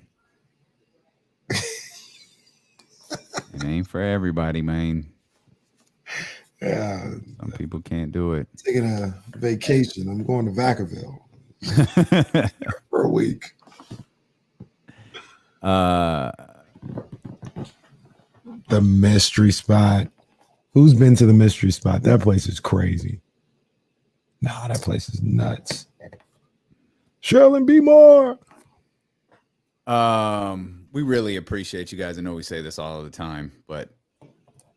It ain't for everybody, man. Yeah. Some people can't do it. Taking a vacation. I'm going to Vacaville for a week. The mystery spot. Who's been to the mystery spot? That place is crazy. Nah, that place is nuts. Sheldon, be more. We really appreciate you guys. I know we say this all the time, but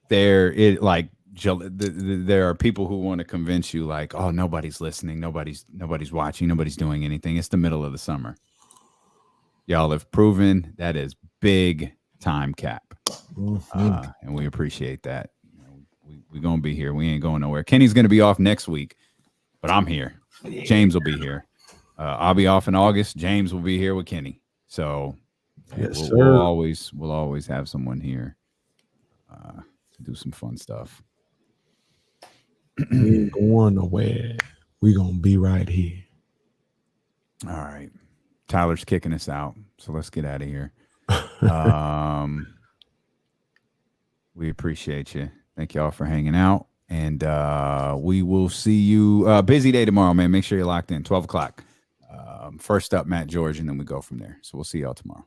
there are people who want to convince you like, oh, nobody's listening, nobody's watching, nobody's doing anything. It's the middle of the summer. Y'all have proven that is big time cap. And we appreciate that. We're gonna be here. We ain't going nowhere. Kenny's gonna be off next week, but I'm here. James will be here. I'll be off in August. James will be here with Kenny. So we'll always have someone here to do some fun stuff. We ain't going nowhere. We gonna be right here. All right. Tyler's kicking us out, so let's get out of here. We appreciate you. Thank y'all for hanging out. And we will see you. Busy day tomorrow, man. Make sure you're locked in. 12 o'clock. First up, Matt George, and then we go from there. So we'll see y'all tomorrow.